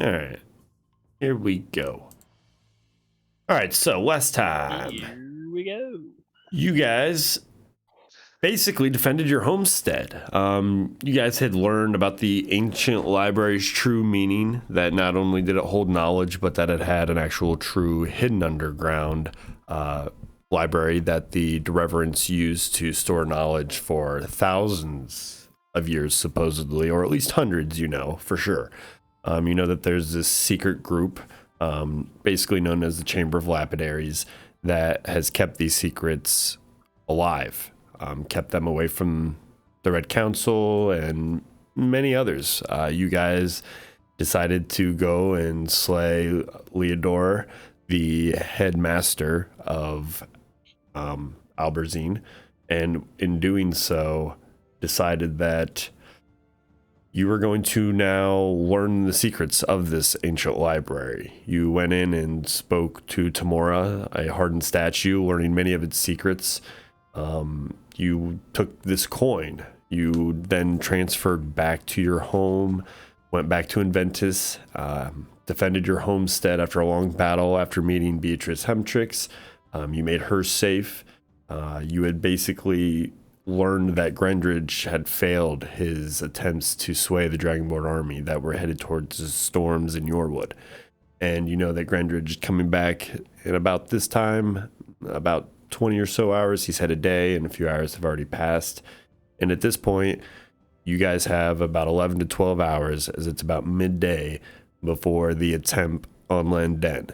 All right. Here we go. All right, so last time. Here we go. You guys basically defended your homestead. You guys had learned about the ancient library's true meaning, that not only did it hold knowledge, but that it had an actual true hidden underground library that the Reverends used to store knowledge for thousands of years, supposedly, or at least hundreds, for sure. You know that there's this secret group, basically known as the Chamber of Lapidaries, that has kept these secrets alive. Kept them away from the Red Council and many others. You guys decided to go and slay Leodor, the headmaster of Alberzine, and in doing so, decided that you were going to now learn the secrets of this ancient library. You went in and spoke to Tamora, a hardened statue, learning many of its secrets. You took this coin. You then transferred back to your home, went back to Inventus, defended your homestead after a long battle after meeting Beatrice Hemtrix. You made her safe. You had basically learned that Grendridge had failed his attempts to sway the Dragonborn army that were headed towards the storms in Yorwood. And you know that Grendridge is coming back in about this time, about 20 or so hours. He's had a day and a few hours have already passed. And at this point, you guys have about 11 to 12 hours, as it's about midday, before the attempt on Landen.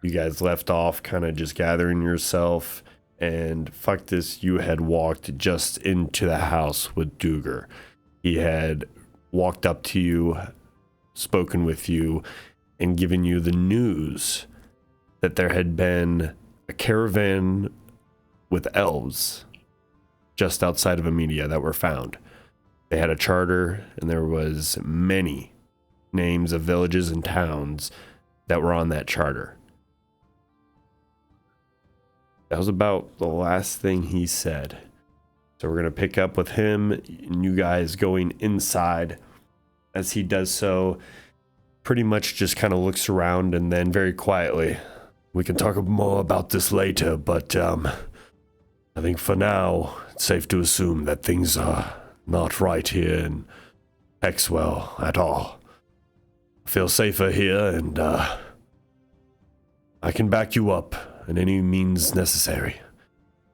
You guys left off kind of just gathering yourself, and fuck this, you had walked just into the house with Duger. He had walked up to you, spoken with you, and given you the news that there had been a caravan with elves just outside of Amedia that were found. They had a charter, and there was many names of villages and towns that were on that charter. That was about the last thing he said. So we're going to pick up with him and you guys going inside. As he does so, pretty much just kind of looks around and then very quietly, "We can talk more about this later, but I think for now, it's safe to assume that things are not right here in Hexwell at all. I feel safer here, and I can back you up in any means necessary.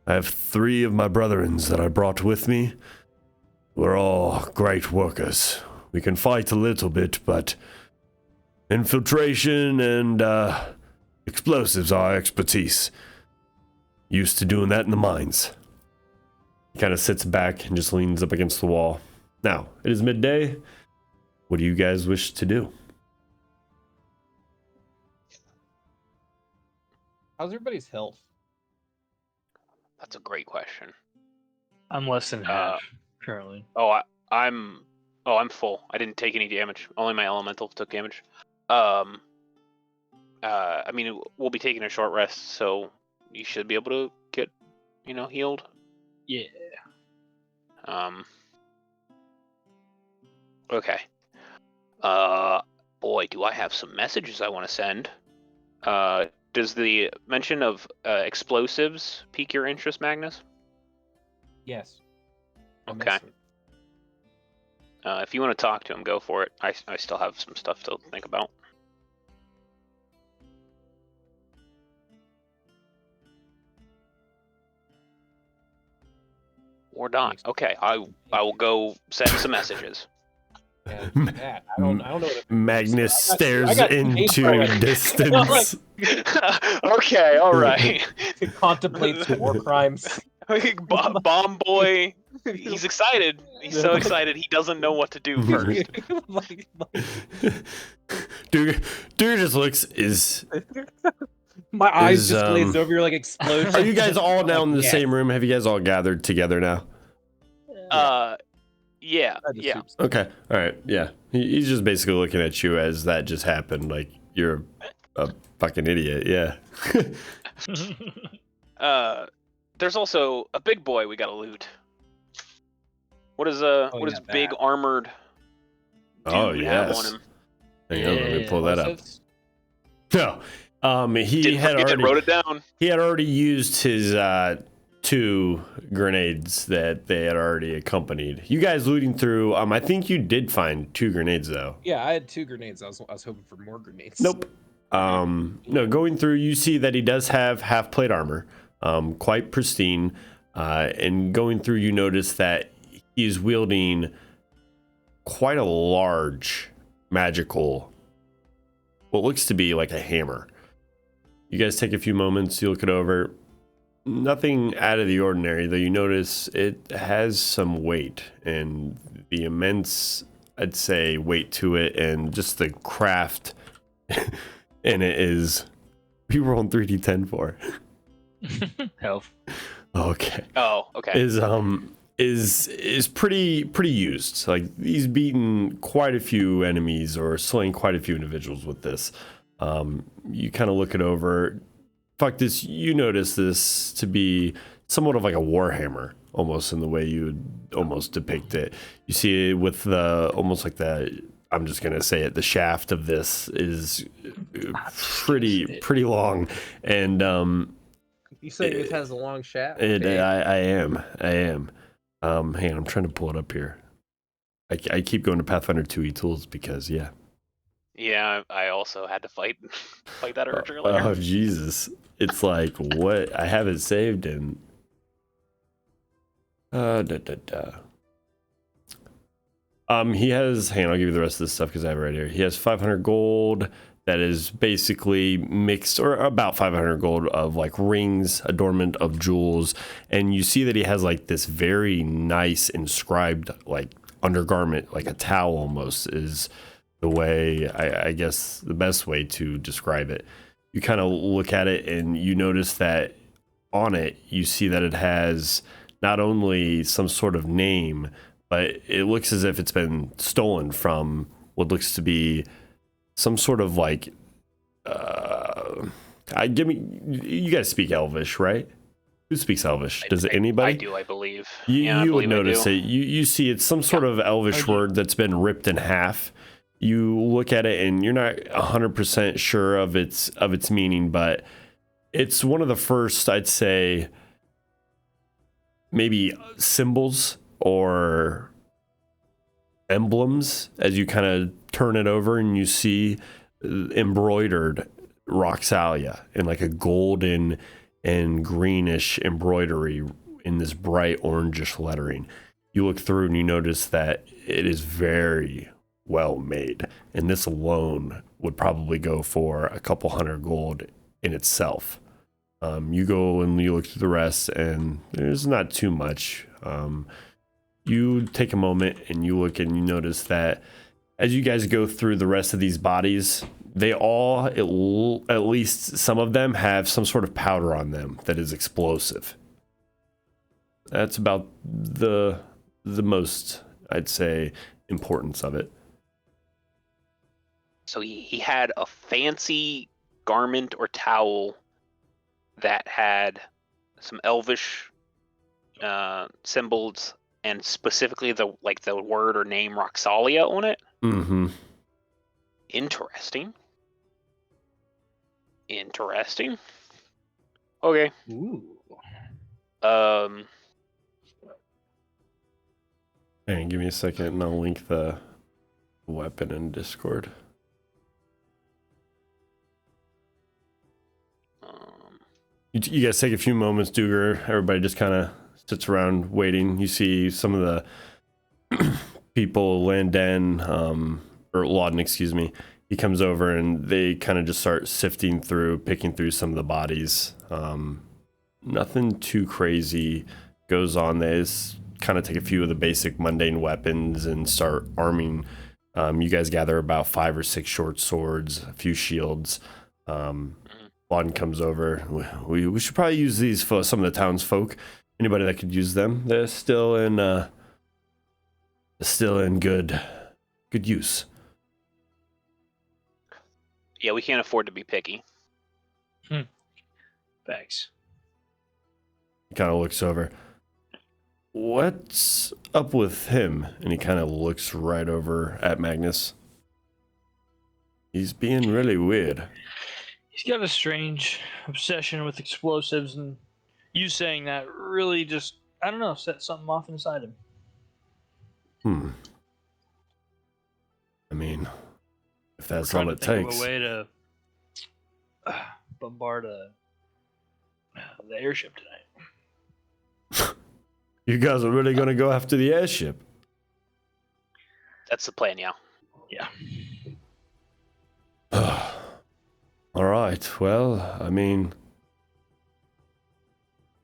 I have 3 of my brethrens that I brought with me. We're all great workers. We can fight a little bit, but infiltration and explosives are our expertise. Used to doing that in the mines." He kind of sits back and just leans up against the wall. Now, it is midday. What do you guys wish to do? How's everybody's health? That's a great question. I'm less than half currently. I'm full. I didn't take any damage. Only my elemental took damage. I mean, we'll be taking a short rest, so you should be able to get, healed. Yeah. Okay. Boy, do I have some messages I want to send. Does the mention of explosives pique your interest, Magnus? Yes. Okay. If you want to talk to him, go for it. I still have some stuff to think about. Or not. Okay, I will go send some messages. Yeah, I don't know. What Magnus stares into distance. Okay, all right. Contemplates war crimes. Bomb boy. He's excited. He's so excited he doesn't know what to do first. Dude just looks My eyes just glazed over. You're like explosion. Are you guys all now in the same room? Have you guys all gathered together now? Yeah. Okay, all right, yeah. He's just basically looking at you as that just happened, like you're a fucking idiot, yeah. There's also a big boy we gotta loot. What is big armored dude have on him? Hang on, let me pull that up. Explosives? No, he Didn't had forget, already wrote it down. he had already used his 2 grenades that they had already accompanied. You guys looting through. I think you did find 2 grenades though. Yeah, I had 2 grenades. I was hoping for more grenades. Nope. No, going through, you see that he does have half plate armor, quite pristine. And going through, you notice that he's wielding quite a large magical, what looks to be like a hammer. You guys take a few moments, you look it over. Nothing out of the ordinary, though you notice it has some weight, and the immense, I'd say, weight to it, and just the craft in it is. We rolling 3d10 for. Health. Okay. Oh, okay. Is pretty used. Like, he's beaten quite a few enemies or slain quite a few individuals with this. You kind of look it over. Fuck this, you notice this to be somewhat of like a warhammer, almost in the way you would almost depict it. You see it with the almost like the, I'm just gonna say it, the shaft of this is pretty long, and You say it has a long shaft? I am. Hang on, I'm trying to pull it up here. I keep going to Pathfinder 2e tools because Yeah, I also had to fight that urge earlier. Oh Jesus. It's like, what? I have it saved in he has, hang on, I'll give you the rest of this stuff because I have it right here. He has 500 gold that is basically mixed, or about 500 gold of like rings, adornment of jewels, and you see that he has like this very nice inscribed like undergarment, like a towel almost is the way, I guess the best way to describe it. You kind of look at it and you notice that on it, you see that it has not only some sort of name, but it looks as if it's been stolen from what looks to be some sort of like, you guys speak Elvish, right? Who speaks Elvish? Does anybody? I do, I believe. You would notice it. You see it's some sort of Elvish word that's been ripped in half. You look at it and you're not 100% sure of its meaning, but it's one of the first, I'd say, maybe symbols or emblems as you kind of turn it over and you see embroidered Roxalia in like a golden and greenish embroidery in this bright orangish lettering. You look through and you notice that it is very well made, and this alone would probably go for a couple hundred gold in itself. You go and you look through the rest and there's not too much. You take a moment and you look and you notice that as you guys go through the rest of these bodies, they all, at least some of them, have some sort of powder on them that is explosive. That's about the most, I'd say, importance of it. So he had a fancy garment or towel that had some elvish symbols and specifically the word or name Roxalia on it. Mm-hmm. Interesting. Okay. Ooh. Hang on, give me a second and I'll link the weapon in Discord. You guys take a few moments, Duger. Everybody just kind of sits around waiting. You see some of the people, Landen, or Lawden, excuse me. He comes over and they kind of just start sifting through, picking through some of the bodies. Nothing too crazy goes on. They just kind of take a few of the basic mundane weapons and start arming. You guys gather about 5 or 6 short swords, a few shields. Lawden comes over. We should probably use these for some of the townsfolk. Anybody that could use them. They're still in good use. Yeah, we can't afford to be picky. Thanks. He kind of looks over. What's up with him? And he kind of looks right over at Magnus. He's being really weird. He's got a strange obsession with explosives, and you saying that really just, I don't know, set something off inside him. I mean, if that's Trying all to it think takes. of a way to bombard the airship tonight. You guys are really going to go after the airship? That's the plan, yeah. Yeah. All right. Well, I mean,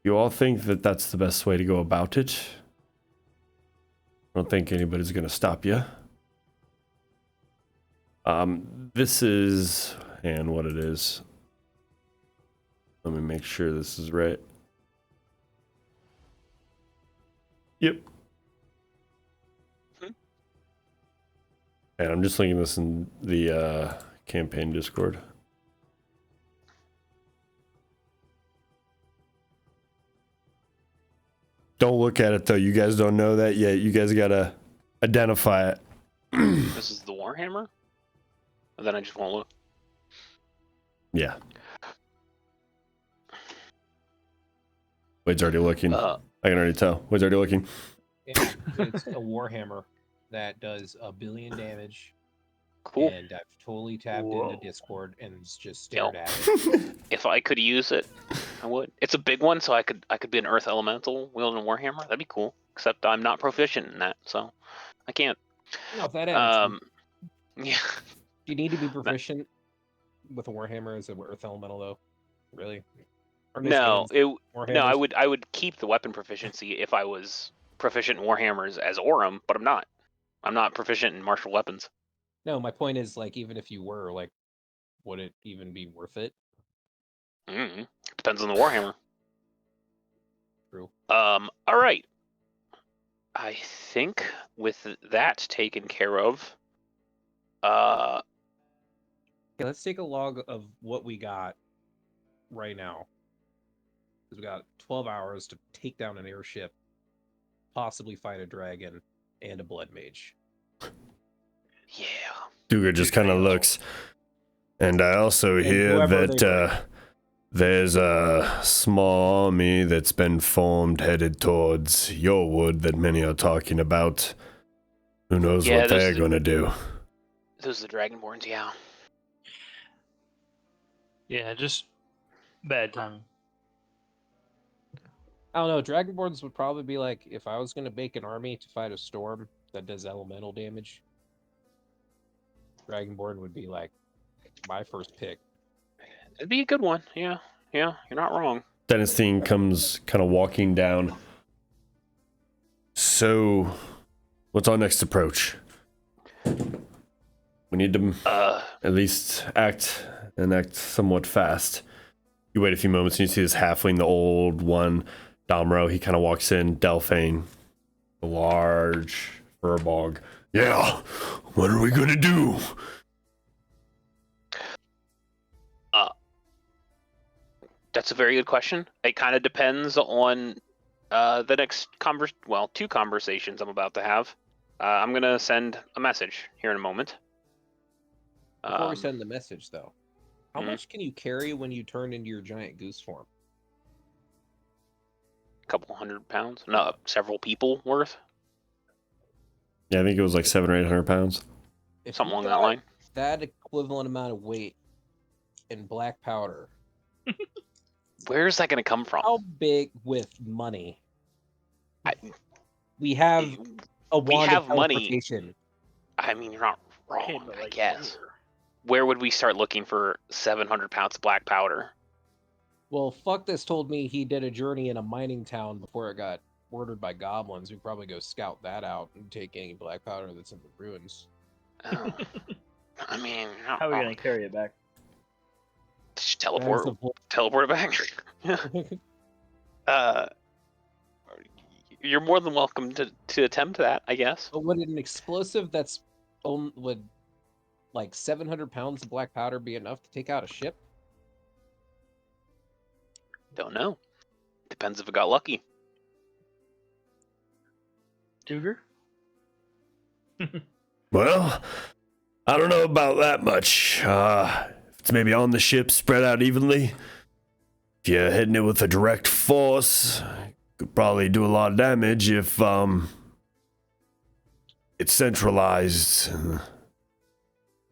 you all think that that's the best way to go about it? I don't think anybody's going to stop you. This is, and what it is. Let me make sure this is right. Yep. And I'm just linking this in the campaign Discord. Don't look at it though. You guys don't know that yet. You guys gotta identify it. This is the Warhammer? And then I just won't look. Yeah. Wade's already looking. I can already tell. Wade's already looking. It's a Warhammer that does 1 billion damage. Cool. And I've totally tapped into Discord and just stared Yo. at it. If I could use it, I would. It's a big one, so I could be an Earth Elemental wielding a Warhammer. That'd be cool. Except I'm not proficient in that, so I can't. No, if that ends. Yeah. Do you need to be proficient with a Warhammer as an Earth Elemental, though? Really? No, Warhammers? I would keep the weapon proficiency if I was proficient in Warhammers as Orem, but I'm not. I'm not proficient in martial weapons. No, my point is, like, even if you were, like, would it even be worth it? Depends on the Warhammer. True. All right. I think with that taken care of, Okay, let's take a log of what we got right now. Because we got 12 hours to take down an airship, possibly fight a dragon, and a blood mage. yeah. Duger just kind of looks. And I also hear that there's a small army that's been formed headed towards your wood that many are talking about. Who knows what they're going to do? Those are the Dragonborns, yeah. Yeah, just bad timing. I don't know, Dragonborns would probably be like, if I was going to make an army to fight a storm that does elemental damage, Dragonborn would be like my first pick. It'd be a good one, yeah. Yeah, you're not wrong. Dennisthine comes kind of walking down. So, what's our next approach? We need to at least act somewhat fast. You wait a few moments and you see this halfling, the old one, Domro. He kind of walks in, Delphine, the large furbog. Yeah, what are we gonna do? That's a very good question. It kind of depends on the next two conversations I'm about to have. I'm gonna send a message here in a moment. Before we send the message, though, how much can you carry when you turn into your giant goose form? A couple 100 pounds? No, several people worth. Yeah, I think it was like 700 or 800 pounds. If Something you along that got line. That equivalent amount of weight in black powder. Where is that going to come from? How big with money? We have a wand of teleportation. I mean, you're not wrong, I guess. Where would we start looking for 700 pounds of black powder? Well, Fuck This told me he did a journey in a mining town before it got ordered by goblins. We'd probably go scout that out and take any black powder that's in the ruins. Oh. I mean, how are we going to carry it back? Just teleport it back. You're more than welcome to attempt that, I guess. But would an explosive that's would like 700 pounds of black powder be enough to take out a ship? Don't know. Depends if it got lucky. Duger? Well, I don't know about that much. It's maybe on the ship, spread out evenly. If you're hitting it with a direct force, could probably do a lot of damage if it's centralized.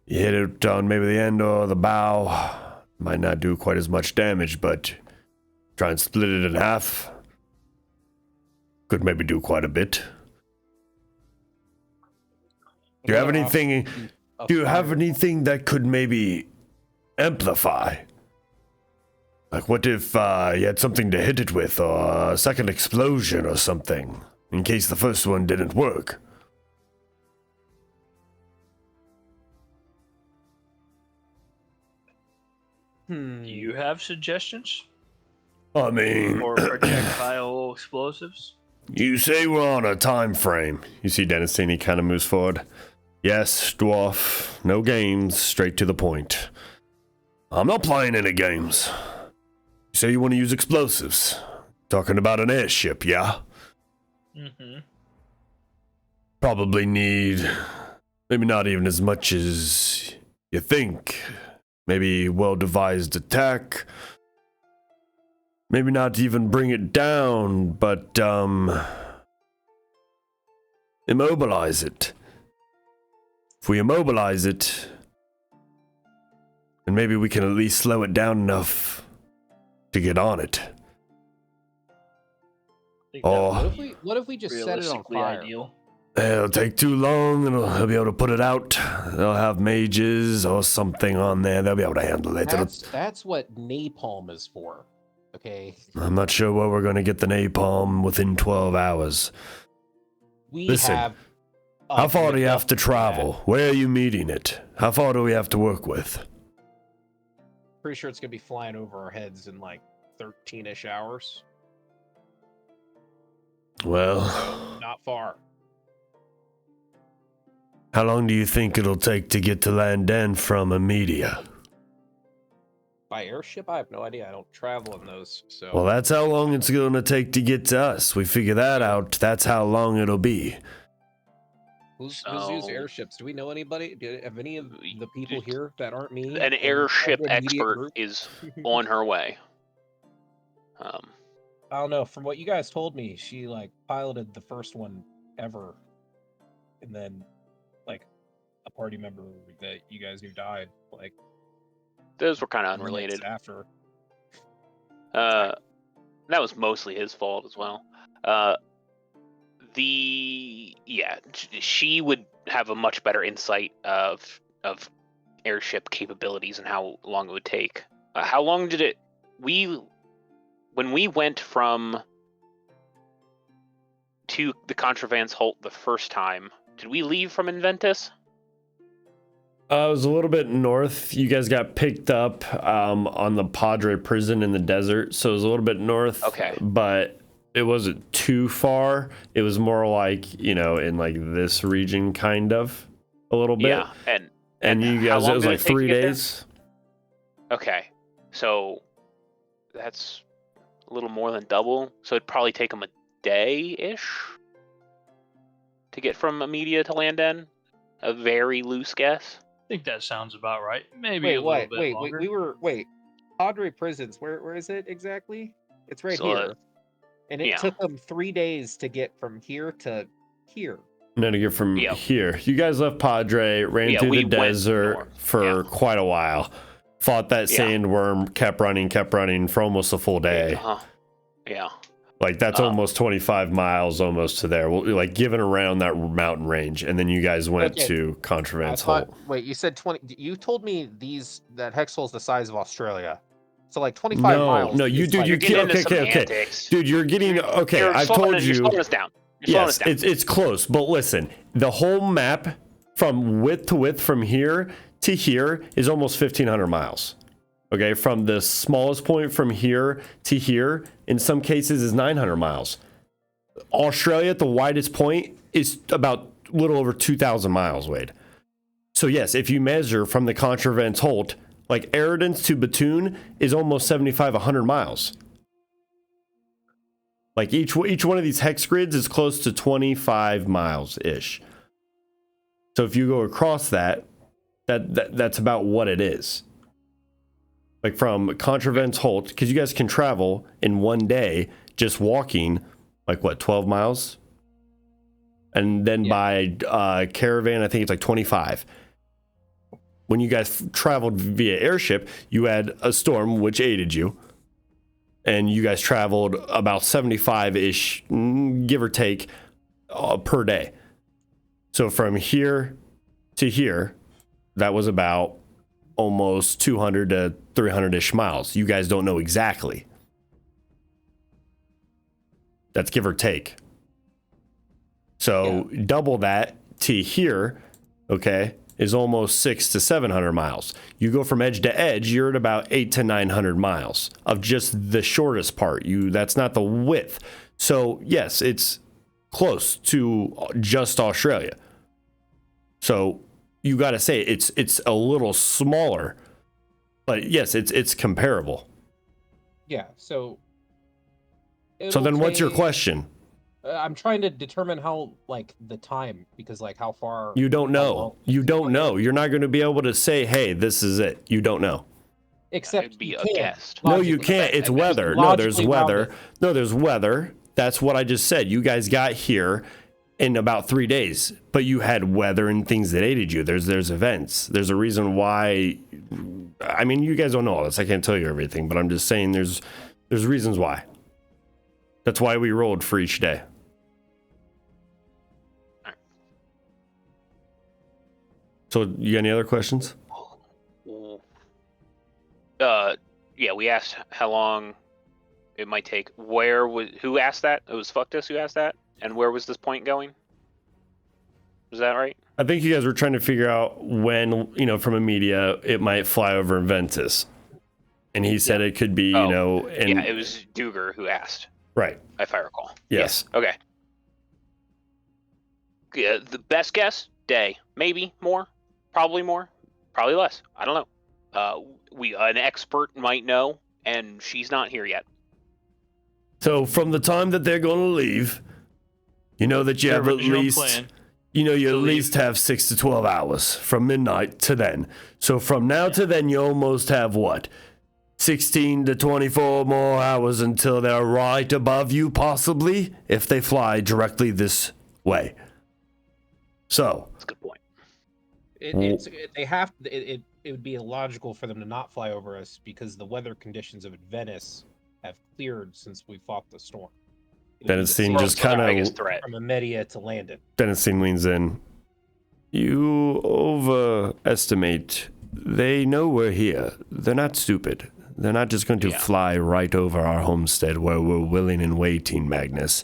You hit it on maybe the end or the bow, might not do quite as much damage, but try and split it in half, could maybe do quite a bit. Do you have anything? Do you have anything that could maybe amplify? Like, what if you had something to hit it with, or a second explosion or something, in case the first one didn't work? Do you have suggestions? I mean, Or projectile explosives? you say we're on a time frame. You see Dennisini kind of moves forward. Yes, dwarf, no games, straight to the point. I'm not playing any games. You say you want to use explosives. Talking about an airship, yeah? Mm-hmm. Probably need, maybe not even as much as you think. Maybe well-devised attack. Maybe not even bring it down, but, immobilize it. If we immobilize it, then maybe we can at least slow it down enough to get on it. Oh, What if we just set it on realistically fire? ideal. it'll take too long, and they'll be able to put it out. They'll have mages or something on there. They'll be able to handle it. That's what napalm is for. Okay. I'm not sure where we're going to get the napalm within 12 hours. Listen, have. How far do you have to enough travel? Where are you meeting it? How far do we have to work with? Pretty sure it's gonna be flying over our heads in like 13-ish hours. Well, So not far. how long do you think it'll take to get to Landen from Amedia? By airship, I have no idea. I don't travel in those. So Well, that's how long it's going to take to get to us. We figure that out. That's how long it'll be. who's used airships? Do we know anybody? Have any of the people here that aren't me? An in airship our immediate expert group? is on her way. I don't know. From what you guys told me, she like piloted the first one ever, and then like a party member that you guys knew died. Like Those were kind of minutes unrelated. after. That was mostly his fault as well. She would have a much better insight of airship capabilities and how long it would take. How long did when we went from to the Contravance Holt the first time, did we leave from Inventus? It was a little bit north. You guys got picked up on the Padre prison in the desert, so it was a little bit north. Okay. But it wasn't too far. It was more like, in like this region, kind of, a little bit. Yeah, and you how guys, long it was did like it take to 3 get there? days. Okay, so that's a little more than double. So it'd probably take them a day-ish to get from Amedia to Landen. A very loose guess. I think that sounds about right. Maybe a little bit longer. Padre Prisons. Where is it exactly? It's right So, here. And it yeah. took them 3 days to get from here to here. No, to get from Yeah. here. You guys left Padre, ran Yeah, through we the went desert north. for quite a while. Fought that Yeah. sandworm, kept running for almost a full day. Uh-huh. Yeah. Like, that's almost 25 miles almost to there. Well, like, given around that mountain range. And then you guys went Okay. to Contravance Holt. Wait, you said 20. You told me that Hexhol's the size of Australia. So like 25 miles. No, you is dude, like- you You're getting into okay. semantics. Dude, you're getting okay. You're I've slowing told us- you. You're slowing us down. You're slowing Yes, us down. it's close, but listen, the whole map from width to width from here to here is almost 1,500 miles. Okay, from the smallest point from here to here, in some cases, is 900 miles. Australia at the widest point is about a little over 2,000 miles, Wade. So yes, if you measure from the Contravance Holt, like Eridan's to Batoon is almost 7,500 miles. Like each one of these hex grids is close to 25 miles ish. So if you go across that, That's about what it is. Like from Contravents Holt, because you guys can travel in one day just walking, like what, 12 miles? And then by caravan, I think it's like 25. When you guys traveled via airship, you had a storm which aided you. And you guys traveled about 75-ish, give or take, per day. So from here to here, that was about almost 200 to 300-ish miles. You guys don't know exactly. That's give or take. So double that to here, okay, is almost 600 to 700 miles. You go from edge to edge, you're at about 800 to 900 miles of just the shortest part. That's not the width. So yes, it's close to just Australia. So you got to say it's a little smaller, but yes, it's comparable. Yeah. So then what's your question? I'm trying to determine how, like, the time, because, like, how far... You don't know. You don't know. You're not going to be able to say, hey, this is it. You don't know. Except It'd be you a can. guess. No, you can't. It's weather. No, there's weather. No, there's weather. That's what I just said. You guys got here in about 3 days, but you had weather and things that aided you. There's events. There's a reason why. I mean, you guys don't know all this. I can't tell you everything, but I'm just saying there's reasons why. That's why we rolled for each day. So, you got any other questions? Yeah, we asked how long it might take. Who asked that? It was Fuctus who asked that? And where was this point going? Was that right? I think you guys were trying to figure out when, from a media, it might fly over Ventus. And he said it could be, yeah, it was Duger who asked. Right. If I recall. Yes. Yeah. Okay. Yeah, the best guess, day. Maybe more. Probably more. Probably less. I don't know. An expert might know, and she's not here yet. So from the time that they're going to leave, you know that you have at least, you at least have 6 to 12 hours from midnight to then. So from now to then, you almost have what? 16 to 24 more hours until they're right above you, possibly, if they fly directly this way. So. That's a good point. It would be illogical for them to not fly over us because the weather conditions of Venice have cleared since we fought the storm. Dennisine just kind of from Amedia to Landon. Dennisine leans in. You overestimate. They know we're here. They're not stupid. They're not just going to fly right over our homestead where we're willing and waiting, Magnus.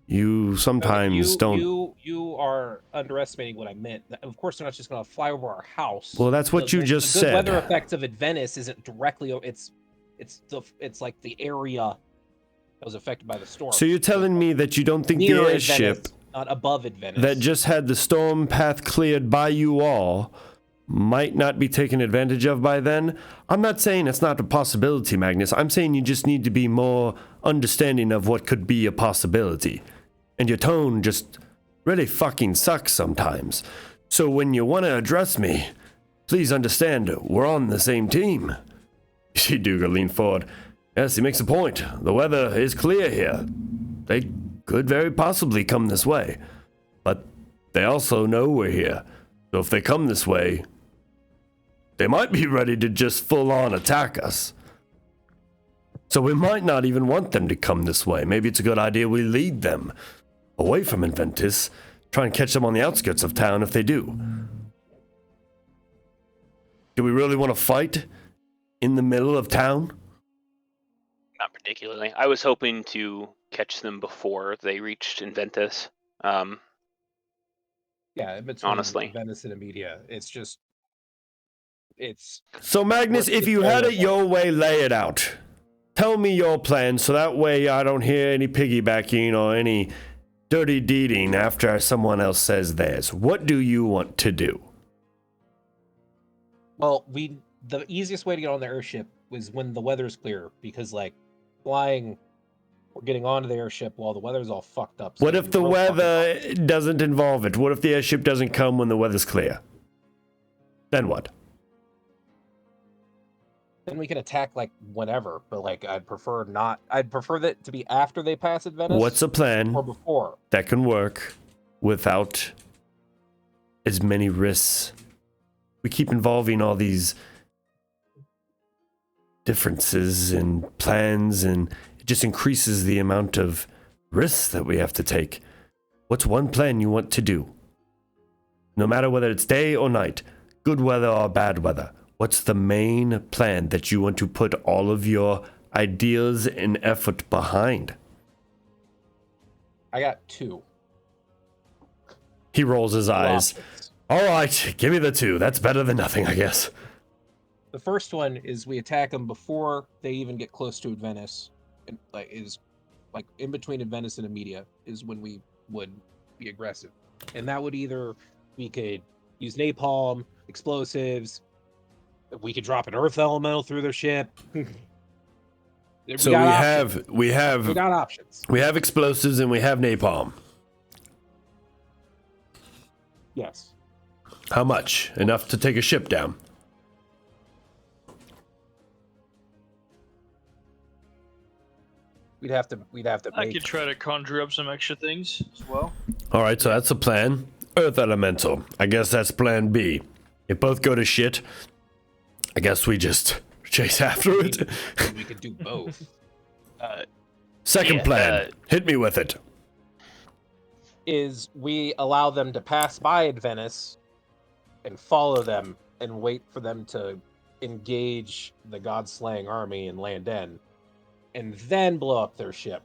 You sometimes don't. You are underestimating what I meant. Of course, they're not just going to fly over our house. Well, that's what you just said. The weather effects of Venice isn't directly. It's like the area that was affected by the storm. So you're telling me that you don't think the airship, not above Venice, that just had the storm path cleared by you all, might not be taken advantage of by then? I'm not saying it's not a possibility, Magnus. I'm saying you just need to be more understanding of what could be a possibility. And your tone just really fucking sucks sometimes. So when you want to address me, please understand we're on the same team. You see Duger lean forward. Yes, he makes a point. The weather is clear here. They could very possibly come this way. But they also know we're here. So if they come this way, they might be ready to just full-on attack us. So we might not even want them to come this way. Maybe it's a good idea we lead them away from Inventus, try and catch them on the outskirts of town if they do. Do we really want to fight in the middle of town? Not particularly. I was hoping to catch them before they reached Inventus. Yeah, between honestly, Venice and Amedia, it's. So Magnus, if you had it your way, lay it out. Tell me your plan, so that way I don't hear any piggybacking or any dirty deeding after someone else says theirs. What do you want to do? Well, the easiest way to get on the airship was when the weather's clear, because flying or getting onto the airship while the weather's all fucked up. So what if the weather doesn't involve it? What if the airship doesn't come when the weather's clear? Then what? Then we can attack like whenever, but like I'd prefer that to be after they pass at Venice. What's a plan or before? that can work without as many risks? We keep involving all these differences and plans, and it just increases the amount of risks that we have to take. What's one plan you want to do? No matter whether it's day or night, good weather or bad weather, what's the main plan that you want to put all of your ideas and effort behind? I got 2. He rolls his eyes. Options. All right, give me the 2. That's better than nothing, I guess. The first one is we attack them before they even get close to Venice, and is in between Venice and Amedia is when we would be aggressive, and that would either we could use napalm, explosives, we could drop an earth elemental through their ship. So we got options. We have explosives and we have napalm. Yes. How much? Enough to take a ship down. We'd have to. I could try to conjure up some extra things as well. All right, so that's the plan. Earth elemental. I guess that's plan B. If both go to shit, I guess we just chase after it. We could do both. Second plan. Hit me with it. Is we allow them to pass by at Venice and follow them and wait for them to engage the god-slaying army in Land End and then blow up their ship.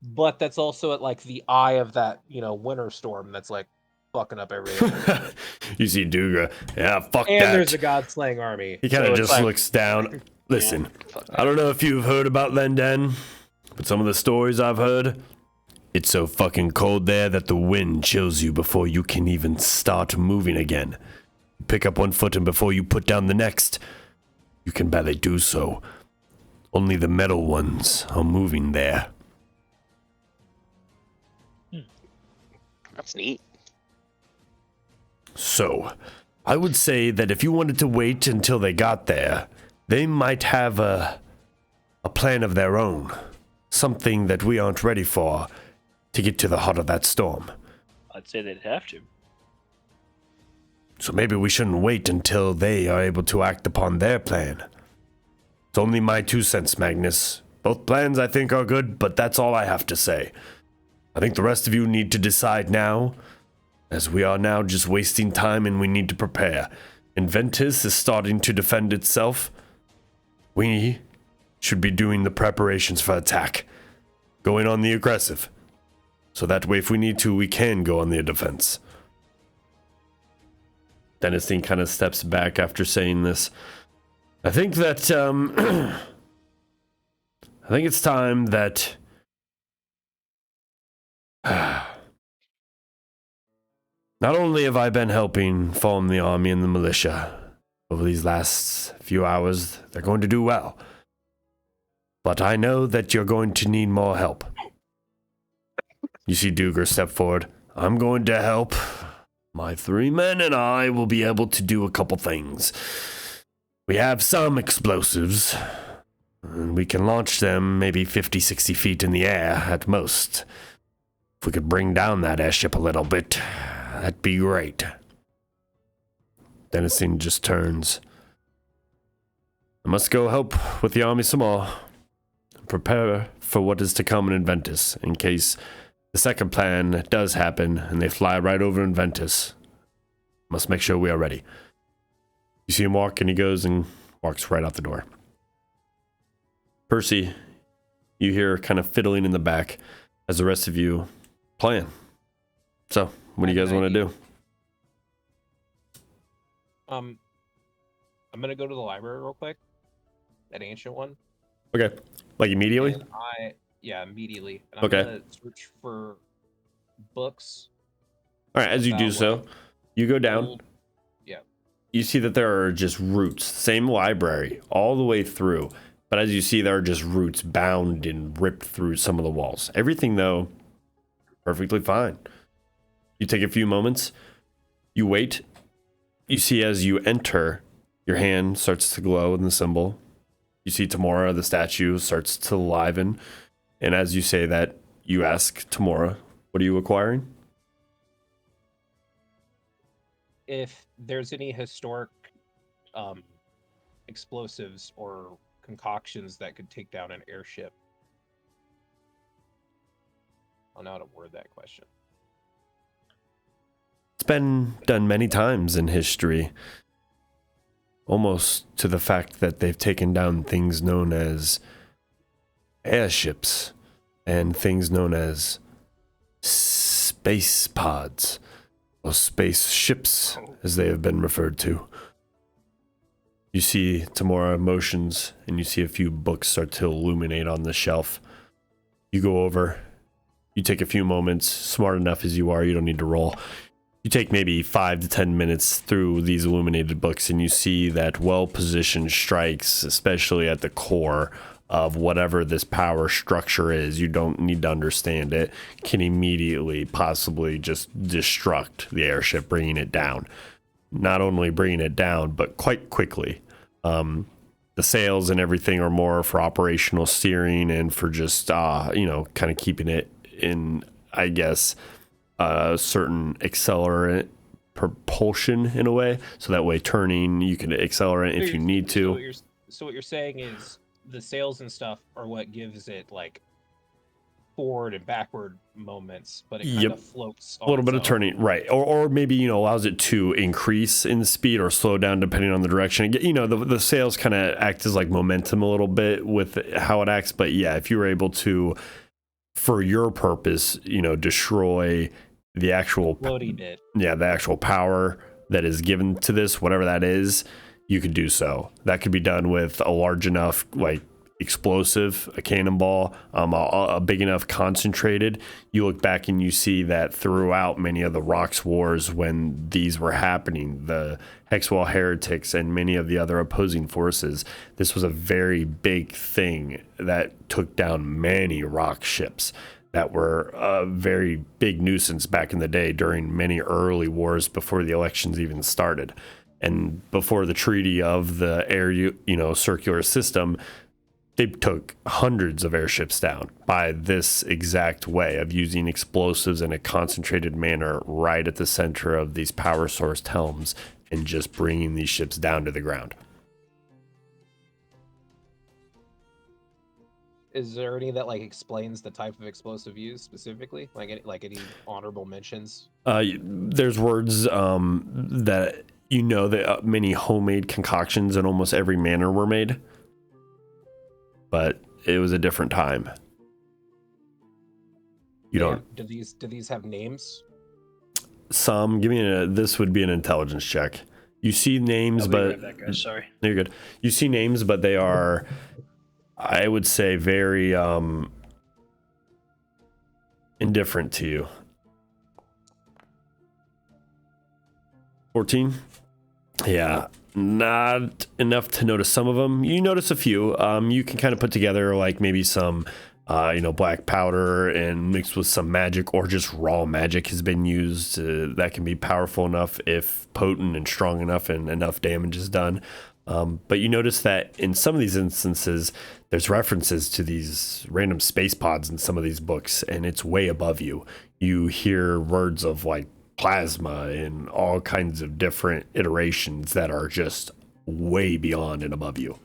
But that's also at the eye of that, winter storm that's fucking up everything. You see Duga. Yeah, fuck and that. And there's a god-slaying army. He kind of just looks down. Listen, I don't know if you've heard about Lenden, but some of the stories I've heard, it's so fucking cold there that the wind chills you before you can even start moving again. Pick up one foot and before you put down the next, you can barely do so. Only the metal ones are moving there. That's neat. So, I would say that if you wanted to wait until they got there, they might have a plan of their own. Something that we aren't ready for to get to the heart of that storm. I'd say they'd have to. So maybe we shouldn't wait until they are able to act upon their plan. It's only my 2 cents, Magnus. Both plans I think are good, but that's all I have to say. I think the rest of you need to decide now, as we are now just wasting time and we need to prepare. Inventus is starting to defend itself. We should be doing the preparations for attack. Going on the aggressive. So that way if we need to, we can go on the defense. Dennisine kind of steps back after saying this. I think that, I think it's time that not only have I been helping form the army and the militia over these last few hours, they're going to do well. But I know that you're going to need more help. You see Duger step forward. I'm going to help. My 3 men and I will be able to do a couple things. We have some explosives, and we can launch them maybe 50, 60 feet in the air at most. If we could bring down that airship a little bit, that'd be great. Dennisine just turns. I must go help with the army some more. Prepare for what is to come in Inventus, in case the second plan does happen and they fly right over Inventus. Must make sure we are ready. You see him walk and he goes and walks right out the door. Percy, you hear kind of fiddling in the back as the rest of you plan. So, what do you guys want to do? I'm gonna go to the library real quick. That ancient one. Okay. Like immediately? And immediately. And I'm gonna search for books. All right, as you do so, you go down. Yeah. You see that there are just roots, same library, all the way through. But as you see, there are just roots bound and ripped through some of the walls. Everything, though, perfectly fine. You take a few moments. You wait. You see as you enter, your hand starts to glow in the symbol. You see Tamora, the statue, starts to liven. And as you say that, you ask Tamora, what are you acquiring? If there's any historic explosives or concoctions that could take down an airship. I don't know how to word that question. It's been done many times in history. Almost to the fact that they've taken down things known as airships and things known as space pods, or space ships, as they have been referred to. You see Tamora motions, and you see a few books start to illuminate on the shelf. You go over, you take a few moments, smart enough as you are, you don't need to roll. You take maybe 5 to 10 minutes through these illuminated books, and you see that well-positioned strikes, especially at the core of whatever this power structure is, you don't need to understand it, can immediately possibly just destruct the airship, bringing it down. Not only bringing it down, but quite quickly. The sails and everything are more for operational steering and for just, kind of keeping it in, I guess, a certain accelerant propulsion in a way. So that way turning, you can accelerate if you need to. So what you're saying is the sails and stuff are what gives it like forward and backward moments, but it kind of floats on a little bit its of turning, right? Or maybe allows it to increase in speed or slow down depending on the direction. The sails kind of act as like momentum a little bit with how it acts. But yeah, if you were able to, for your purpose, destroy the actual floating it, the actual power that is given to this, whatever that is, you could do so. That could be done with a large enough like explosive, a cannonball, a big enough concentrated. You look back and you see that throughout many of the Rocks Wars, when these were happening, the Hexwall Heretics and many of the other opposing forces, this was a very big thing that took down many rock ships that were a very big nuisance back in the day during many early wars before the elections even started. And before the treaty of the air, circular system, they took hundreds of airships down by this exact way of using explosives in a concentrated manner right at the center of these power source helms and just bringing these ships down to the ground. Is there any that like explains the type of explosive used specifically? Like any honorable mentions? There's words that that many homemade concoctions in almost every manner were made, but it was a different time. Do these have names? Some. This would be an intelligence check. You see names, but that guy, sorry. You're good. You see names, but they are, I would say, very indifferent to you. 14? Yeah, not enough to notice some of them. You notice a few. You can kind of put together like maybe some, black powder and mixed with some magic, or just raw magic has been used. That can be powerful enough if potent and strong enough and enough damage is done. But you notice that in some of these instances, there's references to these random space pods in some of these books, and it's way above you. You hear words of like plasma and all kinds of different iterations that are just way beyond and above you.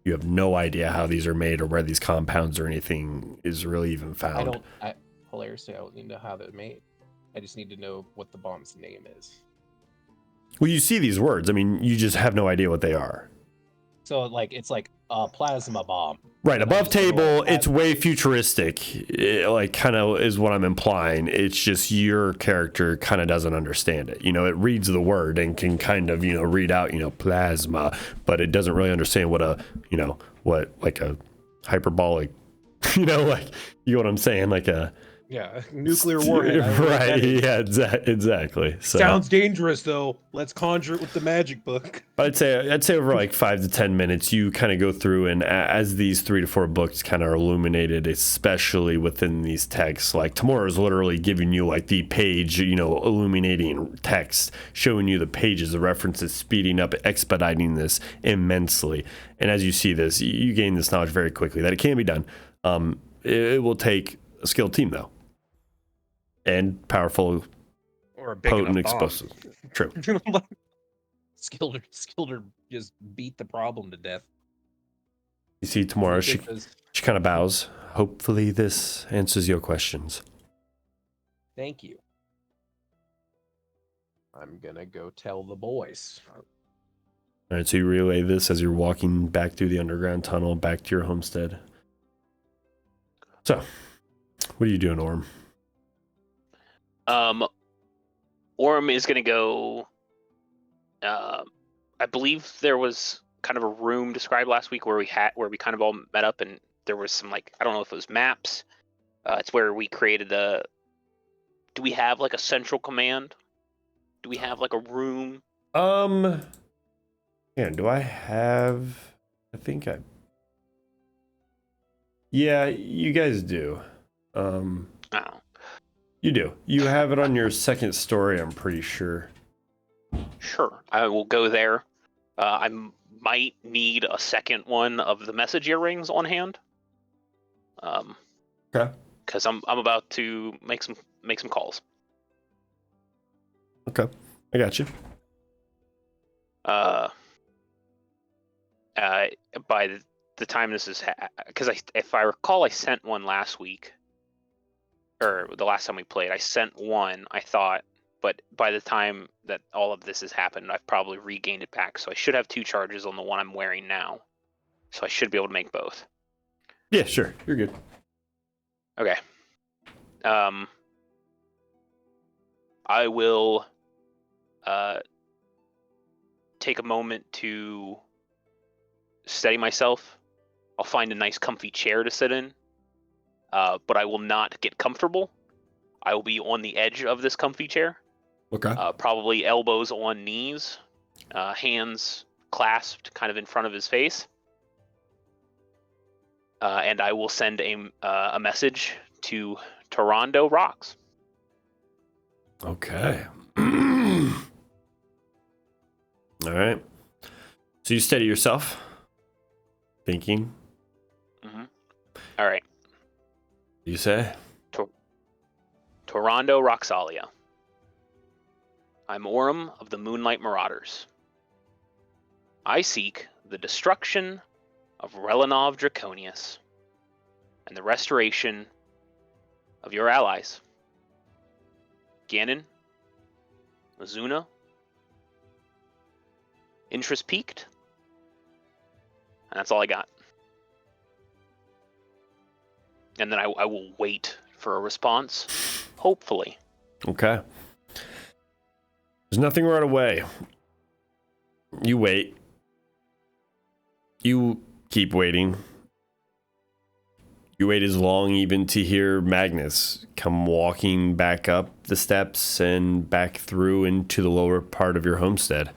You have no idea how these are made or where these compounds or anything is really even found. Hilariously, I don't need to know how they're made. I just need to know what the bomb's name is. Well, you see these words. I mean, you just have no idea what they are. So, like, it's like a plasma bomb. Right, above table, it's way futuristic. It, kind of is what I'm implying. It's just your character kind of doesn't understand it. It reads the word and can kind of, read out, plasma, but it doesn't really understand what a hyperbolic, you know what I'm saying? Like a Yeah, nuclear warhead. I don't know what Right? that is. Yeah, exactly. So Sounds dangerous, though. Let's conjure it with the magic book. I'd say over like 5 to 10 minutes, you kind of go through, and as these 3 to 4 books kind of are illuminated, especially within these texts, like Tamora is literally giving you like the page, illuminating text, showing you the pages, the references, speeding up, expediting this immensely. And as you see this, you gain this knowledge very quickly that it can be done. It will take a skilled team though, and powerful, Or a big potent enough bomb. explosives. True. skilled or just beat the problem to death. You see Tamora, she Because- kind of bows. Hopefully this answers your questions. Thank you. I'm gonna go tell the boys. All right, so you relay this as you're walking back through the underground tunnel back to your homestead. So, what are you doing, Orm? Orm is gonna go. I believe there was kind of a room described last week where we kind of all met up, and there was some, like, I don't know if it was maps. It's where we created the. Do we have like a central command? Do we have like a room? Yeah, do I have? I think I. Yeah, you guys do. Oh. You do. You have it on your second story, I'm pretty sure. Sure, I will go there. I might need a second one of the message earrings on hand. Okay. Because I'm about to make some calls. Okay, I got you. By the time this is, because if I recall, I sent one last week, or the last time we played, I sent one. I thought, but by the time that all of this has happened, I've probably regained it back. So I should have 2 charges on the one I'm wearing now. So I should be able to make both. Yeah, sure. You're good. Okay. I will take a moment to steady myself. I'll find a nice comfy chair to sit in, but I will not get comfortable. I will be on the edge of this comfy chair, Okay. probably elbows on knees, hands clasped kind of in front of his face. And I will send a message to Toronto Rocks. Okay. All right. So you steady yourself, thinking. All right. You say? Toronto Roxalia. I'm Orm of the Moonlight Marauders. I seek the destruction of Relenov Draconius and the restoration of your allies. Ganon, Lazuna. Interest peaked. And that's all I got. And then I will wait for a response, hopefully. Okay. There's nothing right away. You wait. You keep waiting. You wait as long even to hear Magnus come walking back up the steps and back through into the lower part of your homestead.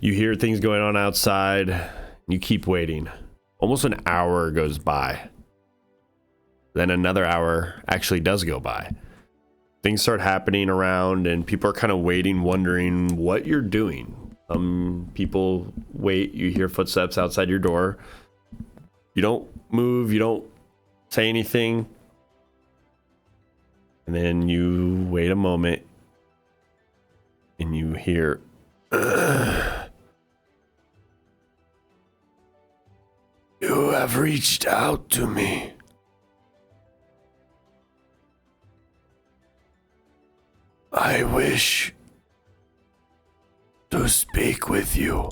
You hear things going on outside. You keep waiting. Almost an hour goes by. Then another hour actually does go by. Things start happening around, and people are kind of waiting, wondering what you're doing. Some people wait. You hear footsteps outside your door. You don't move. You don't say anything. And then you wait a moment, and you hear... You have reached out to me. I wish to speak with you.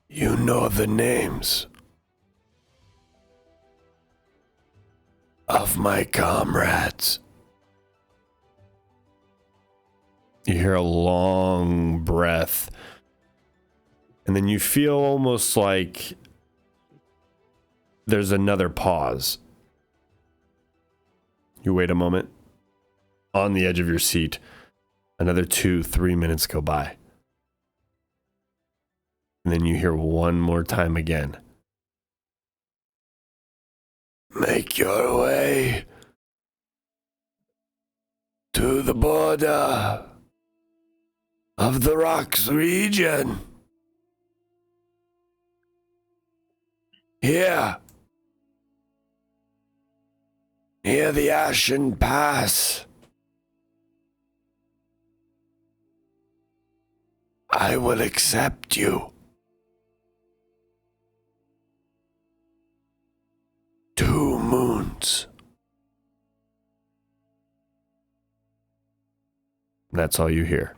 You know the names of my comrades. You hear a long breath, and then you feel almost like there's another pause. You wait a moment. On the edge of your seat, another 2-3 minutes go by. And then you hear one more time again. Make your way to the border of the Rocks region. Here. Near the Ashen Pass. I will accept you. 2 moons. That's all you hear.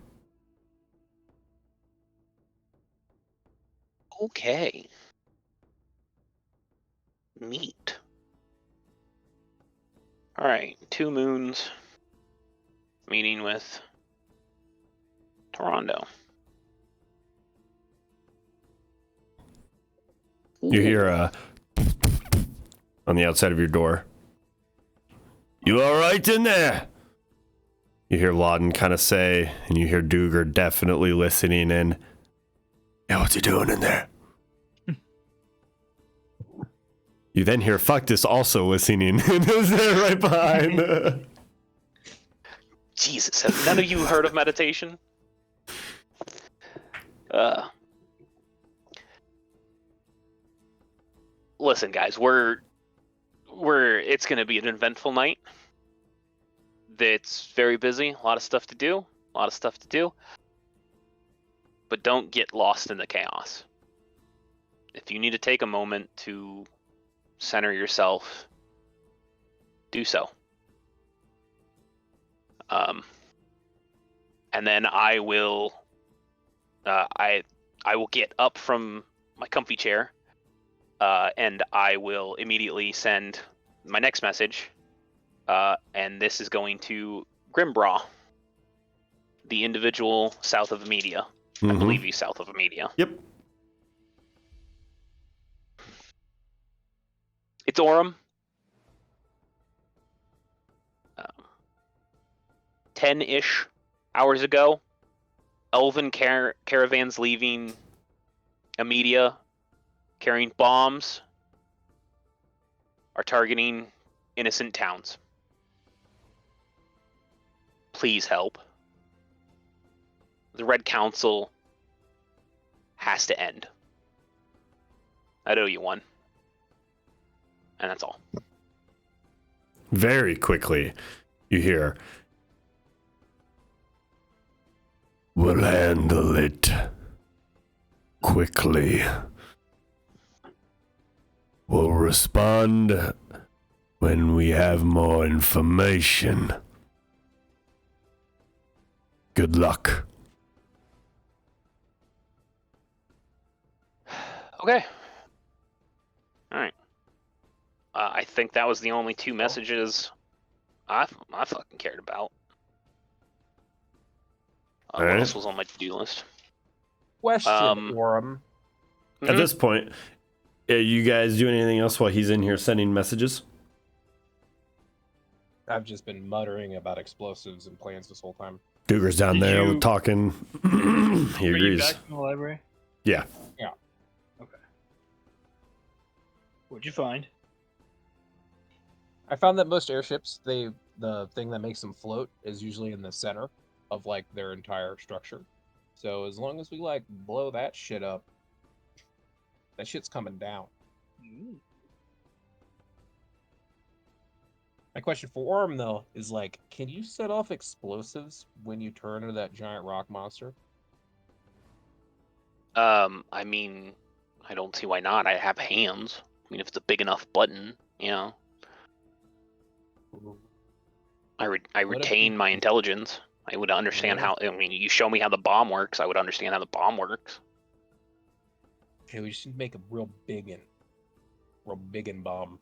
Okay. Neat. All right, 2 moons. Meeting with Toronto. You hear on the outside of your door. You all right in there? You hear Lawden kind of say, and you hear Duger definitely listening in. Yeah, what's he doing in there? You then hear Fuctus also listening, and is there right behind. Jesus, have none of you heard of meditation? Listen, guys, it's gonna be an eventful night. It's very busy, a lot of stuff to do, but don't get lost in the chaos. If you need to take a moment to center yourself, do so. And then I will get up from my comfy chair, and I will immediately send my next message, and this is going to Grimbraw, the individual south of Media. I believe he's south of Media. Yep. It's Orem. 10-ish hours ago, elven caravans leaving Amedia carrying bombs are targeting innocent towns. Please help. The Red Council has to end. I owe you one. And that's all. Very quickly, you hear, we'll handle it quickly. We'll respond when we have more information. Good luck. Okay. All right. I think that was the only 2 messages I fucking cared about. What Alright. else was on my to-do list? Question, Orem. At this point, you guys do anything else while he's in here sending messages? I've just been muttering about explosives and plans this whole time. Duger's down Did there you- talking. He Are you agrees. back from the library? Yeah. Okay. What'd you find? I found that most airships, the thing that makes them float is usually in the center of like their entire structure. So as long as we like blow that shit up, that shit's coming down. My question for Orm though is like, can you set off explosives when you turn into that giant rock monster? I mean, I don't see why not. I have hands. I mean, if it's a big enough button, you know. I retain my intelligence. I would understand how. I mean, you show me how the bomb works. I would understand how the bomb works. Okay, we just need to make a real big bomb,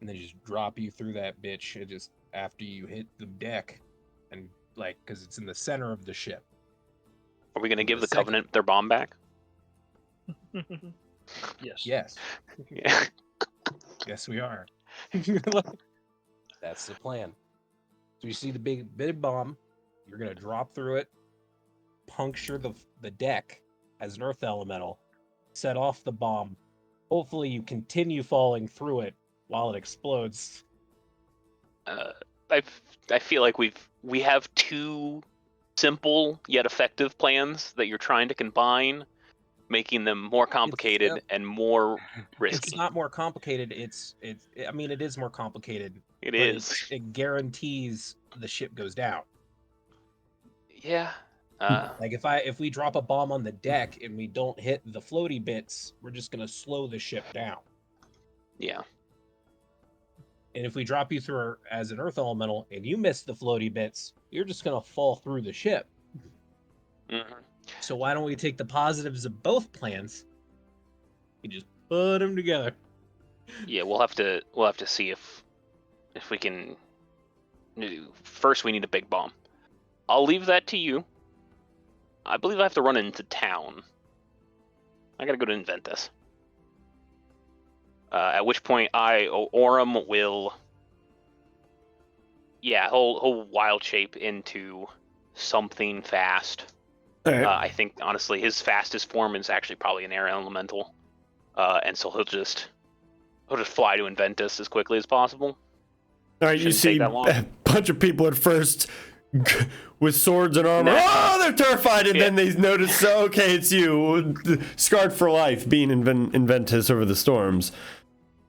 and then just drop you through that bitch. And just after you hit the deck, and like, because it's in the center of the ship. Are we gonna give the second- Covenant their bomb back? Yes. Yes. Yeah. Yes, we are. That's the plan. So you see the big bomb. You're gonna drop through it, puncture the deck as an earth elemental, set off the bomb. Hopefully, you continue falling through it while it explodes. I feel like we have two simple yet effective plans that you're trying to combine, making them more complicated and more risky. It's not more complicated. I mean, it is more complicated. It is. It guarantees the ship goes down. Yeah. Like if we drop a bomb on the deck and we don't hit the floaty bits, we're just gonna slow the ship down. Yeah. And if we drop you through as an earth elemental and you miss the floaty bits, you're just gonna fall through the ship. Mm-hmm. So why don't we take the positives of both plans and just put them together? Yeah, we'll have to see if we can. First, we need a big bomb. I'll leave that to you. I believe I have to run into town. I gotta go to Inventus. At which point, Orem will. Yeah, he'll wild shape into something fast. All right. I think honestly, his fastest form is actually probably an air elemental, and so he'll just fly to Inventus as quickly as possible. All right, you Shouldn't take see that long. a bunch of people at first with swords and armor. Nah. Oh, they're terrified, and Yeah. then they notice, okay, it's you, scarred for life, being Inventus over the storms.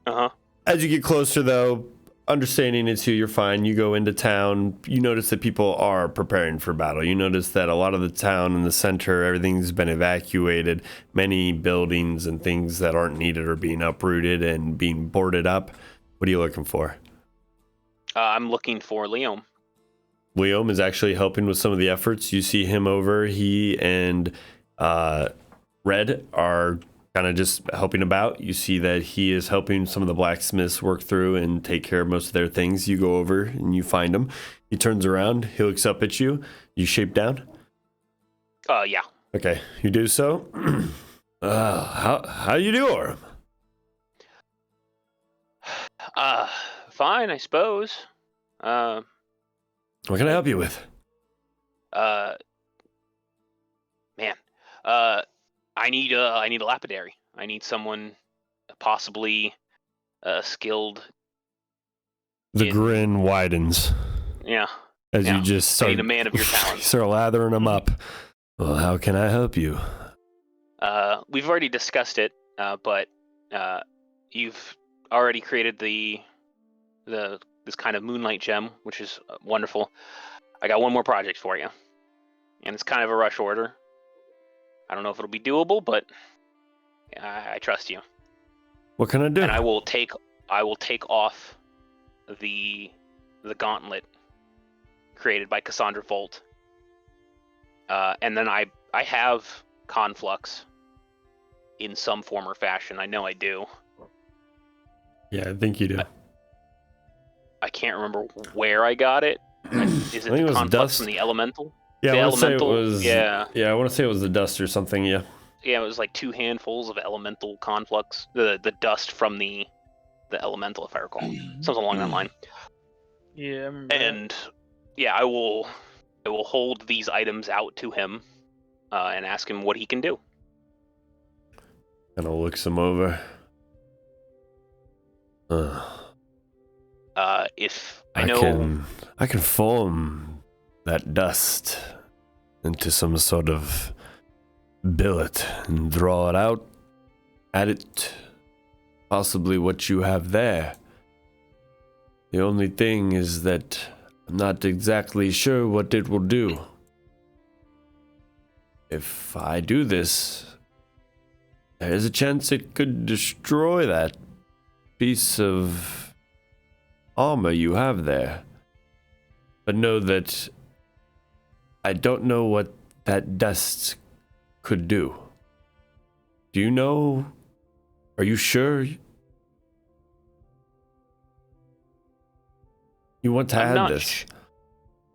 Uh-huh. As you get closer, though, understanding it's you, you're fine. You go into town. You notice that people are preparing for battle. You notice that a lot of the town in the center, everything's been evacuated. Many buildings and things that aren't needed are being uprooted and being boarded up. What are you looking for? I'm looking for Liam. Liam is actually helping with some of the efforts. You see him over. He and Red are kind of just helping about. You see that he is helping some of the blacksmiths work through and take care of most of their things. You go over and you find him. He turns around. He looks up at you. You shape down? Yeah. Okay, you do so. How you do, Orem? Fine, I suppose. What can I help you with? Man, I need a lapidary. I need someone possibly skilled. The grin widens Yeah. as Yeah. you just I start, need a man of your talents. start lathering them up. Well, how can I help you? We've already discussed it, but you've already created this kind of moonlight gem, which is wonderful. I got one more project for you, and it's kind of a rush order. I don't know if it'll be doable, but I trust you. What can I do? And I will take off the gauntlet created by Cassandra Volt. And then I have Conflux in some form or fashion. I know I do. Yeah, I think you do. I can't remember where I got it. Is it the Conflux dust from the Elemental? Yeah, the I want to say it elemental, was. yeah. I want to say it was the dust or something. Yeah. Yeah, it was like 2 handfuls of elemental conflux. The dust from the elemental, if I recall, something along that line. Yeah, I remember. And yeah, I will hold these items out to him and ask him what he can do. Kind of looks him over. If I know, I can form that dust into some sort of billet and draw it out, add it, possibly what you have there. The only thing is that I'm not exactly sure what it will do. If I do this, there's a chance it could destroy that piece of armor you have there. But know that I don't know what that dust could do. Do you know? Are you sure you want to add this?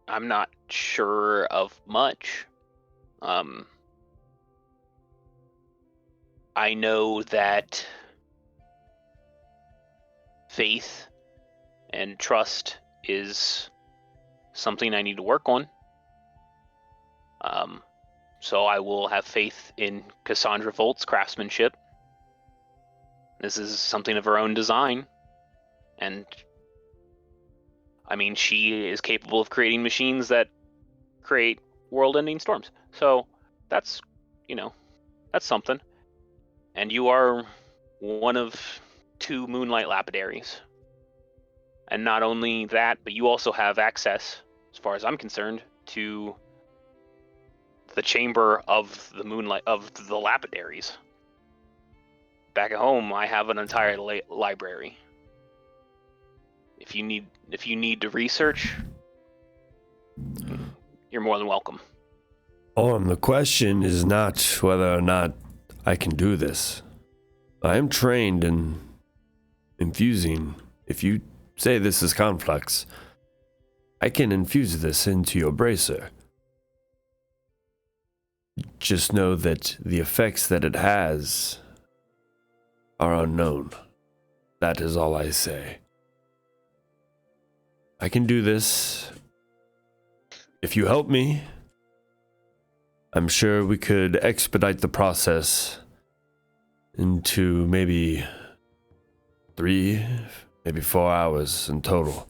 I'm not sure of much. I know that faith and trust is something I need to work on. So I will have faith in Cassandra Volt's craftsmanship. This is something of her own design, and I mean, she is capable of creating machines that create world-ending storms. So that's, that's something. And you are one of 2 Moonlight Lapidaries. And not only that, but you also have access, as far as I'm concerned, to the chamber of the Moonlight of the Lapidaries. Back at home, I have an entire library. If you need to research, you're more than welcome. The question is not whether or not I can do this. I am trained in infusing. If you say this is complex, I can infuse this into your bracer. Just know that the effects that it has are unknown. That is all I say. I can do this. If you help me, I'm sure we could expedite the process into maybe 3, maybe 4 hours in total.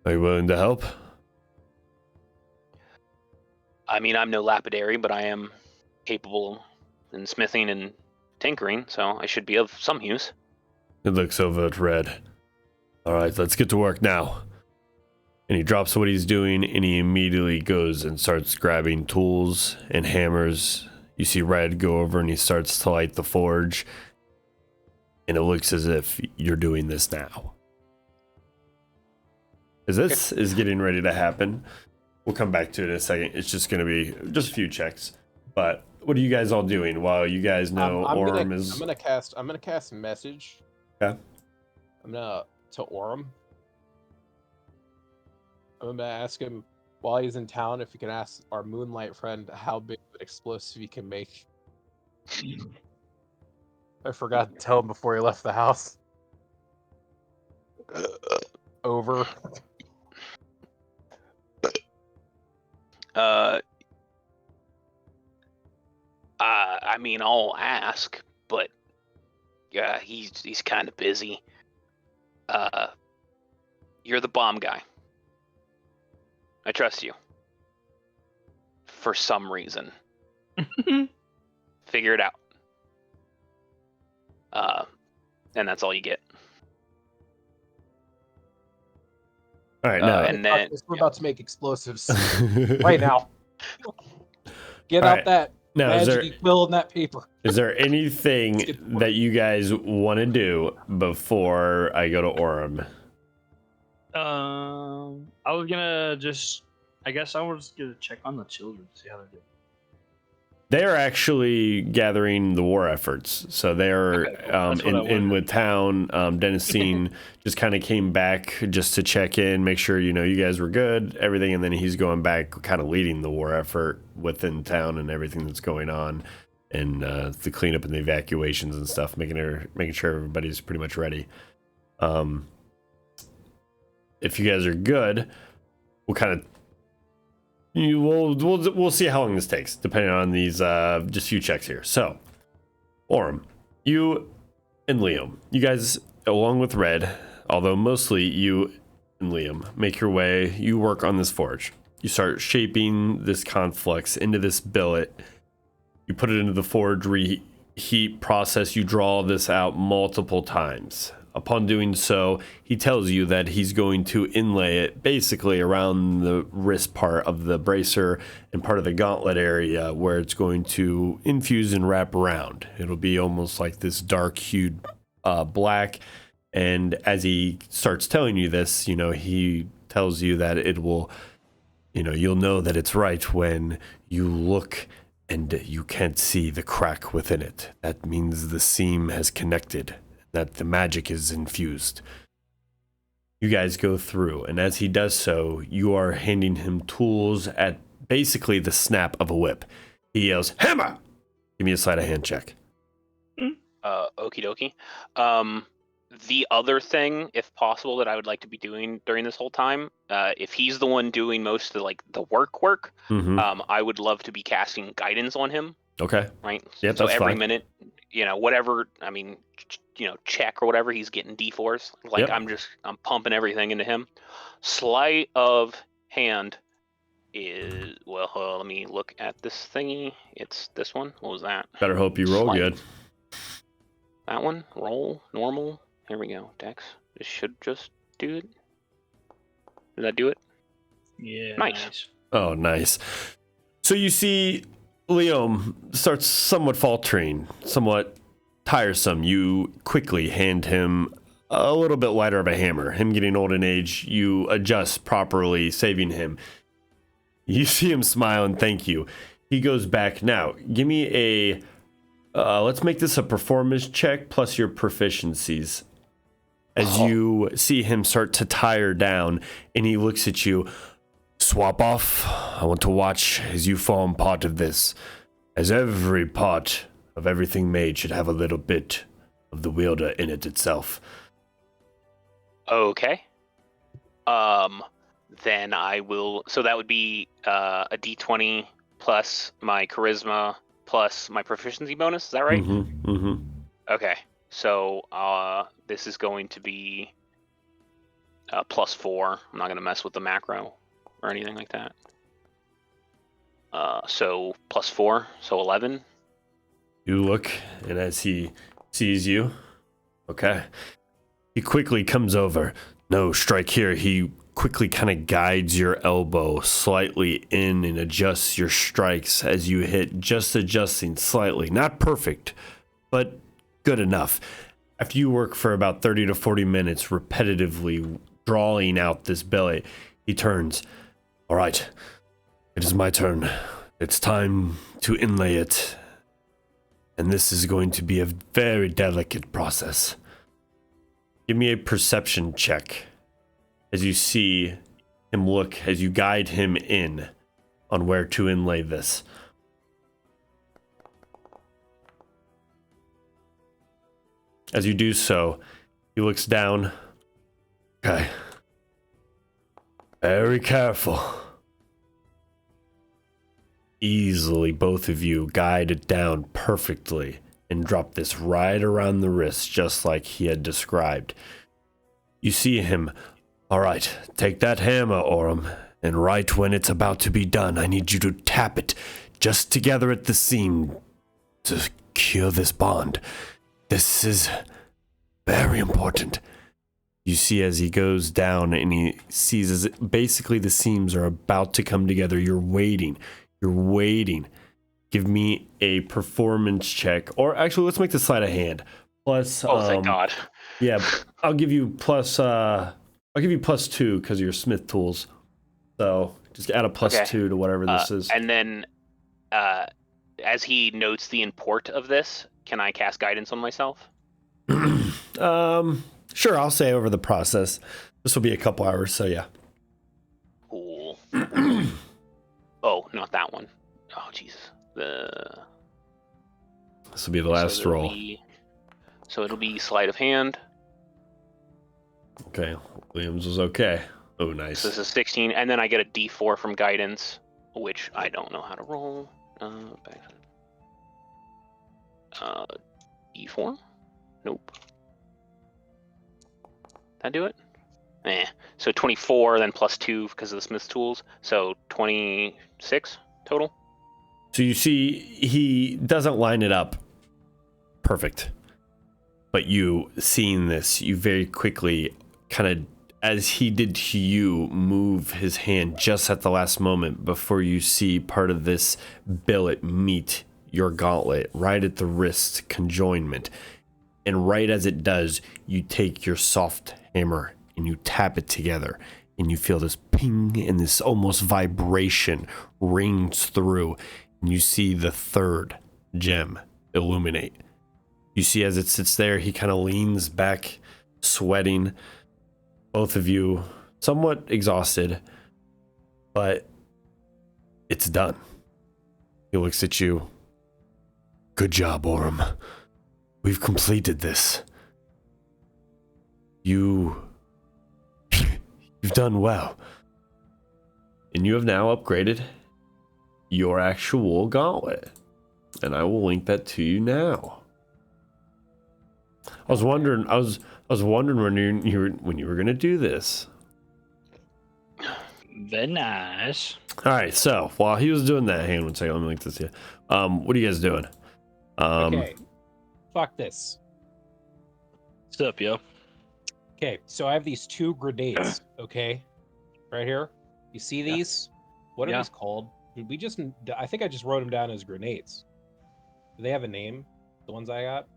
Are you willing to help? I mean, I'm no lapidary, but I am capable in smithing and tinkering, so I should be of some use. It looks over at Red. All right, let's get to work now. And he drops what he's doing, and he immediately goes and starts grabbing tools and hammers. You see Red go over, and he starts to light the forge. And it looks as if you're doing this now. As this is getting ready to happen, we'll come back to it in a second. It's just going to be just a few checks. But what are you guys all doing while you guys know Orem is... I'm gonna cast message. Okay. To Orem. I'm gonna ask him while he's in town if he can ask our Moonlight friend how big of an explosive he can make. I forgot to tell him before he left the house. Over. I mean, I'll ask, but yeah, he's kind of busy. You're the bomb guy. I trust you. For some reason. Figure it out. And that's all you get. All right, now. And then we're about to make explosives right now. Get All out right. that Now, magic quill and that paper. is there anything that you guys want to do before I go to Orem? I was gonna I guess I was gonna check on the children, see how they're doing. They're actually gathering the war efforts. So they're in with town. Dennisine just kind of came back just to check in, make sure, you guys were good, everything. And then he's going back, kind of leading the war effort within town and everything that's going on. And the cleanup and the evacuations and stuff, making sure everybody's pretty much ready. If you guys are good, we'll kind of we'll see how long this takes, depending on these just a few checks here. So, Orem, you and Liam, you guys, along with Red, although mostly you and Liam, make your way. You work on this forge. You start shaping this conflux into this billet. You put it into the forge reheat process. You draw this out multiple times. Upon doing so, he tells you that he's going to inlay it basically around the wrist part of the bracer and part of the gauntlet area where it's going to infuse and wrap around. It'll be almost like this dark hued black. And as he starts telling you this, he tells you that it will, you'll know that it's right when you look and you can't see the crack within it. That means the seam has connected, that the magic is infused. You guys go through, and as he does so, you are handing him tools at basically the snap of a whip. He yells, "Hammer!" Give me a sleight of hand check. Okie dokie. The other thing, if possible, that I would like to be doing during this whole time, if he's the one doing most of like the work, Mm-hmm. I would love to be casting guidance on him. Okay. Right. Yeah, So that's every fine. minute, whatever. I mean, check or whatever, he's getting D4s. Like Yep. I'm pumping everything into him. Sleight of hand is let me look at this thingy. It's this one. What was that? Better hope you roll Sleight. good. That one. Roll normal. Here we go. Dex. This should just do it. Did that do it? Yeah. Nice. Oh, nice. So you see Liam starts somewhat faltering, somewhat tiresome. You quickly hand him a little bit lighter of a hammer. Him getting old in age, you adjust properly, saving him. You see him smile and thank you. He goes back. Now, give me a... let's make this a performance check plus your proficiencies. As you see him start to tire down, and he looks at you. Swap off. I want to watch as you form part of this. As every part of everything made should have a little bit of the wielder in it itself. Okay. Then I will. So that would be a D20 plus my charisma plus my proficiency bonus. Is that right? Mm-hmm. Mm-hmm. Okay. So this is going to be +4. I'm not going to mess with the macro or anything like that. So +4, so 11. You look, and as he sees you, okay, he quickly comes over. No, strike here. He quickly kind of guides your elbow slightly in and adjusts your strikes as you hit, just adjusting slightly. Not perfect, but good enough. After you work for about 30 to 40 minutes repetitively drawing out this billet, he turns. All right, it is my turn. It's time to inlay it. And this is going to be a very delicate process. Give me a perception check as you see him look, as you guide him in on where to inlay this. As you do so, he looks down. Okay. Very careful. Easily, both of you guide it down perfectly and drop this right around the wrist, just like he had described. You see him. All right, take that hammer, Orem, and right when it's about to be done, I need you to tap it just together at the seam to cure this bond. This is very important. You see as he goes down and he sees as basically the seams are about to come together. You're waiting. Give me a performance check. Or actually, let's make the sleight of hand. Plus, Thank God. Yeah, I'll give you +2 because of your smith tools. So just add a +2 to whatever this is. And then, as he notes the import of this, can I cast guidance on myself? Sure, I'll say over the process. This will be a couple hours, so yeah. Cool. Oh, not that one. Oh, Jesus. This will be the last roll. So it'll be sleight of hand. Okay, Williams was okay. Oh, nice. So this is 16, and then I get a D4 from guidance, which I don't know how to roll. D4? Nope. That do it? So 24, then +2 because of the smith's tools. So 26 total. So you see, he doesn't line it up perfect. But you, seeing this, you very quickly kind of, as he did to you, move his hand just at the last moment before you see part of this billet meet your gauntlet right at the wrist conjoinment. And right as it does, you take your soft hammer and you tap it together, and you feel this ping and this almost vibration rings through, and you see the third gem illuminate. You see as it sits there, he kind of leans back, sweating. Both of you somewhat exhausted, but it's done. He looks at you. Good job, Orem. We've completed this. You've done well. And you have now upgraded your actual gauntlet. And I will link that to you now. I was wondering when you were gonna do this. Very nice. All right, so while he was doing that, hang on one second, let me link this to you. What are you guys doing? Okay. Fuck this. What's up, yo? Okay, so I have these 2 grenades, okay? Right here. You see these? What are Yeah. these called? I think I just wrote them down as grenades. Do they have a name? The ones I got?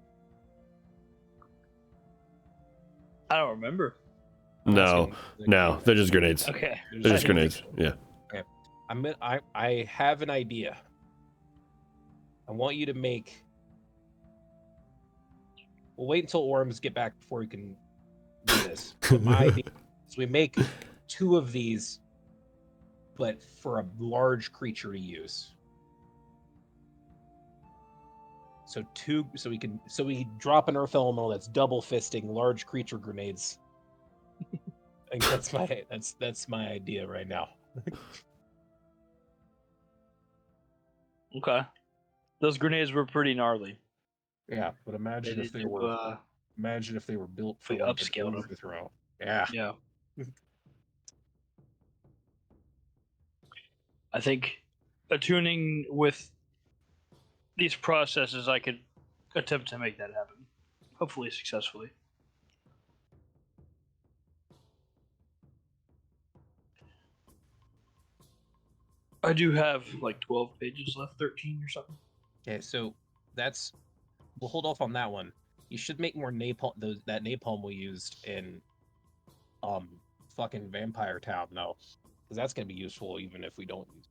I don't remember. No, they're just grenades. Okay. They're just grenades. Yeah. I have an idea. I want you to make. We'll wait until Orms get back before we can do this. But my idea is we make 2 of these, but for a large creature to use. So we drop an earth elemental that's double fisting large creature grenades. I think that's my idea right now. Okay. Those grenades were pretty gnarly. Yeah, but imagine if they were built for we like upscaled an them. overthrow. Yeah. Yeah. I think attuning with these processes, I could attempt to make that happen. Hopefully successfully. I do have like 12 pages left, 13 or something. Okay, so we'll hold off on that one. You should make more napalm. That napalm we used in, fucking Vampire Town, though, because that's gonna be useful even if we don't use.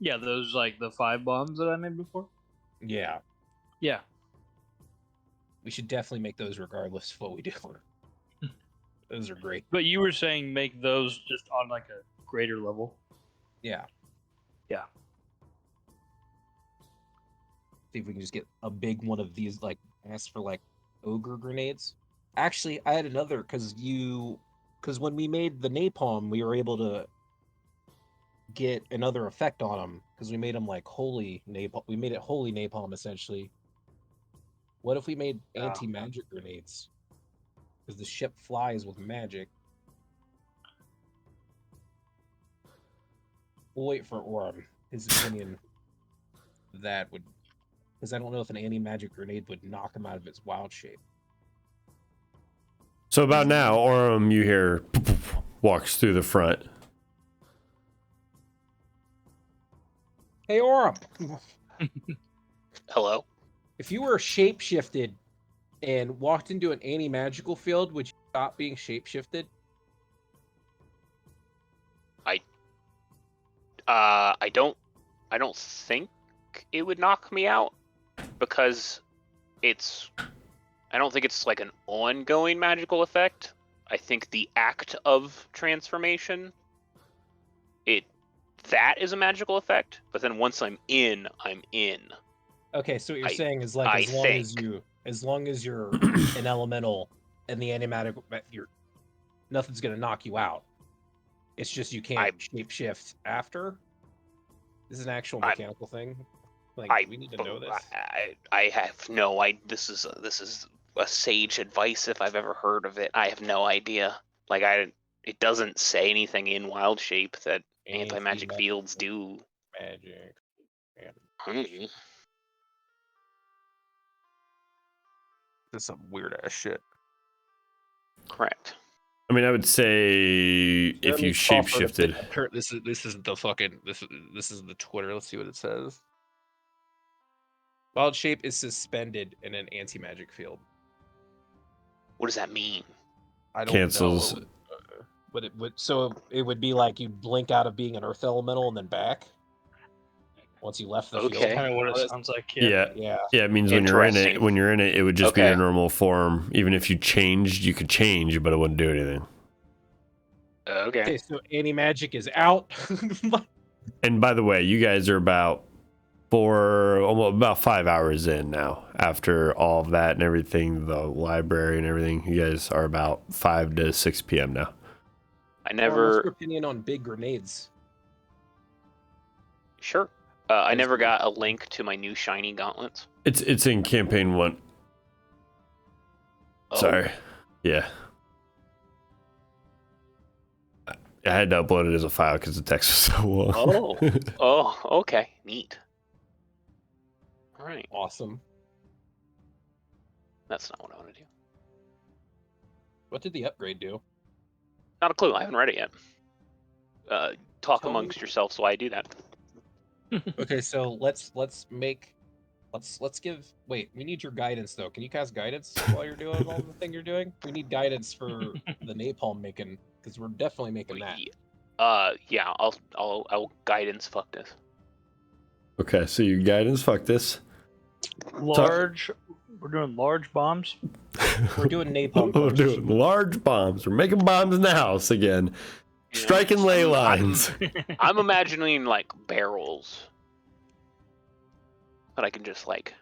Yeah, those like the 5 bombs that I made before. Yeah, Yeah. we should definitely make those regardless of what we do. Those are great. But you were saying make those just on like a greater level. Yeah. Yeah. See if we can just get a big one of these, like, ask for like ogre grenades. Actually, I had another because when we made the napalm, we were able to get another effect on them because we made them like holy napalm. We made it holy napalm essentially. What if we made anti-magic grenades? Because the ship flies with magic. We'll wait for Orm. His opinion that would, because I don't know if an anti-magic grenade would knock him out of its wild shape. So about now, Orem, you hear walks through the front. Hey Orm, Hello? if you were shapeshifted and walked into an anti-magical field, would you stop being shapeshifted? I don't think it would knock me out because I don't think it's like an ongoing magical effect. I think the act of transformation, that is a magical effect, but then once I'm in, I'm in. Okay, so what you're saying is like as long as you're an elemental and the animatic, nothing's gonna knock you out. It's just you can't shapeshift after. This is an actual mechanical thing. Like we need to know this. I have no idea. This is a sage advice if I've ever heard of it. I have no idea. Like it doesn't say anything in Wild Shape that anti-magic fields do. Magic. This is some weird ass shit. Correct. I mean, I would say if you shapeshifted. This is the fucking this is the Twitter. Let's see what it says. Wild Shape is suspended in an anti-magic field. What does that mean? I don't Cancels. know. But it would be like you'd blink out of being an earth elemental and then back once you left the field. Kind of what it sounds like. Yeah. It means when you're in it, it would just be your normal form. Even if you changed, you could change, but it wouldn't do anything. Okay. So anti-magic is out. And by the way, you guys are about for almost about 5 hours in now. After all of that and everything, the library and everything, you guys are about 5 to 6 p.m. now. I What's never. your opinion on big grenades? Sure. I never got a link to my new shiny gauntlets. It's in campaign 1. Oh. Sorry. Yeah. I had to upload it as a file because the text was so long. Oh, okay. Neat. All right. Awesome. That's not what I want to do. What did the upgrade do? Not a clue. I haven't read it yet. Talk Tell amongst me. yourselves while I do that. Okay, so let's give. Wait, we need your guidance though. Can you cast guidance while you're doing all the thing you're doing? We need guidance for the napalm making, because we're definitely making that. Yeah. I'll guidance. Fuck this. Okay, so your guidance, fuck this. Large. We're doing large bombs. We're doing napalm We're first. doing large bombs. We're making bombs in the house again. Yeah. Striking ley lines. I'm imagining like barrels that I can just like.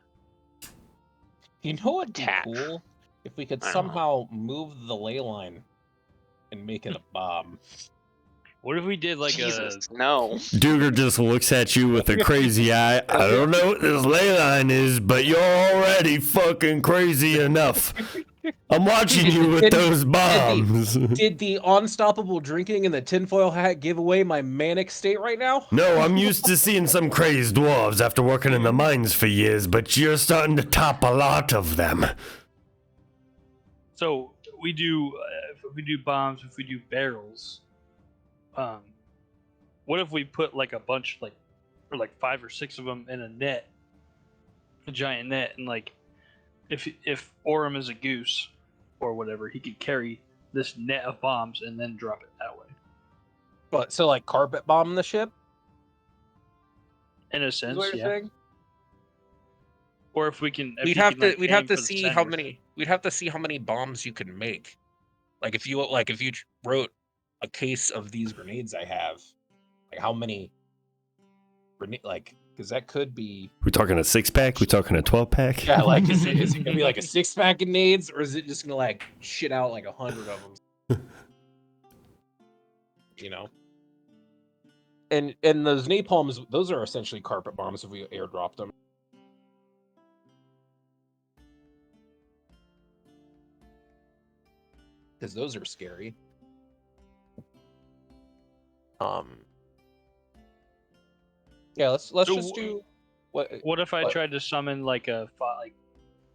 You know what'd be Attach. cool? If we could I don't know. somehow move the ley line and make it a bomb. What if we did like Jesus, no. Duger just looks at you with a crazy eye. I don't know what this ley line is, but you're already fucking crazy enough. I'm watching you with those bombs. Did the unstoppable drinking and the tinfoil hat give away my manic state right now? No, I'm used to seeing some crazed dwarves after working in the mines for years, but you're starting to top a lot of them. So we do if we do bombs, if we do barrels. What if we put like a bunch, like, or like 5 or 6 of them in a net, a giant net, and like, if Orem is a goose or whatever, he could carry this net of bombs and then drop it that way. But so like carpet bomb the ship? In a Is sense, what you're yeah. saying? Or if we can, if We'd you have can, to like, we'd have aim to for the see how center. many bombs you can make. Like if you wrote a case of these grenades I have, like how many like, because that could be We talking a 6-pack? We talking a 12-pack? yeah, like is it gonna be like a 6-pack of nades, or is it just gonna like shit out like 100 of them? You know. And those napalms, those are essentially carpet bombs if we airdrop them. Because those are scary. Yeah, let's So just do what. What if I what- tried to summon like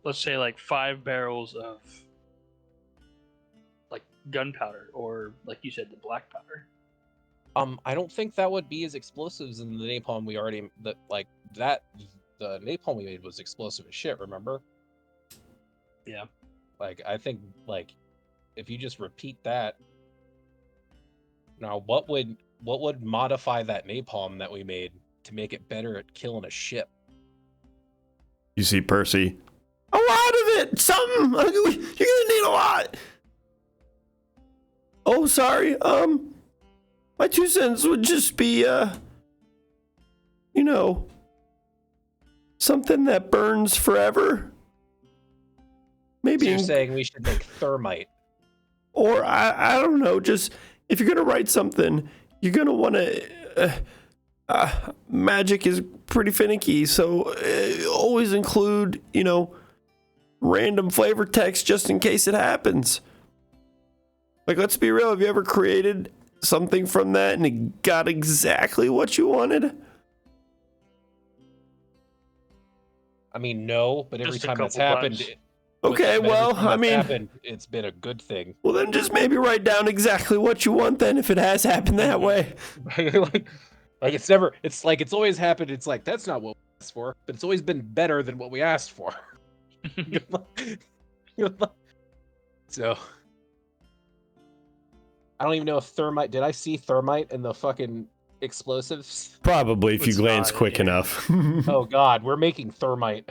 let's say like 5 barrels of like gunpowder, or like you said, the black powder? I don't think that would be as explosives in the napalm we already the napalm we made was explosive as shit, remember? Yeah. Like I think like if you just repeat that. Now what would modify that napalm that we made to make it better at killing a ship? You see Percy. A lot of it! Something! You're gonna need a lot! Oh, sorry. My 2 cents would just be, something that burns forever. Maybe. So you're saying we should make thermite. Or, I don't know, just, if you're gonna write something, you're gonna wanna, magic is pretty finicky, so always include, random flavor text just in case it happens. Like, let's be real, have you ever created something from that and it got exactly what you wanted? I mean, no, but every Just a time that's couple happened, times. Okay, well, I mean, it's been a good thing. well then just maybe write down exactly what you want then if it has happened that way. like it's always happened. It's like, that's not what we asked for, but it's always been better than what we asked for. So I don't even know if thermite, did I see thermite in the fucking explosives? Probably if you It's glance not, quick yeah. enough. Oh god, we're making thermite.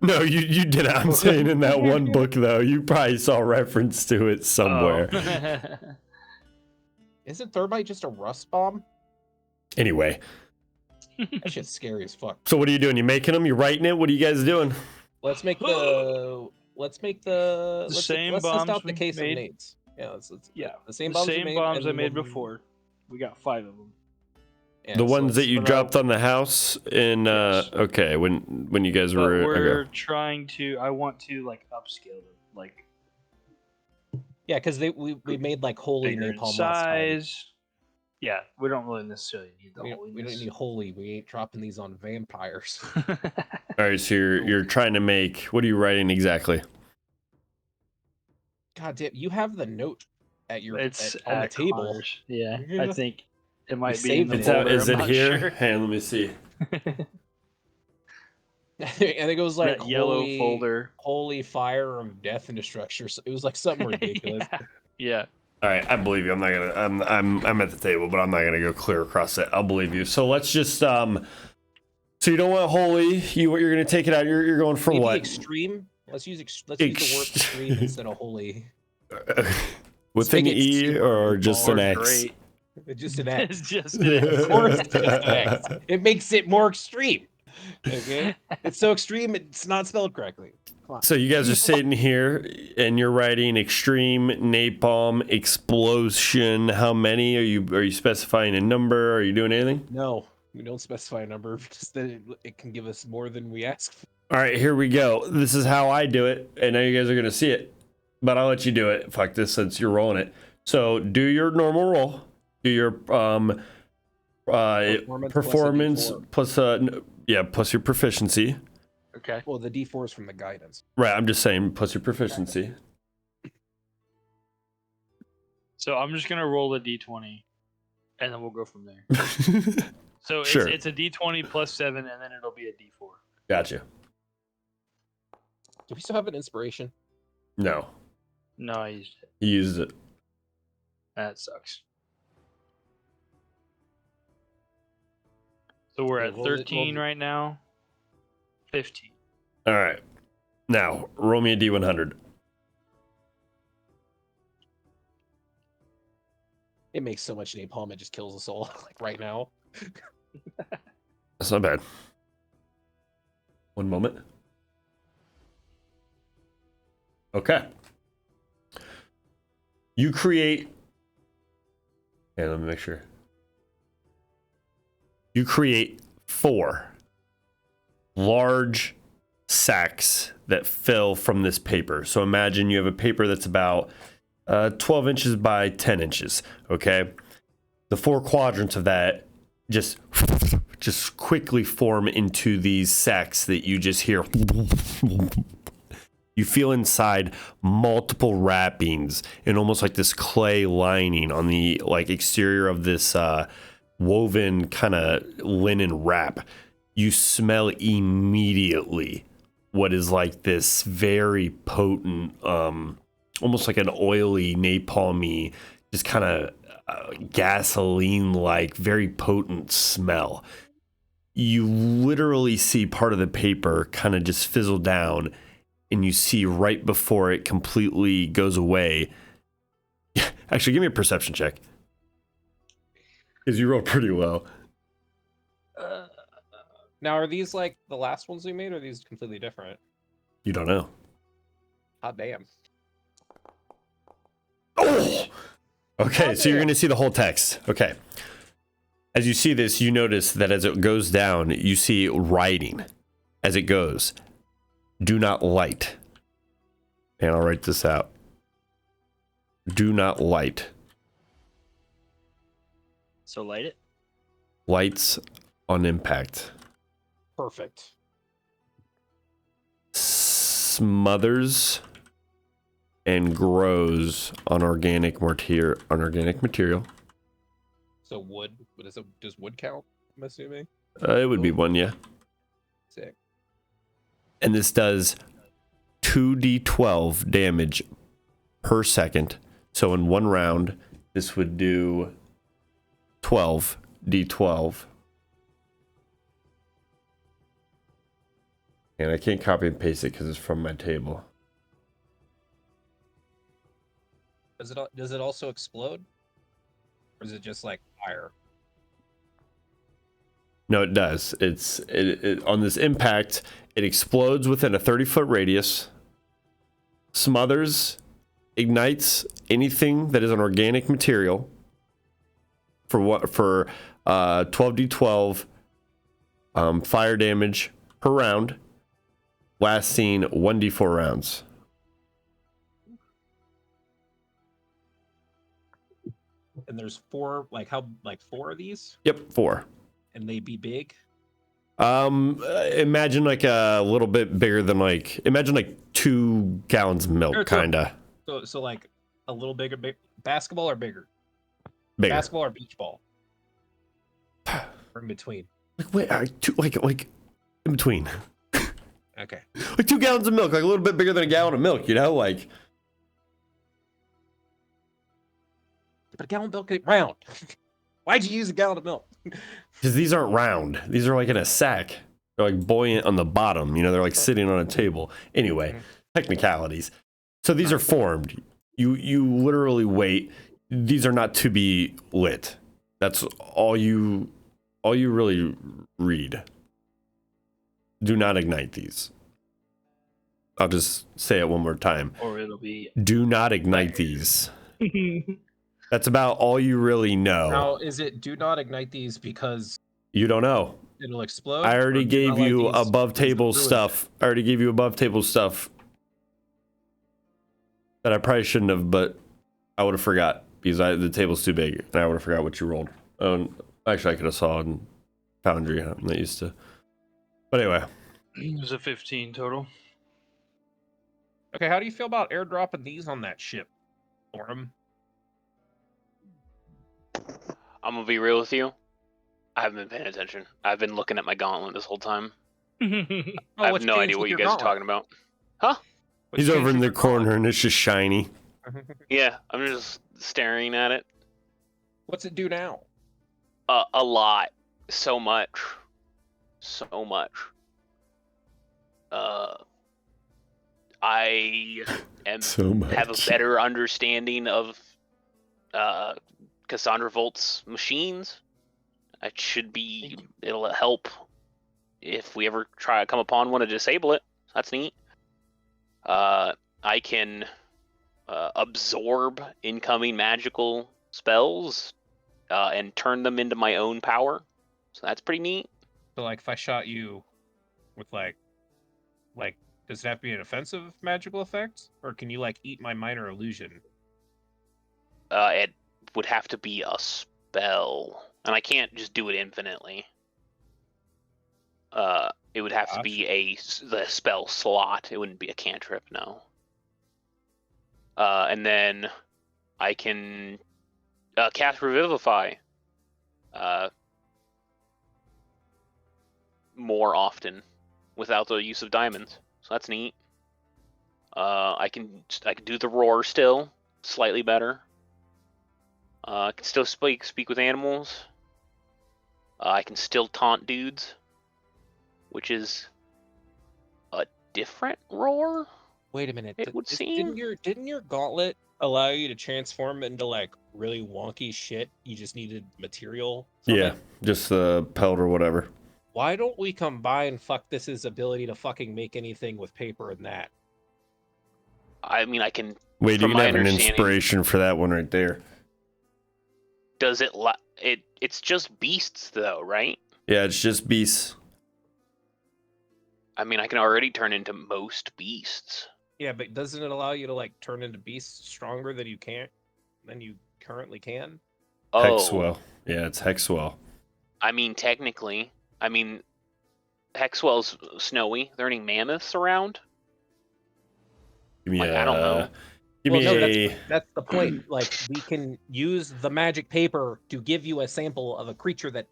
No, you did. I'm saying in that one book though, you probably saw reference to it somewhere. Oh. Isn't thermite just a rust bomb? Anyway, That shit's scary as fuck. So what are you doing? You making them? You writing it? What are you guys doing? Let's make The let's same test bombs out the we case made. of nades. Yeah, Yeah, the same the bombs same we made. bombs I and made one- before. We got 5 of them. Yeah, The so ones that let's- you but, dropped on the house in Yes. okay, when you guys But were we're okay. trying to. I want to like upscale them, like Yeah, because we made like holy bigger in napalm last time. size. Yeah, we don't really necessarily need the We holiness. don't need holy. We ain't dropping these on vampires. All right, so you're trying to make, what are you writing exactly? God damn, you have the note at your It's on the at table. Connor's. Yeah, Yeah. I think it might be in saved the it. It's out, folder. is I'm it not here? sure. Hey, let me see. I think it was like That yellow holy, folder. holy fire of death and destruction. It was like something ridiculous. Yeah. All right, I believe you. I'm not gonna. I'm at the table, but I'm not gonna go clear across it. I'll believe you. So let's just So you don't want holy. You're gonna take it out. You're going for Maybe what? Extreme. Let's use the word extreme instead of holy. With an make it E super or just an Or X? great. Just an X. It's just an Of X. course, it's just an X. It makes it more extreme. Okay, it's so extreme it's not spelled correctly. Come on. So you guys are sitting here and you're writing extreme napalm explosion. How many are you specifying a number? Are you doing anything? No, we don't specify a number. Just that it can give us more than we ask for. All right, here we go. This is how I do it, and now you guys are gonna see it. But I'll let you do it. Fuck this, since you're rolling it. So do your normal roll. Do your performance plus plus your proficiency. Okay. Well, the D4 is from the guidance. Right, I'm just saying plus your proficiency. So I'm just gonna roll a d20, and then we'll go from there. So Sure. it's a d20 plus 7, and then it'll be a d4. Gotcha. Do we still have an inspiration? No, No, I used it. he used it. That sucks. So we're Yeah, at roll it- 13 roll- right now. 15. All right. Now roll me a D100. It makes so much napalm, it just kills us all, like right now. That's not bad. One moment. Okay. You create. Yeah, let me make sure. You create 4 large sacks that fill from this paper. So imagine you have a paper that's about 12 inches by 10 inches. Okay. The 4 quadrants of that just quickly form into these sacks that you just hear. You feel inside multiple wrappings and almost like this clay lining on the like exterior of this woven kind of linen wrap. You smell immediately what is like this very potent, almost like an oily, napalmy, just kind of gasoline-like, very potent smell. You literally see part of the paper kind of just fizzle down, and you see right before it completely goes away. Actually, give me a perception check, because you rolled pretty well. Now, are these like the last ones we made, or are these completely different? You don't know. Hot damn. Oh! Okay, so you're going to see the whole text. Okay. As you see this, you notice that as it goes down, you see writing as it goes. Do not light. And I'll write this out. Do not light. So light it. Lights on impact. Perfect. Smothers and grows on organic material. So wood, does wood count? I'm assuming. It would be one, yeah. Sick. And this does 2d12 damage per second. So in one round, this would do 12d12. And I can't copy and paste it because it's from my table. Does it also explode? Or is it just like fire? No, it does. It on this impact, it explodes within a 30-foot radius, smothers, ignites anything that is an organic material for 12d12 fire damage per round, lasting 1d4 rounds. And there's four, four of these, Yep, 4. and they be big. Imagine like a little bit bigger than imagine like 2 gallons of milk, kinda. So like a little bigger, basketball or bigger? Bigger. Basketball or beach ball? Or in between? Like in between. Okay. Like 2 gallons of milk, like a little bit bigger than a gallon of milk, you know? Like, But a gallon of milk ain't round. Why'd you use a gallon of milk? because these aren't round. These are like in a sack. They're like buoyant on the bottom. You know, they're like sitting on a table. Anyway, technicalities. So these are formed. You literally wait. These are not to be lit. That's all you really read. Do not ignite these. I'll just say it one more time. Or it'll be. Do not ignite these. That's about all you really know. Now, is it do not ignite these because You don't know. it'll explode? I already or do gave not light you these above because it'll table ruin stuff. I already gave you above table stuff that I probably shouldn't have, but I would have forgot because the table's too big and I would have forgot what you rolled. Actually, I could have saw in Foundry. I'm not used to. But anyway, It was a 15 total. it? Okay, how do you feel about airdropping these on that ship, Orem? I'm gonna be real with you. I haven't been paying attention. I've been looking at my gauntlet this whole time. I have no idea what you guys are talking about. Huh? he's over in the corner and it's just shiny. Yeah, I'm just staring at it. What's it do now? A lot. So much. So much. I So much. have a better understanding of Cassandra Volt's machines. It'll help if we ever try to come upon one to disable it. That's neat. I can absorb incoming magical spells and turn them into my own power. So that's pretty neat. So, like, if I shot you with, like, does it have to be an offensive magical effect? Or can you, like, eat my minor illusion? It would have to be a spell. And I can't just do it infinitely. It would have to be the spell slot. It wouldn't be a cantrip, no. And then I can cast Revivify more often without the use of diamonds. So that's neat. I can do the roar still, slightly better. I can still speak with animals. I can still taunt dudes, which is a different roar. Wait a minute. It would seem. Didn't your gauntlet allow you to transform into, like, really wonky shit? You just needed material from Yeah, it? just the pelt or whatever. Why don't we combine fuck this's ability to fucking make anything with paper and that? I mean, I can. Wait, you from can my have an understanding, inspiration for that one right there. Does it? It's just beasts, though, right? Yeah, it's just beasts. I mean, I can already turn into most beasts. Yeah, but doesn't it allow you to, like, turn into beasts stronger than you currently can? Oh, Hexwell. Yeah, it's Hexwell. I mean, technically, Hexwell's snowy. There any mammoths around? Give me I don't know. Give me a. That's the point. Like, we can use the magic paper to give you a sample of a creature that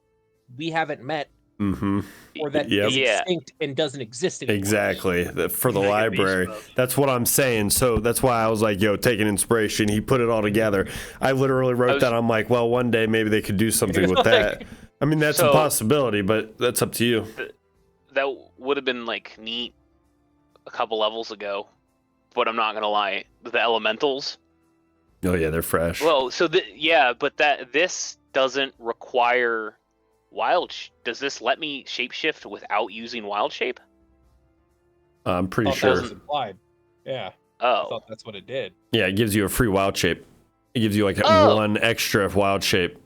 we haven't met Mm-hmm. or that Yep. is extinct and doesn't exist anymore. Exactly. For the Make a library. beast mode. That's what I'm saying. So that's why I was like, yo, taking inspiration. He put it all together. I literally wrote that. I'm like, well, one day maybe they could do something with that. I mean, that's a possibility, but that's up to you. That would have been, like, neat a couple levels ago. But I'm not gonna lie, the elementals. Oh yeah, they're fresh. Well, so but this doesn't require Does this let me shapeshift without using wild shape? I'm pretty Thought sure. that was implied. Yeah. I Oh. thought that's what it did. Yeah, it gives you a free wild shape. It gives you like Oh. one extra wild shape.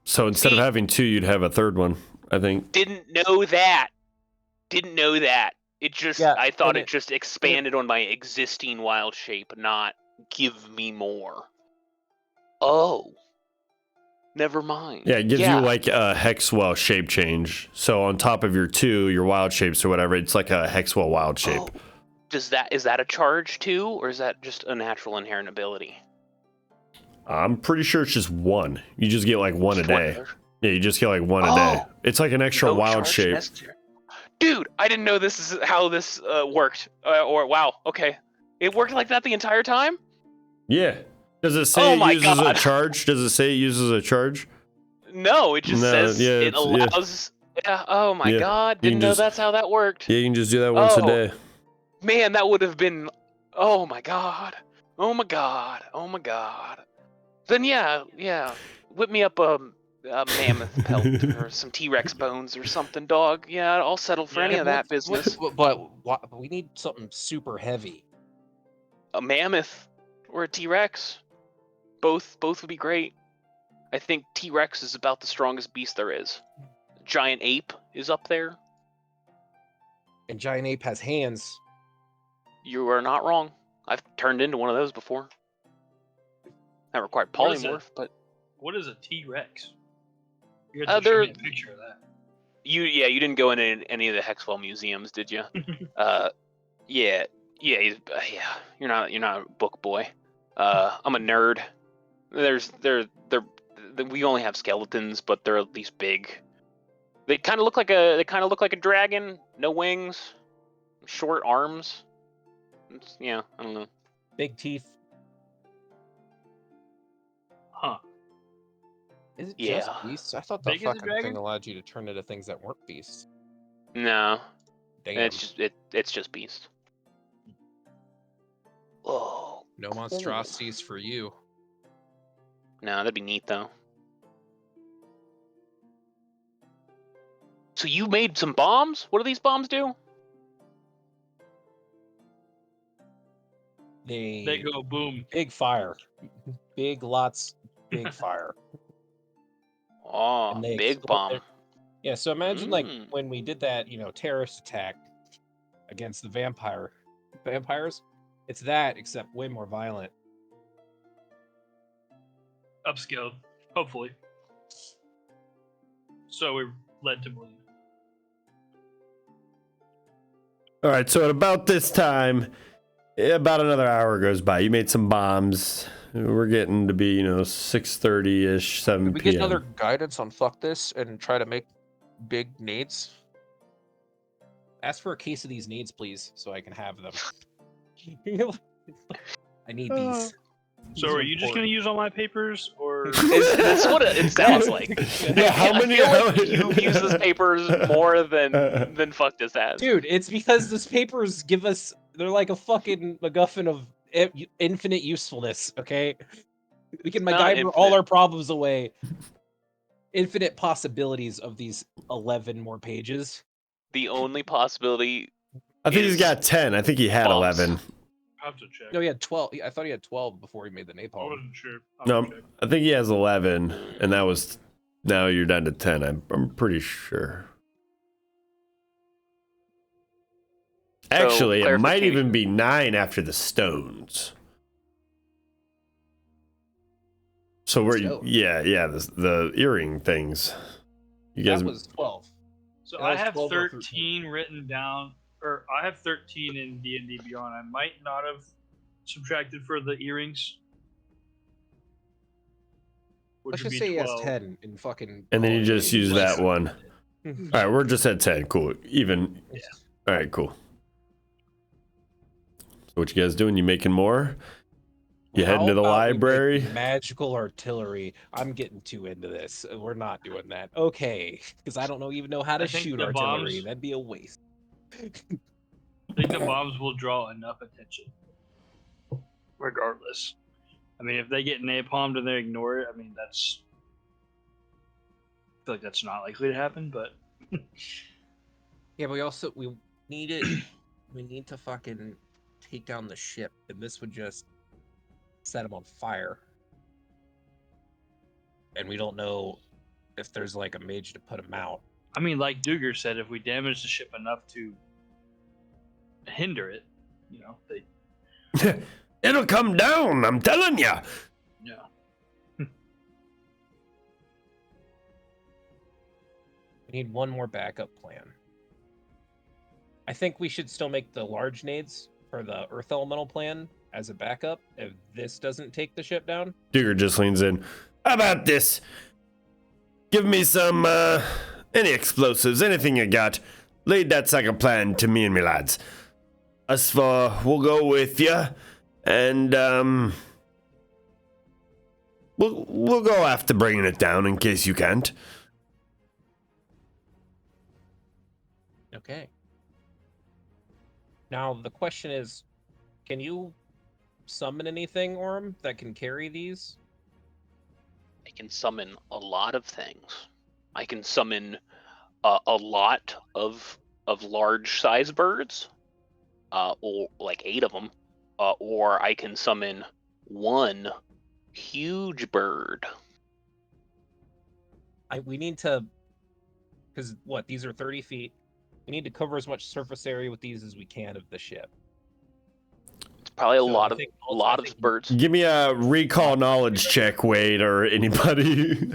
So instead of See? having 2, you'd have a third one, I think. Didn't know that. It just Yeah, I thought and it just expanded on my existing wild shape, not give me more. Oh. Never mind. Yeah, it gives you like a Hexwell shape change. So on top of your 2, your wild shapes or whatever, it's like a Hexwell wild shape. Oh. Is that a charge too, or is that just a natural inherent ability? I'm pretty sure it's just 1. You just get like 1 a Just one day. charge? Yeah, you just get like 1 a day. It's like an extra No wild charge shape. necessary. Dude, I didn't know this is how this worked. Or wow, okay, it worked like that the entire time. Yeah. Does it say Oh it my uses God. a charge? Does it say it uses a charge? No, it just No, says yeah, it it's- yeah. allows. Yeah. Oh my Yeah. God, You didn't can know just- that's how that worked. Yeah, you can just do that once a Oh. day. Man, that would have been. Oh my God. Oh my God. Oh my God. Then yeah. Whip me up a mammoth pelt or some T-Rex bones or something, dog. Yeah, I'll settle for Yeah, any of that business. But we need something super heavy. A mammoth or a T-Rex. Both would be great. I think T-Rex is about the strongest beast there is. Giant ape is up there. And giant ape has hands. You are not wrong. I've turned into one of those before. That required What is it? polymorph, but What is a T-Rex? You had to show they're me a picture of that. you didn't go into any of the Hexwell museums, did you? Yeah, You're not a book boy. I'm a nerd. We only have skeletons, but they're at least big. They kind of look like a dragon. No wings, short arms. I don't know. Big teeth. Huh. Is it Yeah. just beasts? I thought the Big as a fucking dragon? thing allowed you to turn into things that weren't beasts. No, Damn. it's just beast. Oh, No monstrosities for you. no, that'd be neat though. So you made some bombs? What do these bombs do? They go boom. Big fire. Big lots. Big fire. Oh, And they big explode. bomb. Yeah, so imagine like Mm. when we did that, terrorist attack against the vampires. It's that, except way more violent. Upscaled, hopefully. So we led to believe. All right, so at about this time, about another hour goes by. You made some bombs. We're getting to be, 6:30-ish, 7 Did we p.m. get another guidance on fuck this and try to make big nades? Ask for a case of these nades, please, so I can have them. I need these. So are you just going to use all my papers, or That's what it sounds like. Yeah, how I many? feel how like many- you use this papers more than fuck this has. Dude, it's because those papers give us, they're like a fucking MacGuffin of infinite usefulness, okay? We can Not MacGyver all infinite. our problems away. Infinite possibilities of these 11 more pages. The only possibility. I think he's is got 10. I think he had bombs. 11. I have to check. No, he had 12. I thought he had 12 before he made the I napalm. wasn't sure. No, Check. I think he has 11, and that was. Now you're down to 10. I'm pretty sure. Actually, it might even clarification. be 9 after the stones. So we're Stone? yeah, the earring things. You guys, That was 12. So That I was have 12 or 13 written down, or I have 13 in D&D Beyond. I might not have subtracted for the earrings. Which Let's would just be say he has 12. 10 in fucking. and then you just use that one. All All right, we're just at 10. Cool. Even. Yeah. All right, cool. So what you guys doing? You making more? You heading to the library? Magical artillery. I'm getting too into this. We're not doing that. Okay, because I don't even know how to I think shoot the artillery. bombs- That'd be a waste. I think the bombs will draw enough attention. Regardless. I mean, if they get napalmed and they ignore it, I mean, that's feel like that's not likely to happen, but Yeah, but we need it. We need to fucking take down the ship, and this would just set them on fire. And we don't know if there's like a mage to put them out. I mean, like Duger said, if we damage the ship enough to hinder it, they It'll come down, I'm telling you. yeah. We need one more backup plan. I think we should still make the large nades for the Earth Elemental plan as a backup if this doesn't take the ship down. Digger just leans in. How about this? Give me some, any explosives, anything you got. Lead that second plan to me and me lads. Us for, we'll go with you, and, we'll go after bringing it down in case you can't. Okay. Now the question is, can you summon anything, Orm, that can carry these? I can summon a lot of things. I can summon a lot of large size birds, or like 8 of them, or I can summon one huge bird. We need to, because these are 30 feet. We need to cover as much surface area with these as we can of the ship. It's probably So a lot I of think birds. Give me a recall knowledge check, Wade, or anybody.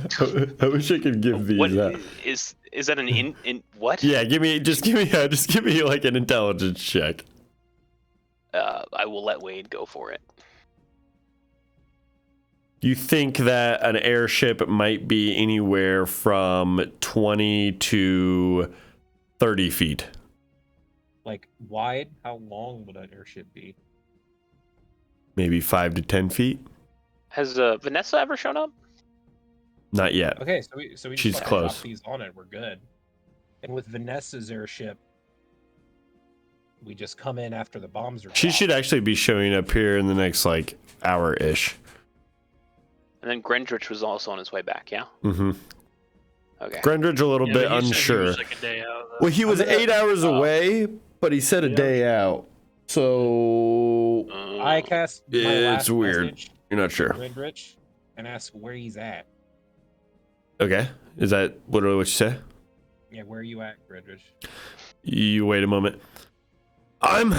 I wish I could give these. What is that an in what? Yeah, give me like an intelligence check. I will let Wade go for it. You think that an airship might be anywhere from 20 to 30 feet. like wide. How long would an airship be? Maybe 5 to 10 feet. Has Vanessa ever shown up? Not yet. Okay, so we just She's fucking close. drop these on it. We're good. And with Vanessa's airship, we just come in after the bombs are. She dropped. should actually be showing up here in the next like hour-ish. And then Grendrich was also on his way back, yeah? Mm-hmm. Okay. Grendridge a little Yeah, bit but he said he unsure. was like a day out, though. Well, he was 8 hours away, but he said a Yeah. day out. So I cast my It's last weird. message you're not to sure. Grindrich and ask where he's at. Okay. Is that what you say? Yeah, where are you at, Grindrich? You wait a moment. I'm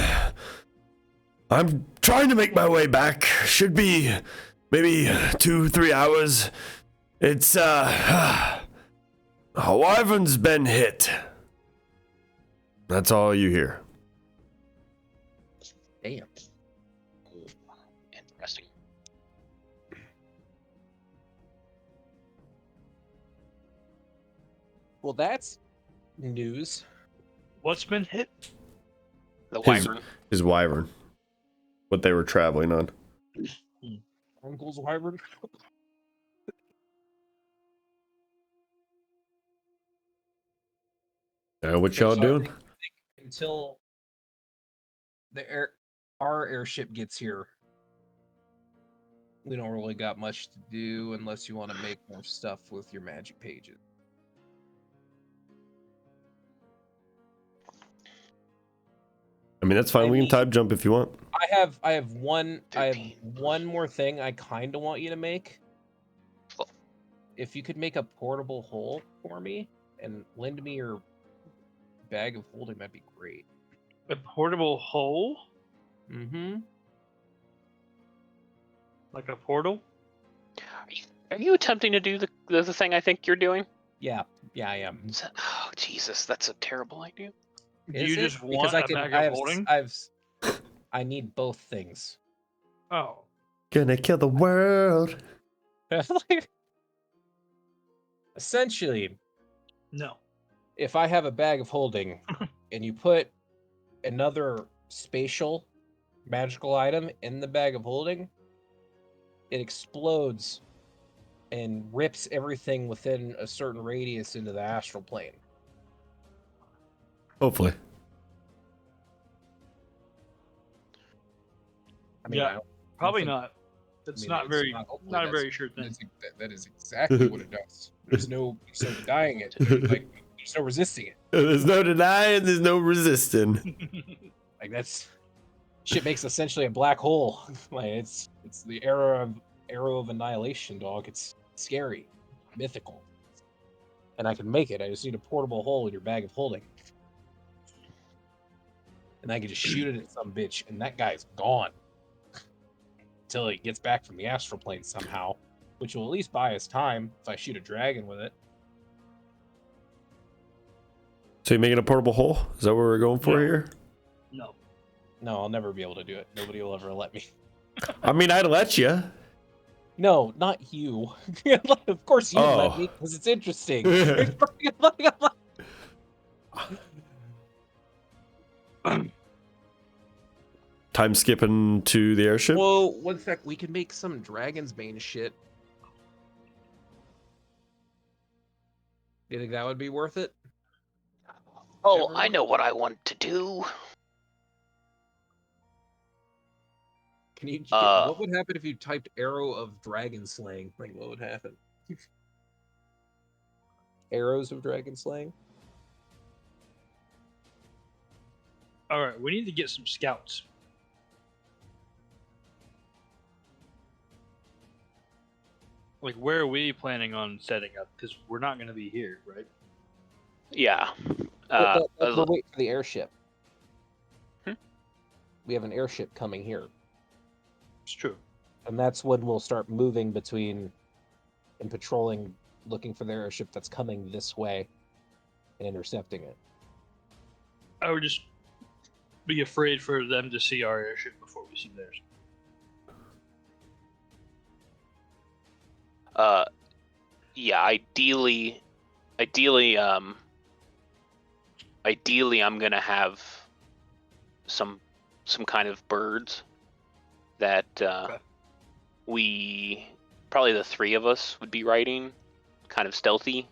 trying to make my way back. Should be maybe 2-3 hours. It's Wyvern's been hit. That's all you hear. Damn. Interesting. Well, that's news. What's been hit? The His- Wyvern. His Wyvern. What they were traveling on. Uncle's Wyvern. What y'all So I doing? think until our airship gets here, we don't really got much to do unless you want to make more stuff with your magic pages. I mean, that's fine. We can time jump if you want. I have one 13. more thing I kind of want you to make. Well- If you could make a portable hole for me and lend me your bag of holding, that'd be great. A portable hole? Mm-hmm. Like a portal? Are you attempting to do the thing I think you're doing? Yeah, I am. Oh, Jesus, that's a terrible idea. Do Is you it? just Because want a bag of holding? I need both things. Oh. Gonna kill the world. Essentially, No. if I have a bag of holding and you put another spatial magical item in the bag of holding, it explodes and rips everything within a certain radius into the astral plane. Hopefully. I mean, Yeah, I don't Probably think- not. That's I mean, not it's very hopefully not a that's- very sure thing. that is exactly what it does. There's no denying it. Like there's no resisting it. There's no denying, there's no resisting. Like that's shit makes essentially a black hole. Like it's the arrow of annihilation, dog. It's scary, mythical, and I can make it. I just need a portable hole in your bag of holding, and I can just shoot it at some bitch, and that guy's gone until he gets back from the astral plane somehow, which will at least buy us time if I shoot a dragon with it. So you're making a portable hole? Is that what we're going for here? No. No, I'll never be able to do it. Nobody will ever let me. I mean, I'd let you. No, not you. Of course you let me, because it's interesting. Time skipping to the airship? Whoa, one sec. We can make some Dragon's Bane shit. Do you think that would be worth it? Oh, Everyone? I know what I want to do. Can you? What would happen if you typed "arrow of dragon slaying"? Like, what would happen? Arrows of dragon slaying. All right, we need to get some scouts. Like, where are we planning on setting up? Because we're not going to be here, right? Yeah. We'll wait for the airship. Hmm? We have an airship coming here. It's true. And that's when we'll start moving between and patrolling, looking for the airship that's coming this way and intercepting it. I would just be afraid for them to see our airship before we see theirs. Yeah, ideally, I'm gonna have some kind of birds that we probably the three of us would be riding, kind of stealthy,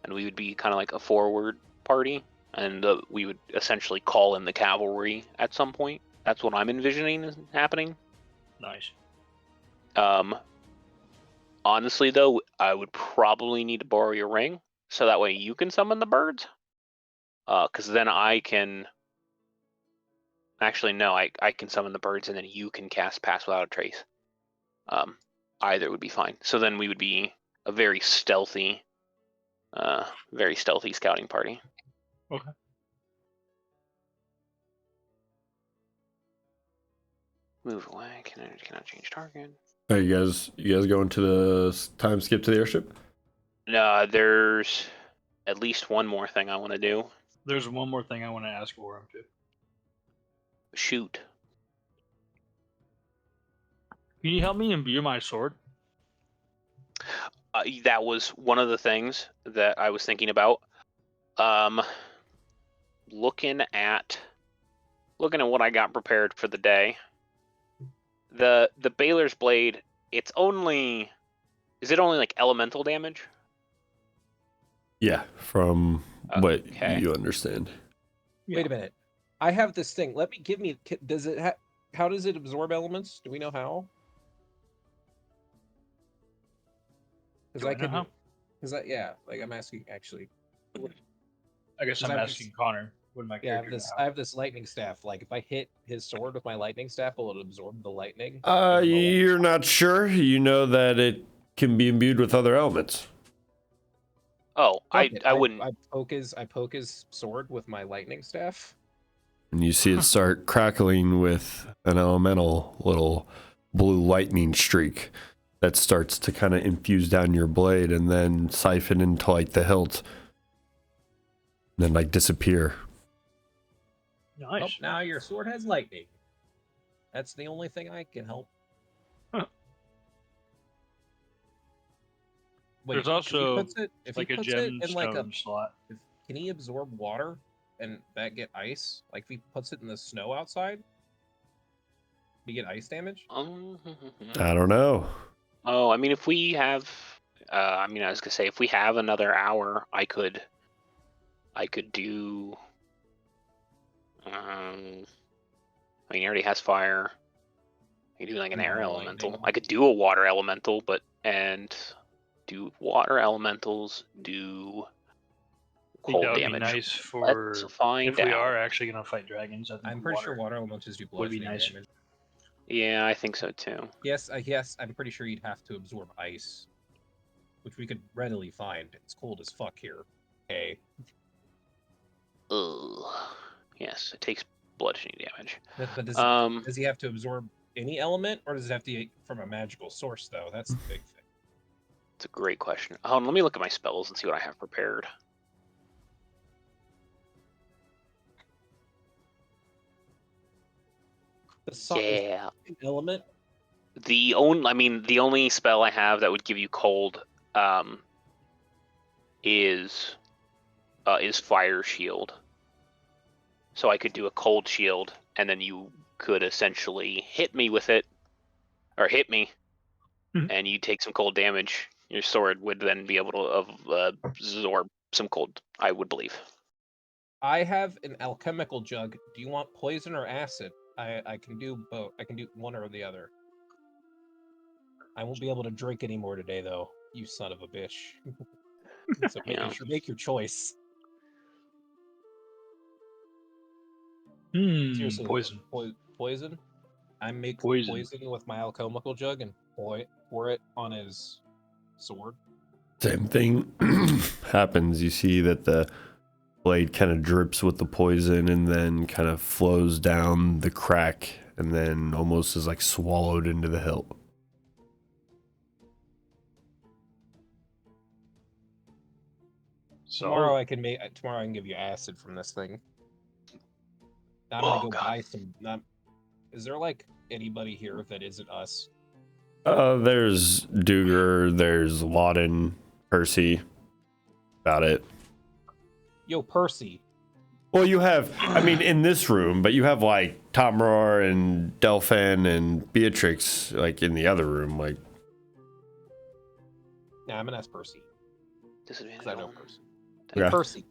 and we would be kind of like a forward party, and we would essentially call in the cavalry at some point. That's what I'm envisioning is happening. Nice. Honestly, though, I would probably need to borrow your ring, so that way you can summon the birds. Because then I can... Actually, no, I can summon the birds, and then you can cast Pass Without a Trace. Either would be fine. So then we would be a very stealthy scouting party. Okay. Move away. Cannot change target. Are you guys going to the time skip to the airship? No, there's at least one more thing I want to do. There's one more thing I want to ask Orem too. Shoot. Can you help me imbue my sword? That was one of the things that I was thinking about. Looking at what I got prepared for the day. The Baylor's blade, is it only like elemental damage? Yeah, from what Okay. you understand. Yeah. Wait a minute. I have this thing. Does it how does it absorb elements? Do we know how? Do I know how? I'm asking actually. I guess 'Cause I'm I'm asking Connor. Would my Yeah, character know I have this lightning staff. Like if I hit his sword with my lightning staff, will it absorb the lightning? You're not sure. You know that it can be imbued with other elements. Oh, I wouldn't. I poke his sword with my lightning staff. And you see it start crackling with an elemental little blue lightning streak that starts to kind of infuse down your blade and then siphon into like the hilt. And then like disappear. Nice. Oh, now your sword has lightning. That's the only thing I can help. Huh. Wait, There's also if like he a puts it in like a gemstone slot. Can he absorb water and that get ice? Like if he puts it in the snow outside, we get ice damage? I don't know. Oh, I mean, if we have, I was gonna say if we have another hour, I could do. He already has fire. I could do like an air elemental. Lightning. I could do a water elemental, and do water elementals do I think cold that would damage? be nice for Let's find if we out. are actually gonna fight dragons. I think I'm pretty sure water elementals do would be bludgeoning nice. damage. Yeah, I think so too. Yes, I'm pretty sure you'd have to absorb ice, which we could readily find. It's cold as fuck here. Okay. Ugh. Yes, it takes bludgeoning damage. But Um, does he have to absorb any element, or does it have to be from a magical source, though? That's the big thing. it's a great question. Hold on, let me look at my spells and see what I have prepared. Yeah. Element? The only spell I have that would give you cold is Fire Shield. So I could do a cold shield, and then you could essentially hit me with it, or hit me, and you take some cold damage. Your sword would then be able to absorb some cold, I would believe. I have an alchemical jug. Do you want poison or acid? I can do both. I can do one or the other. I won't be able to drink anymore today, though. You son of a bitch. So Yeah. you should make your choice. Seriously, Poison. Poison? I make Poison. poison with my alchemical jug and pour it on his sword. Same thing happens. You see that the blade kind of drips with the poison and then kind of flows down the crack and then almost is like swallowed into the hilt. So Tomorrow I can give you acid from this thing. I'm gonna go buy some. Is there like anybody here that isn't us? There's Duger, there's Lawden, Percy. About it. Yo, Percy. Well, you have, in this room, but you have like Tom Roar and Delphin and Beatrix like in the other room. Like, Nah, I'm gonna ask Percy. Disadvantage. I know Percy. Yeah. Hey, Percy.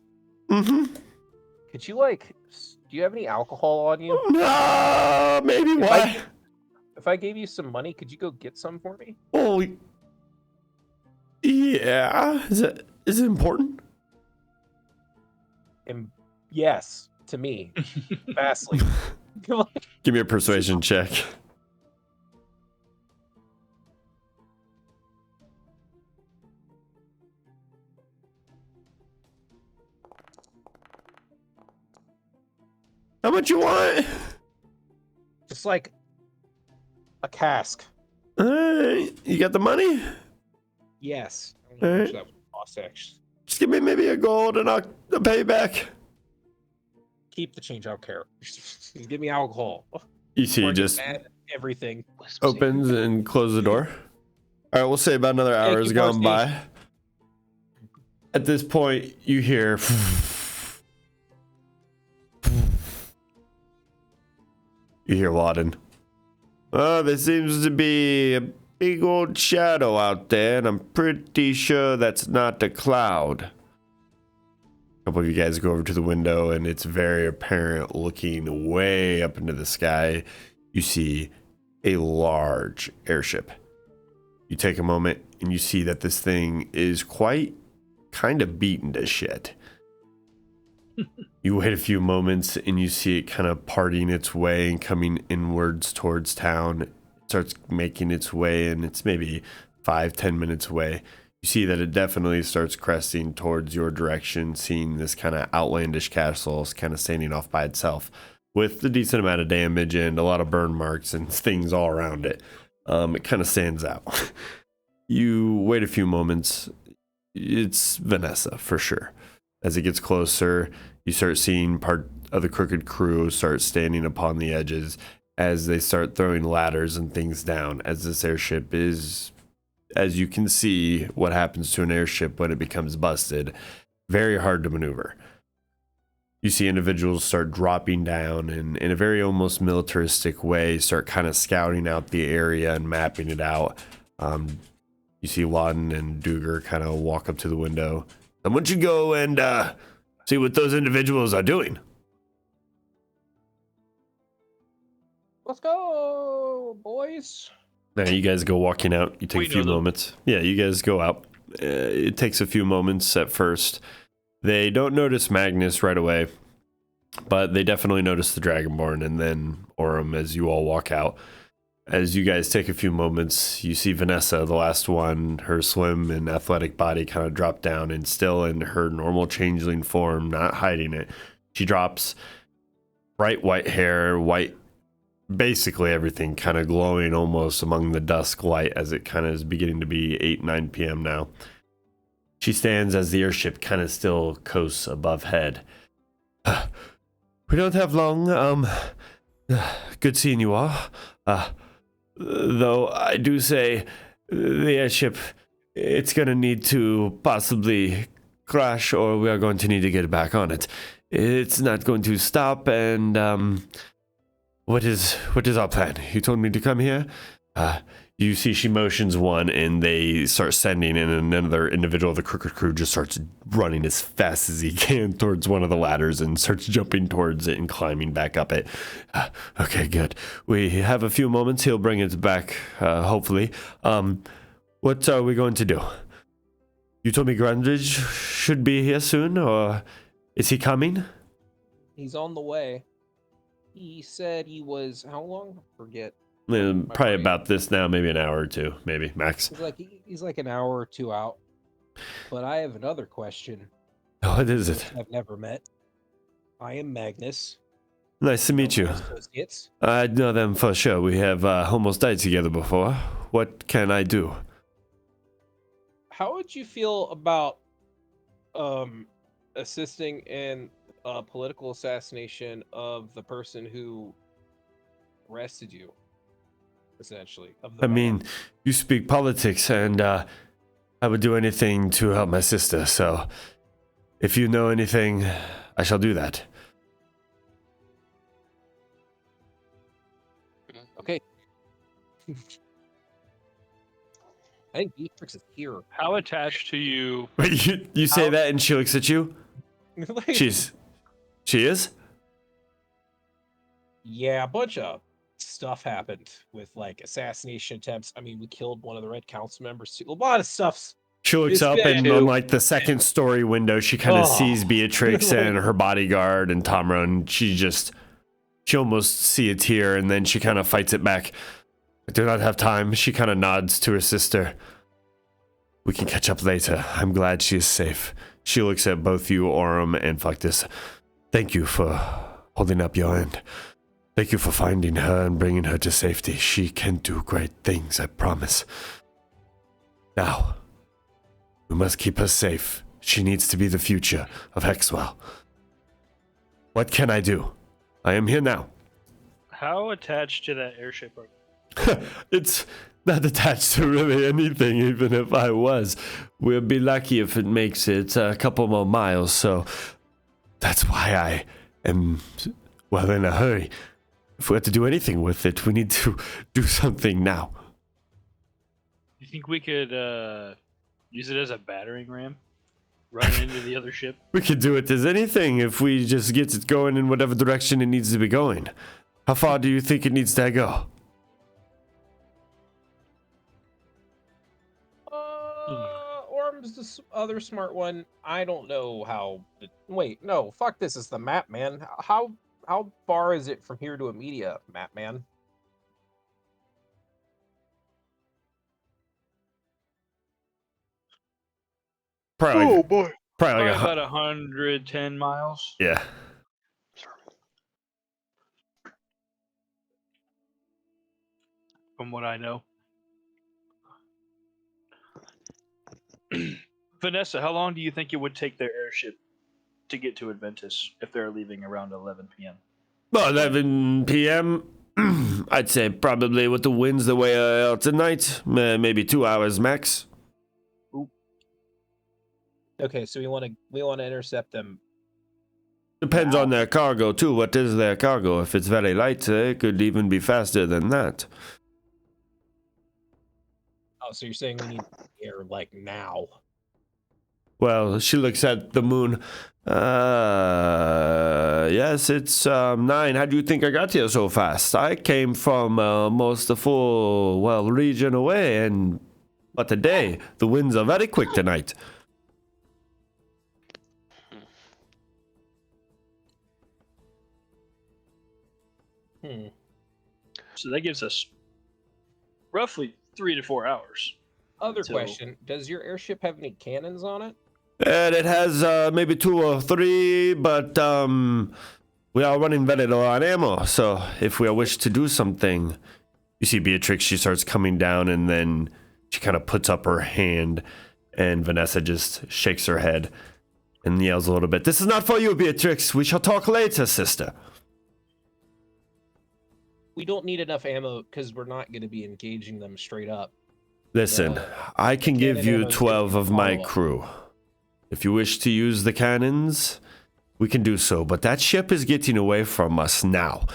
mm-hmm. Could you do you have any alcohol on you? Maybe why? If I gave you some money, could you go get some for me? Oh, yeah. Is it important? Yes, to me. Vastly. Give me a persuasion check. How much you want? Just like a cask. You got the money? Yes. I don't know how much that would cost, actually. Just give me maybe a gold and I'll pay you back. Keep the change, I don't care. Just give me alcohol. You see, Or just everything. opens and closes the door. All right, we'll say about another hour has gone by. At this point, you hear. You hear Lawden. Oh, there seems to be a big old shadow out there, and I'm pretty sure that's not a cloud. A couple of you guys go over to the window, and it's very apparent looking way up into the sky. You see a large airship. You take a moment, and you see that this thing is kind of beaten to shit. You wait a few moments and you see it kind of parting its way and coming inwards towards town. It starts making its way, and it's maybe 5-10 minutes away. You see that it definitely starts cresting towards your direction, seeing this kind of outlandish castle kind of standing off by itself with a decent amount of damage and a lot of burn marks and things all around it. It kind of stands out. You wait a few moments. It's Vanessa for sure. As it gets closer, you start seeing part of the crooked crew start standing upon the edges as they start throwing ladders and things down, as this airship is, as you can see what happens to an airship when it becomes busted, very hard to maneuver. You see individuals start dropping down and in a very almost militaristic way start kind of scouting out the area and mapping it out. You see Lawden and Duger kind of walk up to the window. Someone should go and see what those individuals are doing. Let's go, boys. Now you guys go walking out. You take a few moments. Yeah, you guys go out. It takes a few moments at first. They don't notice Magnus right away, but they definitely notice the Dragonborn and then Orem as you all walk out. As you guys take a few moments, you see Vanessa, the last one, her slim and athletic body kind of drop down, and still in her normal changeling form, not hiding it. She drops, bright white hair, white, basically everything kind of glowing almost among the dusk light as it kind of is beginning to be 8, 9 p.m. now. She stands as the airship kind of still coasts above head. We don't have long. Good seeing you all. Though I do say the airship, it's going to need to possibly crash, or we are going to need to get back on it. It's not going to stop, and what is our plan? You told me to come here. You see she motions one, and they start sending, and another individual of the Crooked Crew just starts running as fast as he can towards one of the ladders and starts jumping towards it and climbing back up it. Okay, good. We have a few moments. He'll bring it back, hopefully. What are we going to do? You told me Grundridge should be here soon, or is he coming? He's on the way. He said he was, how long? Forget. Probably about this now, maybe an hour or two, maybe max. He's like an hour or two out. But I have another question. What is it? I've never met. I am Magnus. Nice to meet you. Associates. I know them for sure. We have almost died together before. What can I do? How would you feel about assisting in a political assassination of the person who arrested you? Essentially. I mean, you speak politics, and I would do anything to help my sister, so if you know anything, I shall do that. Okay. I think Beatrix is here. How attached to you? Wait, you say that and she looks at you? Like, She is? yeah, a bunch of stuff happened with like assassination attempts. I mean, we killed one of the Red Council members too. A lot of stuff's. She looks It's up and bad. on like the second story window, she kind of sees Beatrix and her bodyguard and Tamra, and she almost see a tear, and then she kind of fights it back. I do not have time. She kind of nods to her sister. We can catch up later. I'm glad she is safe. She looks at both you, Orem and Fuctus. Thank you for holding up your end. Thank you for finding her and bringing her to safety. She can do great things, I promise. Now, we must keep her safe. She needs to be the future of Hexwell. What can I do? I am here now. How attached to that airship are you? It's not attached to really anything, even if I was. We'll be lucky if it makes it a couple more miles, so that's why I am, well, in a hurry. If we have to do anything with it, we need to do something now. You think we could use it as a battering ram? Run into the other ship? We could do it as anything if we just get it going in whatever direction it needs to be going. How far do you think it needs to go? Orm's the other smart one. I don't know how. Wait, no, fuck this is the map, man. How far is it from here to Amedia, map man? Probably, boy. probably Probably like about 110 miles. yeah. From what I know. Vanessa, how long do you think it would take their airship to get to Adventus if they're leaving around 11 p.m.? Well, 11 p.m. I'd say probably with the winds the way out tonight, maybe 2 hours max. Okay, so we want to intercept them. Depends on their cargo too. What is their cargo? If it's very light, it could even be faster than that. Oh, so you're saying we need air like now? Well, she looks at the moon. Yes, it's 9. How do you think I got here so fast? I came from almost a full, region away, and But today, the winds are very quick tonight. So that gives us roughly 3 to 4 hours. Other question: does your airship have any cannons on it? And it has maybe 2 or 3, but we are running very low on ammo. So if we wish to do something, you see Beatrix, she starts coming down, and then she kind of puts up her hand, and Vanessa just shakes her head and yells a little bit. This is not for you, Beatrix. We shall talk later, sister. We don't need enough ammo because we're not going to be engaging them straight up. Listen, I can give you 12 of my crew. If you wish to use the cannons, we can do so. But that ship is getting away from us now.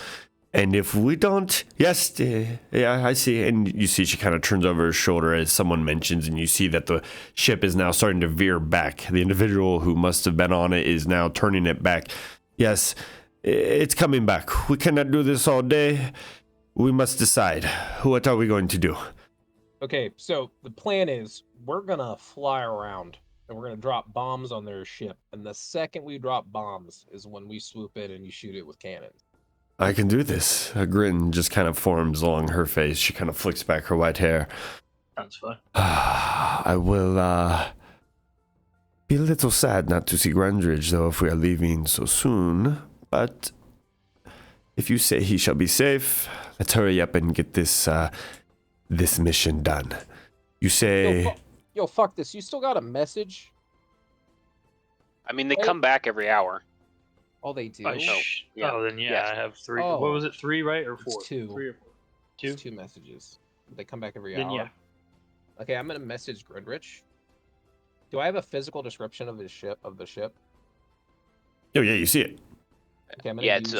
And if we don't... Yes, yeah, I see. And you see she kind of turns over her shoulder as someone mentions, and you see that the ship is now starting to veer back. The individual who must have been on it is now turning it back. Yes, it's coming back. We cannot do this all day. We must decide. What are we going to do? Okay, so the plan is we're going to fly around and we're going to drop bombs on their ship. And the second we drop bombs is when we swoop in and you shoot it with cannons. I can do this. A grin just kind of forms along her face. She kind of flicks back her white hair. Sounds fun. I will be a little sad not to see Grandridge, though, if we are leaving so soon. But if you say he shall be safe, let's hurry up and get this this mission done. You say... Yo, fuck this. You still got a message? I mean, they come back every hour. Oh, they do? Yeah. Oh, then yeah, I have 3. Oh. What was it, 3, right? Or 4? It's 2. 3 or 4? 2? It's 2 messages. They come back every Then hour? yeah. Okay, I'm going to message Grindrich. Do I have a physical description of his ship, of the ship? Oh, yeah, you see it. Okay, I'm gonna Yeah, use,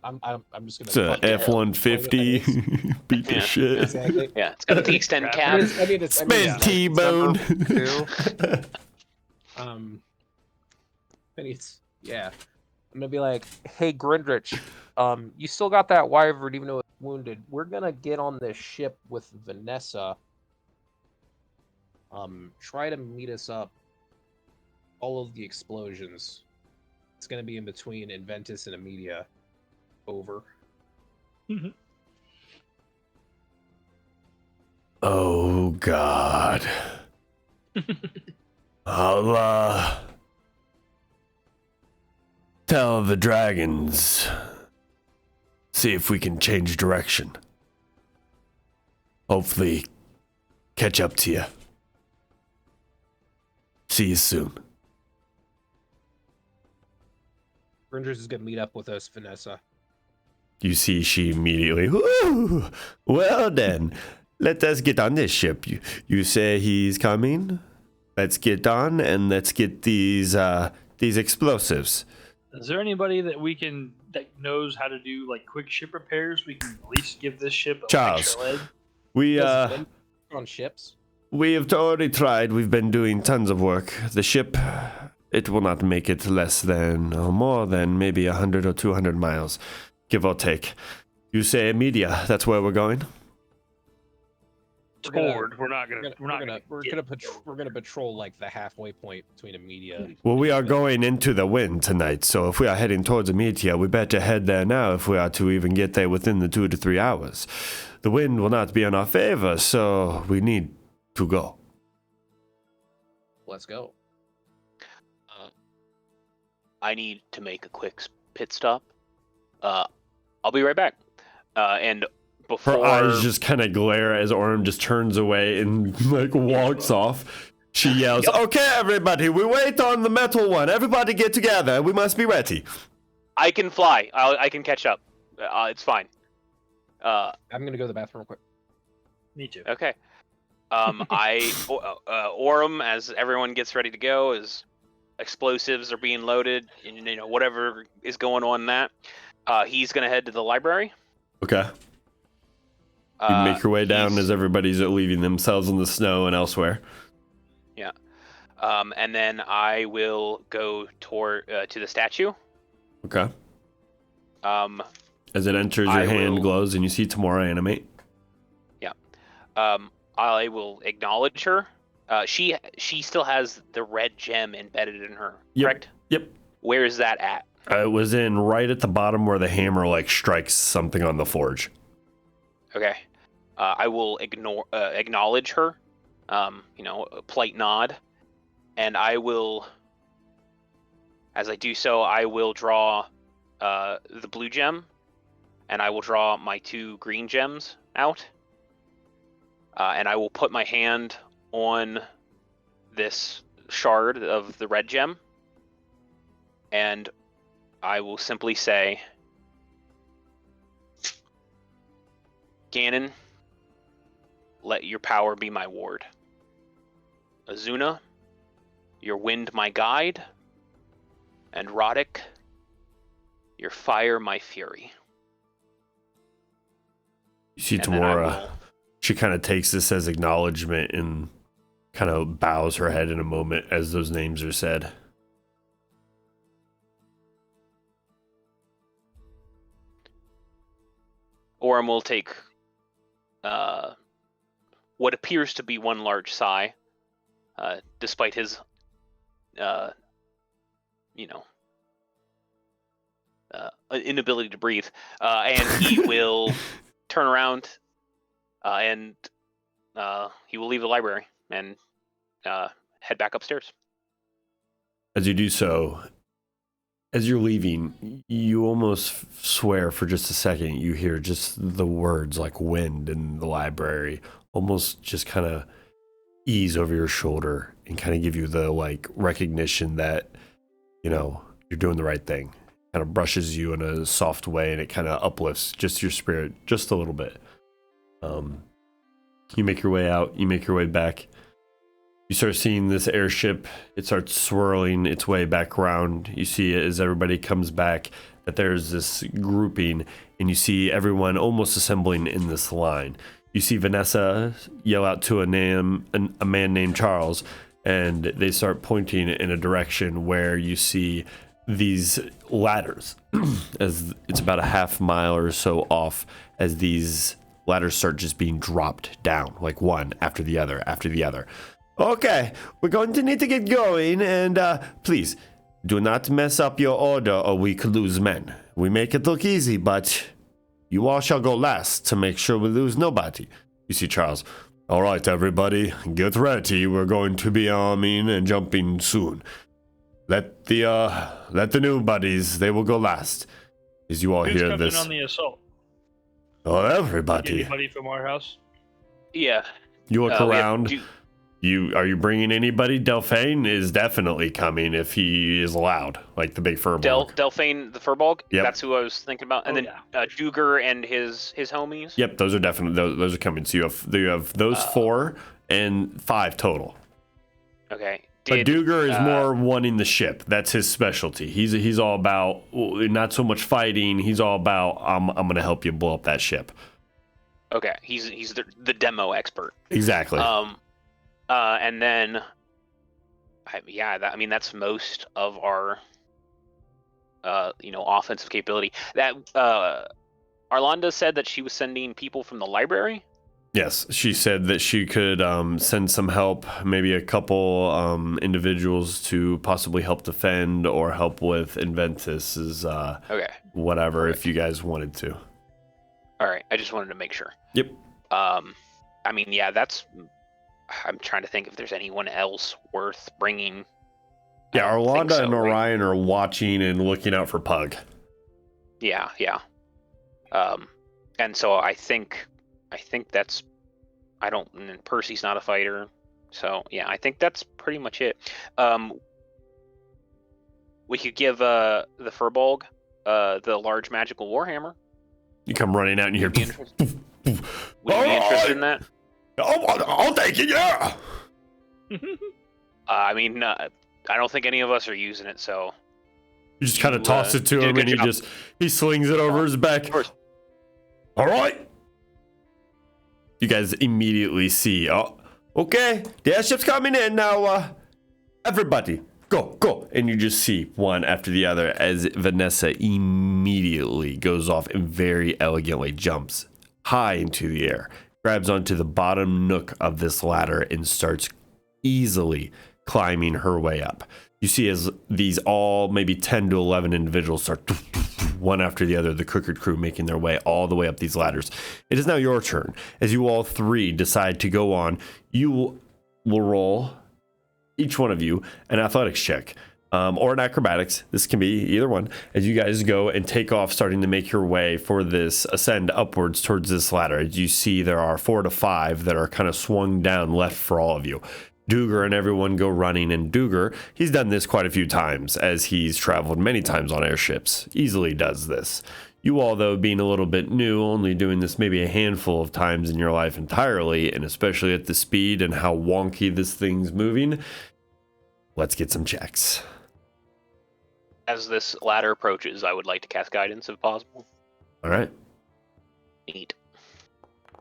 I'm just gonna. It's a F-150. Beat the shit. Exactly. Yeah, it's got a T-extend cab. Spin T-bone. Yeah. I'm gonna be like, hey, Grindrich, you still got that wyvern even though it's wounded. We're gonna get on this ship with Vanessa. Try to meet us up. All of the explosions. It's gonna be in between Inventus and Amedia. Over. Oh, God. I'll, tell the dragons. See if we can change direction. Hopefully, catch up to you. See you soon. Grindrich is gonna meet up with us, Vanessa. You see she immediately, "Ooh, well then, let us get on this ship. You say he's coming? Let's get on and let's get these explosives." Is there anybody that knows how to do like quick ship repairs? We can at least give this ship a Charles. extra leg. We on ships. We have already tried. We've been doing tons of work. The ship, it will not make it less than or more than maybe 100 or 200 miles, give or take. You say Media, that's where we're going? We're gonna patrol like the halfway point between Amedia. Well, we are going into the wind tonight, so if we are heading towards Amedia, we better head there now if we are to even get there within the 2 to 3 hours. The wind will not be in our favor, so we need to go. Let's go. I need to make a quick pit stop. I'll be right back. And before... Her eyes just kind of glare as Orm just turns away and like walks off. She yells, "Okay, everybody, we wait on the metal one. Everybody get together. We must be ready." I can fly. I can catch up. It's fine. I'm gonna go to the bathroom real quick. Me too. Okay. Orem, as everyone gets ready to go, as explosives are being loaded, and whatever is going on in that, he's gonna head to the library. Okay. You make your way down as everybody's leaving themselves in the snow and elsewhere. Yeah. And then I will go to the statue. Okay. As it enters, your hand glows and you see Tamora animate. Yeah. I will acknowledge her. She still has the red gem embedded in her, correct? Yep. Where is that at? It was in right at the bottom where the hammer like strikes something on the forge. Okay. I will acknowledge her. A polite nod, and I will. As I do so, I will draw the blue gem, and I will draw my 2 green gems out, and I will put my hand on this shard of the red gem, and I will simply say, Ganon, let your power be my ward. Azuna, your wind my guide, and Roddick, your fire my fury. You see And then I Tamora, will- she kind of takes this as acknowledgement and kind of bows her head in a moment as those names are said. Orem will take what appears to be one large sigh, despite his, inability to breathe, and he will turn around, and he will leave the library and head back upstairs. As you do so, as you're leaving, you almost swear for just a second you hear just the words like wind in the library almost just kind of ease over your shoulder and kind of give you the like recognition that, you're doing the right thing. Kind of brushes you in a soft way and it kind of uplifts just your spirit just a little bit. You make your way out, you make your way back. You start seeing this airship. It starts swirling its way back around. You see it as everybody comes back that there's this grouping, and you see everyone almost assembling in this line. You see Vanessa yell out to a man named Charles, and they start pointing in a direction where you see these ladders. As it's about a half mile or so off, as these ladders start just being dropped down, like one after the other after the other. Okay, we're going to need to get going, and please, do not mess up your order or we could lose men. We make it look easy, but you all shall go last to make sure we lose nobody. You see Charles. All right, everybody, get ready. We're going to be arming and jumping soon. Let the new buddies, they will go last. As you all Who's hear coming this. on the assault? Oh, everybody. Anybody from our house? Yeah. You look we have around. Are you bringing anybody? Delphine is definitely coming if he is allowed, like the big furball. Delphine the Furbolg? Yep. That's who I was thinking about. And Duger and his homies? Yep, those are definitely those are coming. So you have those 4 and 5 total. Okay. But Duger is more wanting the ship. That's his specialty. He's all about not so much fighting. He's all about I'm going to help you blow up that ship. Okay, he's the demo expert. Exactly. And then, that's most of our, offensive capability. That Arlanda said that she was sending people from the library. Yes, she said that she could send some help, maybe a couple individuals to possibly help defend or help with Inventus' Okay. whatever, if you guys wanted to. All right, I just wanted to make sure. Yep. That's. I'm trying to think if there's anyone else worth bringing. Yeah, I don't think Arlanda so, and right? Orion are watching and looking out for Pug. Yeah. And so I think that's. And Percy's not a fighter, so yeah, I think that's pretty much it. We could give the Furbolg the large magical warhammer. You come running out and you Would you hear. be interested in that? I'll take it, yeah. I don't think any of us are using it, so. You just kind of You, toss it to did a him good and job. he slings it over his back. Of course. All right. You guys immediately see, okay, the airship's coming in now. Everybody, go. And you just see one after the other as Vanessa immediately goes off and very elegantly jumps high into the air grabs onto the bottom nook of this ladder and starts easily climbing her way up. You see as these all maybe 10 to 11 individuals start one after the other, the crooked crew making their way all the way up these ladders. It is now your turn. As you all three decide to go on, you will roll, each one of you, an athletics check. Or an acrobatics. This can be either one. As you guys go and take off, starting to make your way for this ascend upwards towards this ladder. As you see, there are 4 to 5 that are kind of swung down left for all of you. Duger and everyone go running, and Duger, he's done this quite a few times as he's traveled many times on airships. Easily does this. You all, though, being a little bit new, only doing this maybe a handful of times in your life entirely, and especially at the speed and how wonky this thing's moving, let's get some checks. As this ladder approaches, I would like to cast guidance if possible. All right. Neat.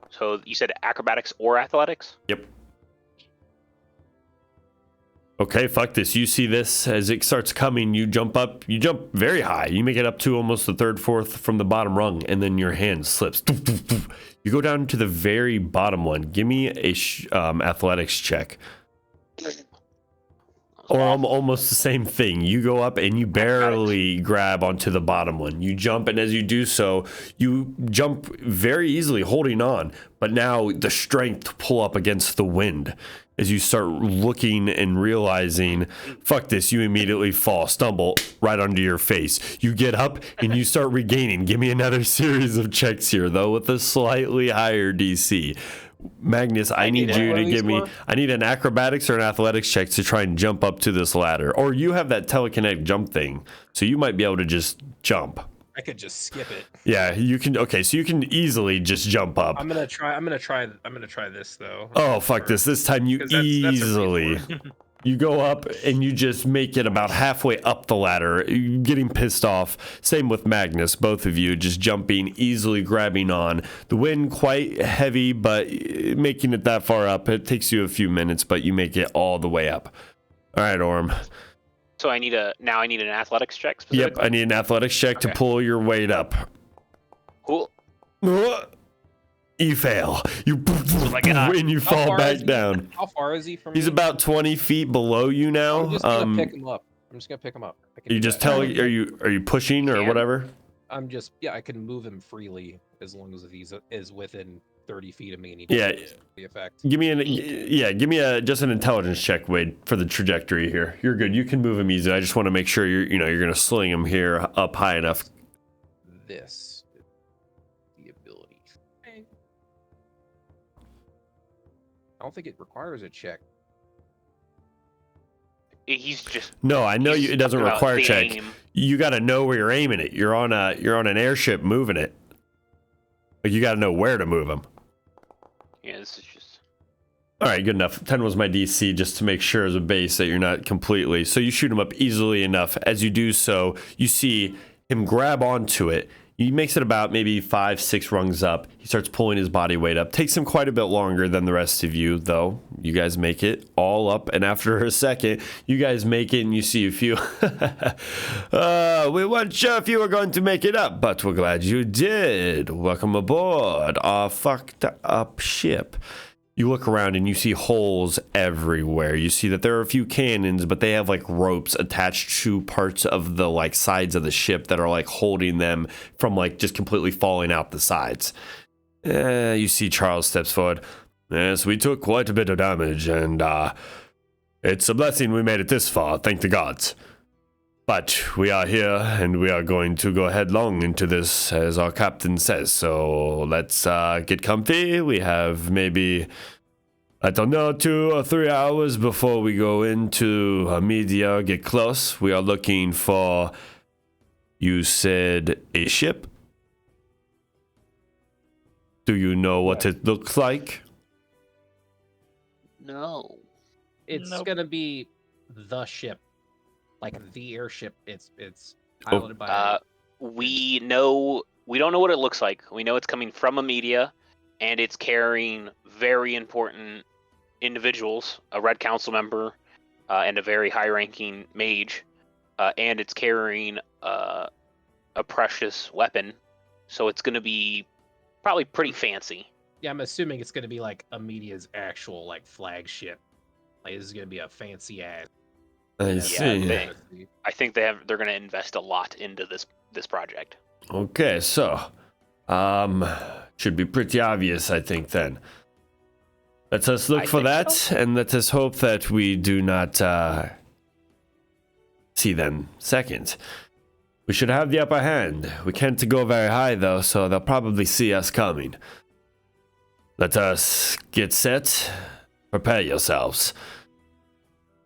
So you said acrobatics or athletics? Yep. Okay, fuck this. You see this as it starts coming, you jump up, you jump very high. You make it up to almost the third, fourth from the bottom rung, and then your hand slips. You go down to the very bottom one. Give me a athletics check. Or almost the same thing. You go up and you barely grab onto the bottom one. You jump, and as you do so, you jump very easily, holding on. But now the strength to pull up against the wind. As you start looking and realizing, fuck this, you immediately fall, stumble right onto your face. You get up and you start regaining. Give me another series of checks here, though, with a slightly higher DC. Magnus, I need you to give me, I need an acrobatics or an athletics check to try and jump up to this ladder. Or you have that telekinetic jump thing, so you might be able to just jump. I could just skip it. Yeah, you can. Okay, so you can easily just jump up. I'm gonna try this though. Oh, fuck this. This time you That's a easily. You go up and you just make it about halfway up the ladder, getting pissed off. Same with Magnus, both of you just jumping, easily grabbing on. The wind quite heavy, but making it that far up, it takes you a few minutes, but you make it all the way up. All right, Orm. So I need an athletics check Yep, specifically? I need an athletics check to pull your weight up. Cool. You fail. You I cannot. and you fall back down. How far is he from He's me? about 20 feet below you now. I'm just gonna pick him up. I'm just gonna pick him up. I can You do just that. tell. Are you pushing or Can. whatever? I can move him freely as long as he is within 30 feet of me. And he Yeah. doesn't the effect. Give me just an intelligence check, Wade, for the trajectory here. You're good. You can move him easy. I just want to make sure you're gonna sling him here up high enough. This the ability. I don't think it requires a check. He's just. No, I know he's it doesn't talking about require the check. aim. You got to know where you're aiming it. You're on an airship moving it. Like you got to know where to move him. Yeah, this is just. All right, good enough. 10 was my DC just to make sure as a base that you're not completely. So you shoot him up easily enough. As you do so, you see him grab onto it. He makes it about maybe 5-6 rungs up. He starts pulling his body weight up. Takes him quite a bit longer than the rest of you, though. You guys make it all up, and after a second, you guys make it, and you see a few. We weren't sure if you were going to make it up, but we're glad you did. Welcome aboard our fucked up ship. You look around and you see holes everywhere. You see that there are a few cannons, but they have like ropes attached to parts of the like sides of the ship that are like holding them from like just completely falling out the sides. You see Charles steps forward. Yes, we took quite a bit of damage, and it's a blessing we made it this far, thank the gods. But we are here, and we are going to go headlong into this, as our captain says. So let's get comfy. We have maybe, I don't know, 2 or 3 hours before we go into media, get close. We are looking for, you said, a ship? Do you know what it looks like? No. It's Nope. gonna be the ship, like the airship. It's piloted by. We don't know what it looks like. We know it's coming from a media, and it's carrying very important individuals, a Red Council member, and a very high-ranking mage, and it's carrying a precious weapon. So it's going to be probably pretty fancy. Yeah, I'm assuming it's gonna be like Amedia's actual like flagship. Like this is gonna be a fancy ass. I Yeah, see. I think they're going to invest a lot into this project. Okay, so should be pretty obvious, I think. Then let us look I for think that, so. and let us hope that we do not see them second. We should have the upper hand. We can't go very high though, so they'll probably see us coming. Let us get set. Prepare yourselves.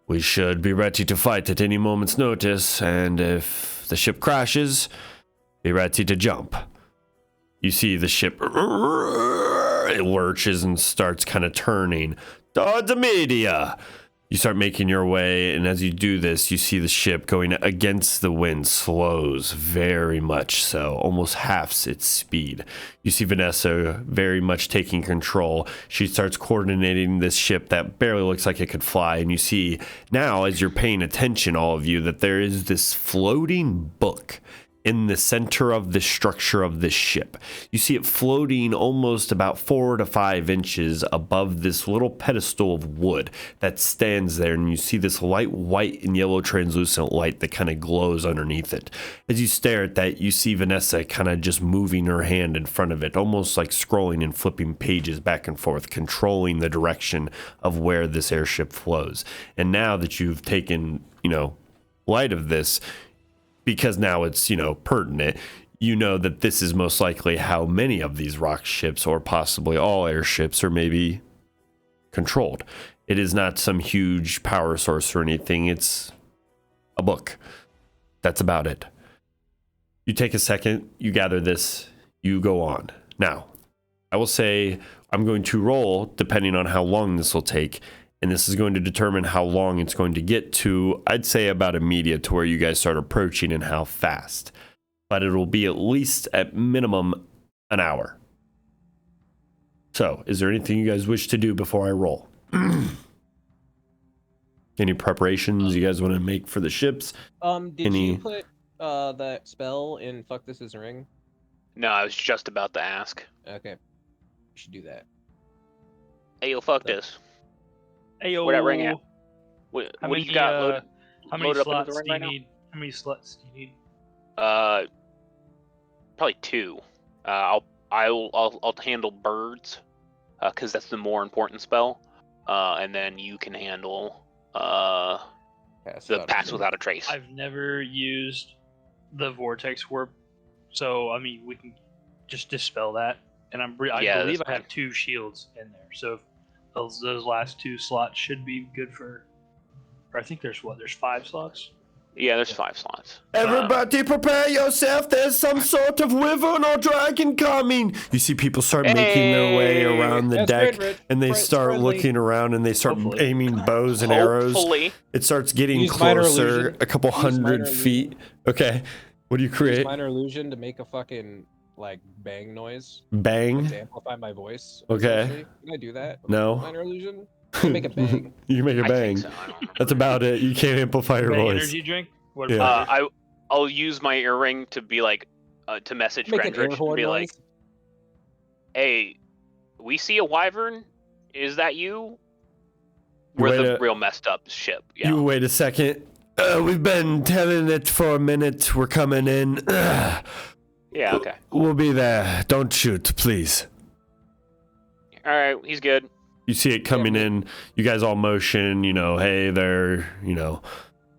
We should be ready to fight at any moment's notice, and if the ship crashes, be ready to jump. You see the ship, it lurches and starts kind of turning towards the media. You start making your way, and as you do this, you see the ship going against the wind, slows very much so, almost halves its speed. You see Vanessa very much taking control. She starts coordinating this ship that barely looks like it could fly, and you see now, as you're paying attention, all of you, that there is this floating book in the center of the structure of this ship. You see it floating almost about 4 to 5 inches above this little pedestal of wood that stands there, and you see this light white and yellow translucent light that kind of glows underneath it. As you stare at that, you see Vanessa kind of just moving her hand in front of it, almost like scrolling and flipping pages back and forth, controlling the direction of where this airship flows. And now that you've taken, light of this, because now it's, pertinent, you know that this is most likely how many of these rock ships, or possibly all airships, are maybe controlled. It is not some huge power source or anything. It's a book. That's about it. You take a second, you gather this, you go on. Now, I will say I'm going to roll depending on how long this will take. And this is going to determine how long it's going to get to, I'd say about immediate to where you guys start approaching and how fast. But it'll be at least at minimum an hour. So, is there anything you guys wish to do before I roll? Any preparations you guys want to make for the ships? Did you put that spell in Fuck This Is a Ring? No, I was just about to ask. Okay. You should do that. Hey, yo, fuck this. Ayo. Where that ring at? What do you got loaded? How many loaded up into slots the ring do you right now? need? How many slots do you need? Probably 2. I'll handle birds, because that's the more important spell. And then you can handle the pass without a trace. I've never used the vortex warp, so we can just dispel that. And I believe I have 2 shields in there, so those last 2 slots should be good for. Or I think there's 5 slots. Yeah, there's 5 slots. Everybody prepare yourself. There's some sort of wyvern or dragon coming. You see people start making their way around the deck, and they start looking around, and they start aiming bows and arrows. It starts getting closer, a couple hundred feet. Okay, what do you create? Use minor illusion to make a fucking bang noise. Bang? To amplify my voice. Okay. Can I do that? No. Minor illusion? I can make a bang. You can make a bang. So. That's about it. You can't amplify your voice. Energy drink? What I'll use my earring to be to message Grendrich and be like, hey, we see a wyvern? Is that you? We're the real messed up ship. Yeah. You wait a second. We've been telling it for a minute. We're coming in. Yeah, okay. We'll be there. Don't shoot, please. All right, he's good. You see it coming in. You guys all motion, hey, they're,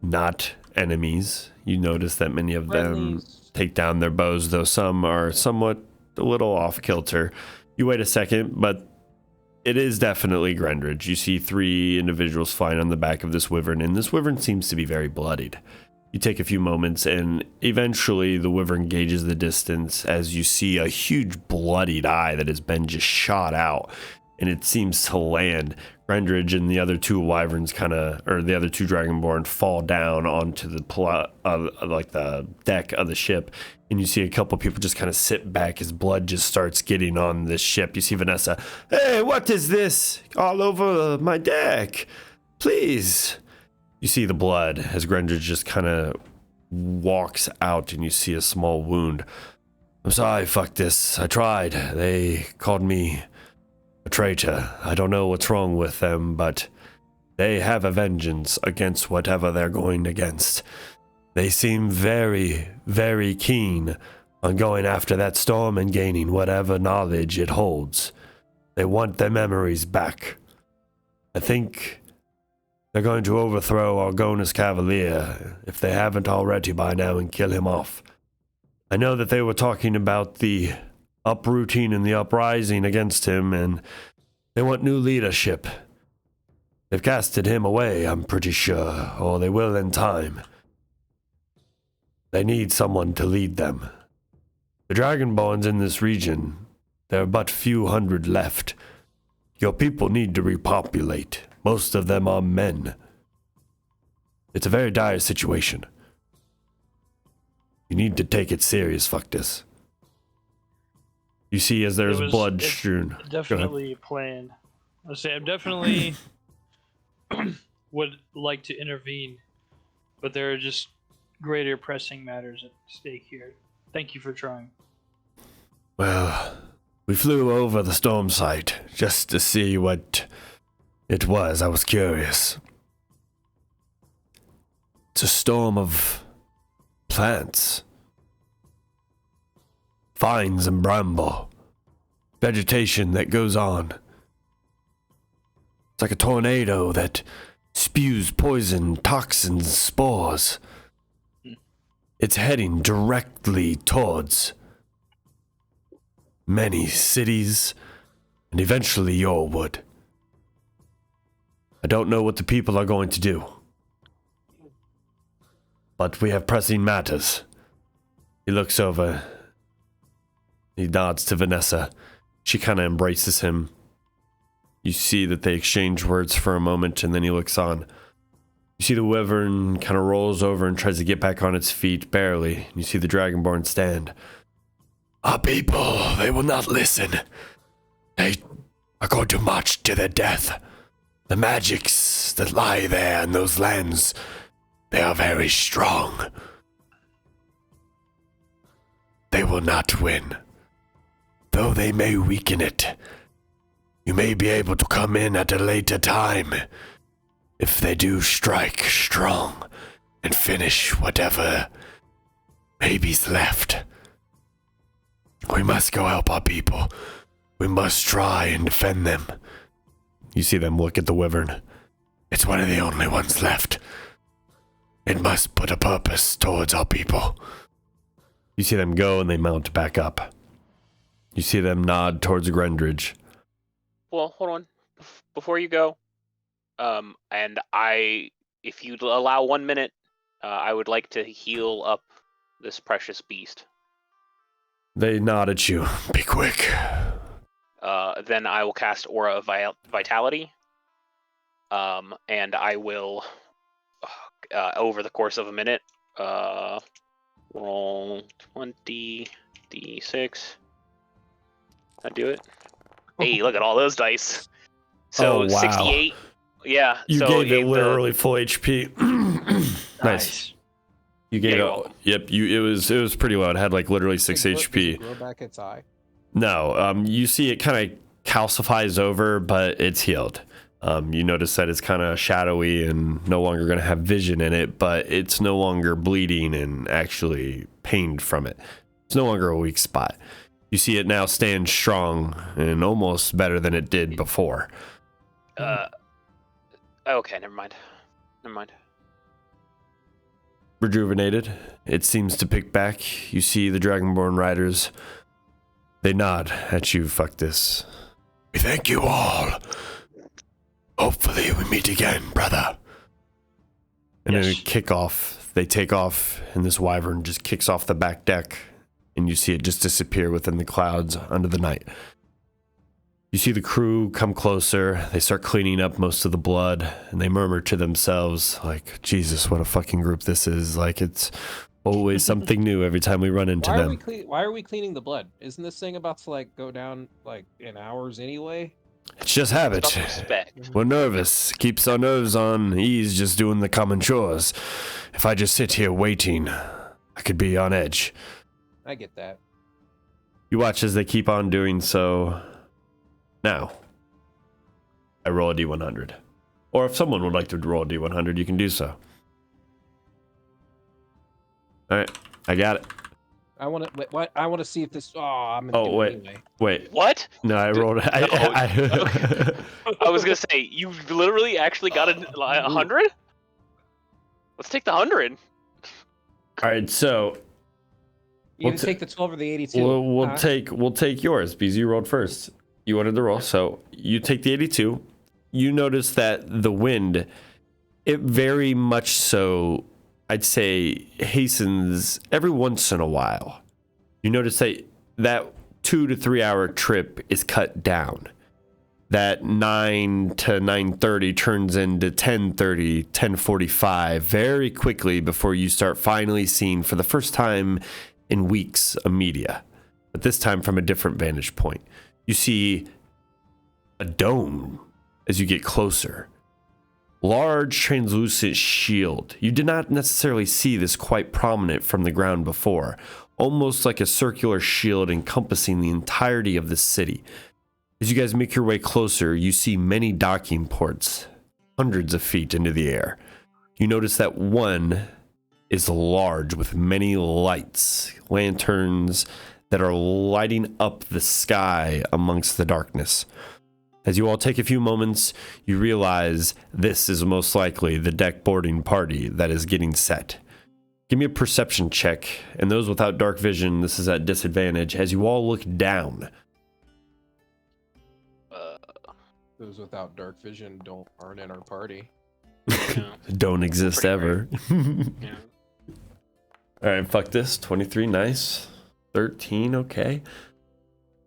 not enemies. You notice that many of them take down their bows, though some are somewhat a little off kilter. You wait a second, but it is definitely Grendrich. You see 3 individuals flying on the back of this wyvern, and this wyvern seems to be very bloodied. You take a few moments, and eventually the wyvern gauges the distance as you see a huge bloodied eye that has been just shot out, and it seems to land. Grendrich and the other 2 wyverns the other 2 dragonborn fall down onto the the deck of the ship, and you see a couple people just kind of sit back as blood just starts getting on this ship. You see Vanessa, hey, what is this all over my deck? Please. You see the blood as Grendrich just kind of walks out, and you see a small wound. I'm sorry, fuck this. I tried. They called me a traitor. I don't know what's wrong with them, but they have a vengeance against whatever they're going against. They seem very, very keen on going after that storm and gaining whatever knowledge it holds. They want their memories back. I think they're going to overthrow Argona's Cavalier, if they haven't already by now, and kill him off. I know that they were talking about the uprooting and the uprising against him, and they want new leadership. They've casted him away, I'm pretty sure, or they will in time. They need someone to lead them. The Dragonborns in this region, there are but few hundred left. Your people need to repopulate. Most of them are men. It's a very dire situation. You need to take it serious, fuck this. You see as there's blood strewn. Definitely planned. I say I'm definitely would like to intervene, but there are just greater pressing matters at stake here. Thank you for trying. Well, we flew over the storm site just to see what it was. I was curious. It's a storm of plants, vines and bramble, vegetation that goes on. It's like a tornado that spews poison, toxins, spores. It's heading directly towards many cities and eventually your wood. I don't know what the people are going to do, but we have pressing matters. He looks over. He nods to Vanessa. She kind of embraces him. You see that they exchange words for a moment, and then he looks on. You see the wyvern kind of rolls over and tries to get back on its feet, barely. You see the Dragonborn stand. Our people, they will not listen. They are going to march to their death. The magics that lie there in those lands, they are very strong. They will not win. Though they may weaken it, you may be able to come in at a later time. If they do strike strong and finish whatever maybe's left. We must go help our people. We must try and defend them. You see them look at the wyvern. It's one of the only ones left. It must put a purpose towards our people. You see them go and they mount back up. You see them nod towards Grendridge. Well, hold on. Before you go, and if you'd allow 1 minute, I would like to heal up this precious beast. They nod at you. Be quick. Then I will cast Aura of Vitality. And I will, over the course of a minute, roll 20d6. I do it. Hey, look at all those dice. So oh, wow. 68. Yeah. You so gave it literally full HP. Nice. You gave it. Yep. It was pretty low. It had like literally 6 HP. Grow back its eye. No. You see it kind of calcifies over, but it's healed. You notice that it's kind of shadowy and no longer going to have vision in it, but it's no longer bleeding and actually pained from it. It's no longer a weak spot. You see it now stand strong and almost better than it did before. Okay, never mind. Rejuvenated, it seems to pick back. You see the Dragonborn riders. They nod at you, fuck this. We thank you all. Hopefully we meet again, brother. And then they kick off. They take off, and this wyvern just kicks off the back deck, and you see it just disappear within the clouds under the night. You see the crew come closer. They start cleaning up most of the blood, and they murmur to themselves, like, Jesus, what a fucking group this is. Like, it's always something new every time we run into them. Why are we cleaning the blood? Isn't this thing about to, like, go down, like, in hours anyway? It's just habit. We're nervous. Keeps our nerves on ease just doing the common chores. If I just sit here waiting, I could be on edge. I get that. You watch as they keep on doing so. Now, I roll a D100. Or if someone would like to roll a D100, you can do so. All right, I got it. I want to. What? I want to see if this. Oh, I'm gonna Oh, do wait. it anyway. Wait. What? No, I rolled it. I was gonna say you literally actually got a 100. Let's take the 100. All right, so You We'll gonna ta- take the 12 or the 82? we'll Huh? take yours because you rolled first. You wanted to roll, so you take the 82. You notice that the wind, it very much so, I'd say, hastens every once in a while. You notice that 2 to 3 hour trip is cut down. That 9 to 9:30 turns into 10:30, 10:45 very quickly before you start finally seeing for the first time in weeks a media, but this time from a different vantage point. You see a dome as you get closer. Large translucent shield. You did not necessarily see this quite prominent from the ground before, almost like a circular shield encompassing the entirety of the city. As you guys make your way closer, you see many docking ports, hundreds of feet into the air. You notice that one is large with many lights, lanterns that are lighting up the sky amongst the darkness. As you all take a few moments, you realize this is most likely the deck boarding party that is getting set. Give me a perception check, and those without dark vision, this is at disadvantage, as you all look down. Those without dark vision aren't in our party. Don't exist Pretty ever. Yeah. All right, fuck this. 23, nice. 13, okay.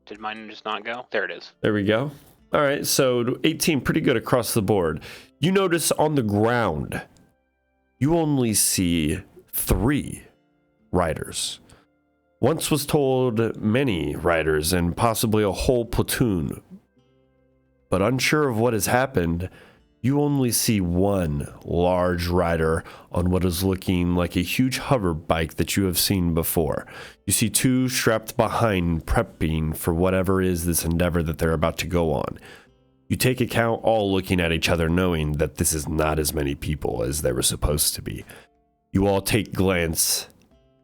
Did mine just not go? There it is. There we go. All right, so 18, pretty good across the board. You notice on the ground, you only see 3 riders. Once was told many riders and possibly a whole platoon. But unsure of what has happened, you only see one large rider on what is looking like a huge hover bike that you have seen before. You see 2 strapped behind, prepping for whatever is this endeavor that they're about to go on. You take account, all looking at each other, knowing that this is not as many people as there were supposed to be. You all take glance.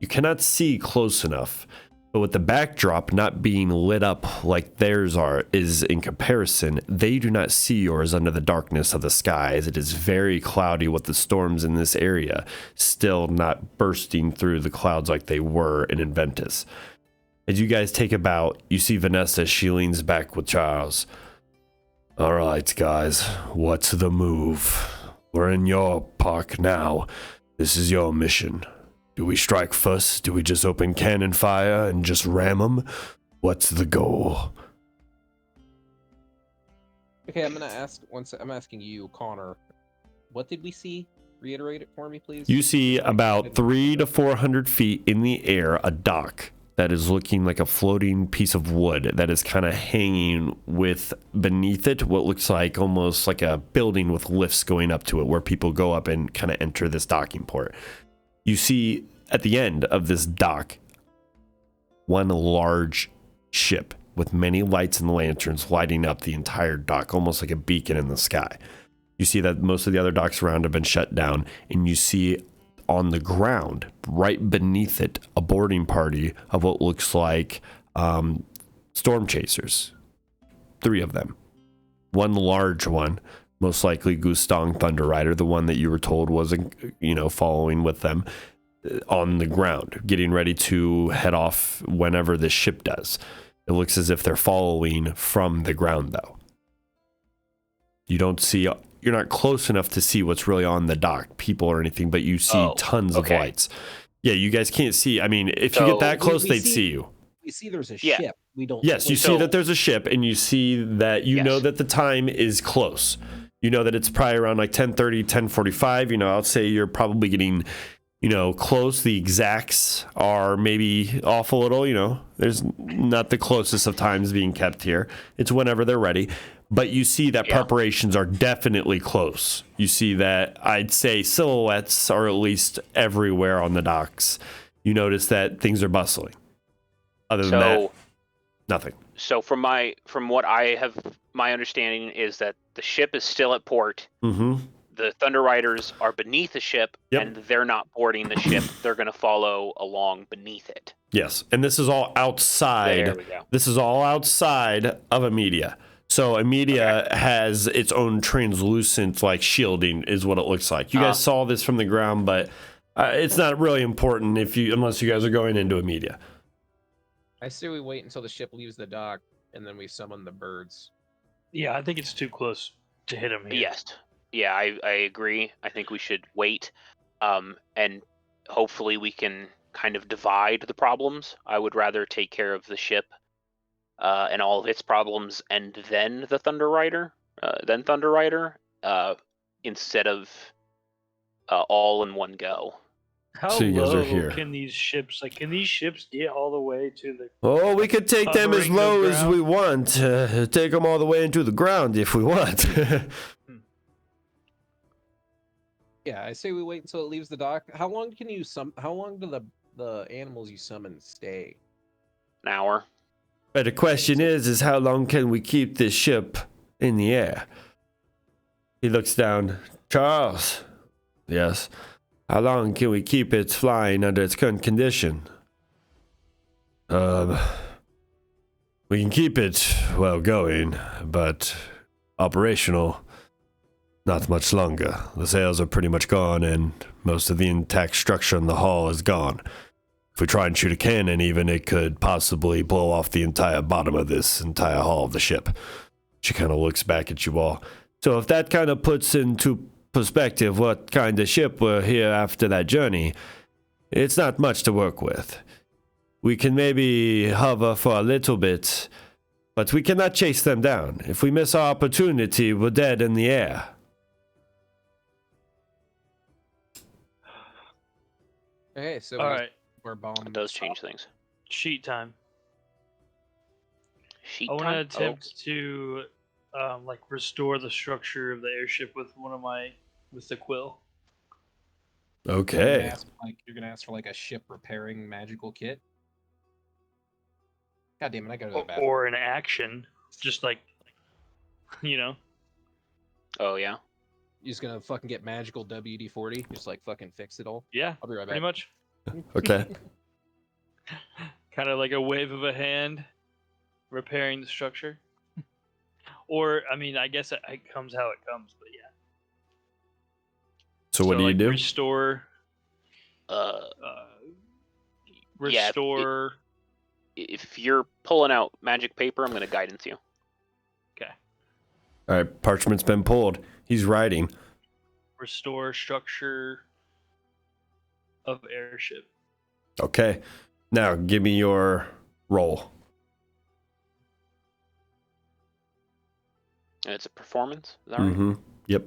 You cannot see close enough, but with the backdrop not being lit up like theirs is in comparison, they do not see yours under the darkness of the sky, as it is very cloudy with the storms in this area still not bursting through the clouds like they were in Inventus. As you guys take about, you see Vanessa. She leans back with Charles. All right, guys, what's the move? We're in your park now. This is your mission. Do we strike first? Do we just open cannon fire and just ram them? What's the goal? Okay, I'm asking you, Connor. What did we see? Reiterate it for me, please. You see about 300 to 400 feet in the air a dock that is looking like a floating piece of wood that is kind of hanging with beneath it what looks like almost like a building with lifts going up to it where people go up and kind of enter this docking port. You see at the end of this dock one large ship with many lights and lanterns lighting up the entire dock, almost like a beacon in the sky. You see that most of the other docks around have been shut down, and you see on the ground, right beneath it, a boarding party of what looks like storm chasers. 3 of them. One large one, most likely Gustang Thunder Rider, the one that you were told was, following with them on the ground, getting ready to head off whenever this ship does. It looks as if they're following from the ground, though. You're not close enough to see what's really on the dock, people or anything, but you see tons of lights. Yeah, you guys can't see. I mean, if you get that close, they'd see you. We see there's a ship. We don't. Yes, you see that there's a ship, and you see that know that the time is close. You know that it's probably around like 10:30, 10:45. I'll say you're probably getting, close. The exacts are maybe off a little. There's not the closest of times being kept here. It's whenever they're ready. But you see that preparations are definitely close. You see that I'd say silhouettes are at least everywhere on the docks. You notice that things are bustling. Other than that, Nothing. So from what I have, my understanding is that the ship is still at port. Mm-hmm. The Thunder Riders are beneath the ship, Yep. and they're not boarding the ship. They're going to follow along beneath it. Yes, and this is all outside. There we go. This is all outside of Imedia. So Imedia has its own translucent like shielding, is what it looks like. You guys saw this from the ground, but it's not really important unless you guys are going into Imedia. I say we wait until the ship leaves the dock, and then we summon the birds. Yeah, I think it's too close to hit him here. Yes. Yeah, I agree. I think we should wait, and hopefully we can kind of divide the problems. I would rather take care of the ship and all of its problems, and then the Thunder Rider, instead of all in one go. How So you guys are low here. can these ships get all the way to the? Oh, we could take them as Covering the low as ground. we want. Take them all the way into the ground if we want. Yeah, I say we wait until it leaves the dock. How long do the animals you summon stay? An hour. But the question is how long can we keep this ship in the air? He looks down. Charles. Yes. How long can we keep it flying under its current condition? We can keep it, going, but operational, not much longer. The sails are pretty much gone, and most of the intact structure in the hull is gone. If we try and shoot a cannon even, it could possibly blow off the entire bottom of this entire hull of the ship. She kind of looks back at you all. So if that kind of puts into perspective what kind of ship we're here after that journey, it's not much to work with. We can maybe hover for a little bit, but we cannot chase them down. If we miss our opportunity, we're dead in the air. Okay, so All right, we're bombed. It does change things. sheet time. Sheet I want to time? attempt to restore the structure of the airship with the quill. Okay. You're gonna ask for like a ship repairing magical kit. God damn it! I gotta go to the bathroom. Or an action, just Oh yeah. You're just gonna fucking get magical WD-40, just like fucking fix it all. Yeah, I'll be right back. pretty much. Okay. Kind of like a wave of a hand, repairing the structure. Or, I guess it comes how it comes, but yeah. So what do you do? Restore. Yeah, Restore. If you're pulling out magic paper, I'm going to guidance you. Okay. All right, parchment's been pulled. He's writing. Restore structure of airship. Okay. Now, give me your roll. And it's a performance, is that right? Mm-hmm. Yep.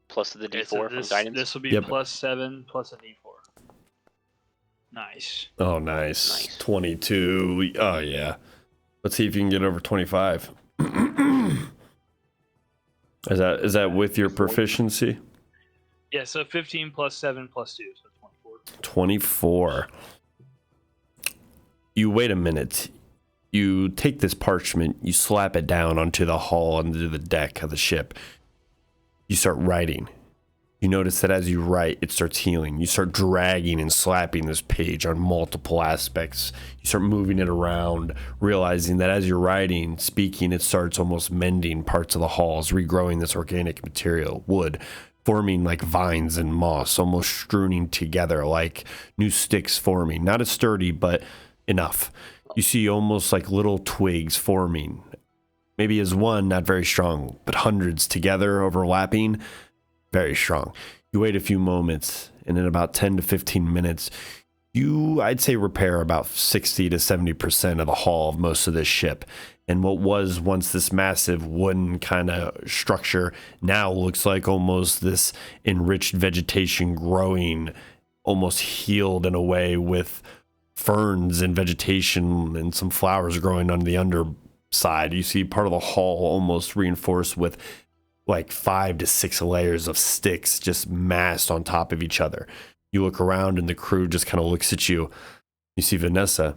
Plus the Okay, D4 so from guidance. this will be Yep. +7 plus a D4. Nice. Oh, nice. Nice. 22. Oh, yeah. Let's see if you can get over 25. Is that with your proficiency? Yeah, so 15 plus 7 plus 2, so 24. 24. You wait a minute. You take this parchment, you slap it down onto the hull, onto the deck of the ship. You start writing. You notice that as you write, it starts healing. You start dragging and slapping this page on multiple aspects. You start moving it around, realizing that as you're writing, speaking, it starts almost mending parts of the hulls, regrowing this organic material, wood, forming like vines and moss, almost strewing together like new sticks forming. Not as sturdy, but enough. You see almost like little twigs forming. Maybe as one, not very strong, but hundreds together overlapping. Very strong. You wait a few moments, and in about 10 to 15 minutes, I'd say, repair about 60 to 70% of the hull of most of this ship. And what was once this massive wooden kind of structure now looks like almost this enriched vegetation growing, almost healed in a way with ferns and vegetation and some flowers growing on the underside. You see part of the hull almost reinforced with like 5 to 6 layers of sticks just massed on top of each other. You look around and the crew just kind of looks at you. You see Vanessa.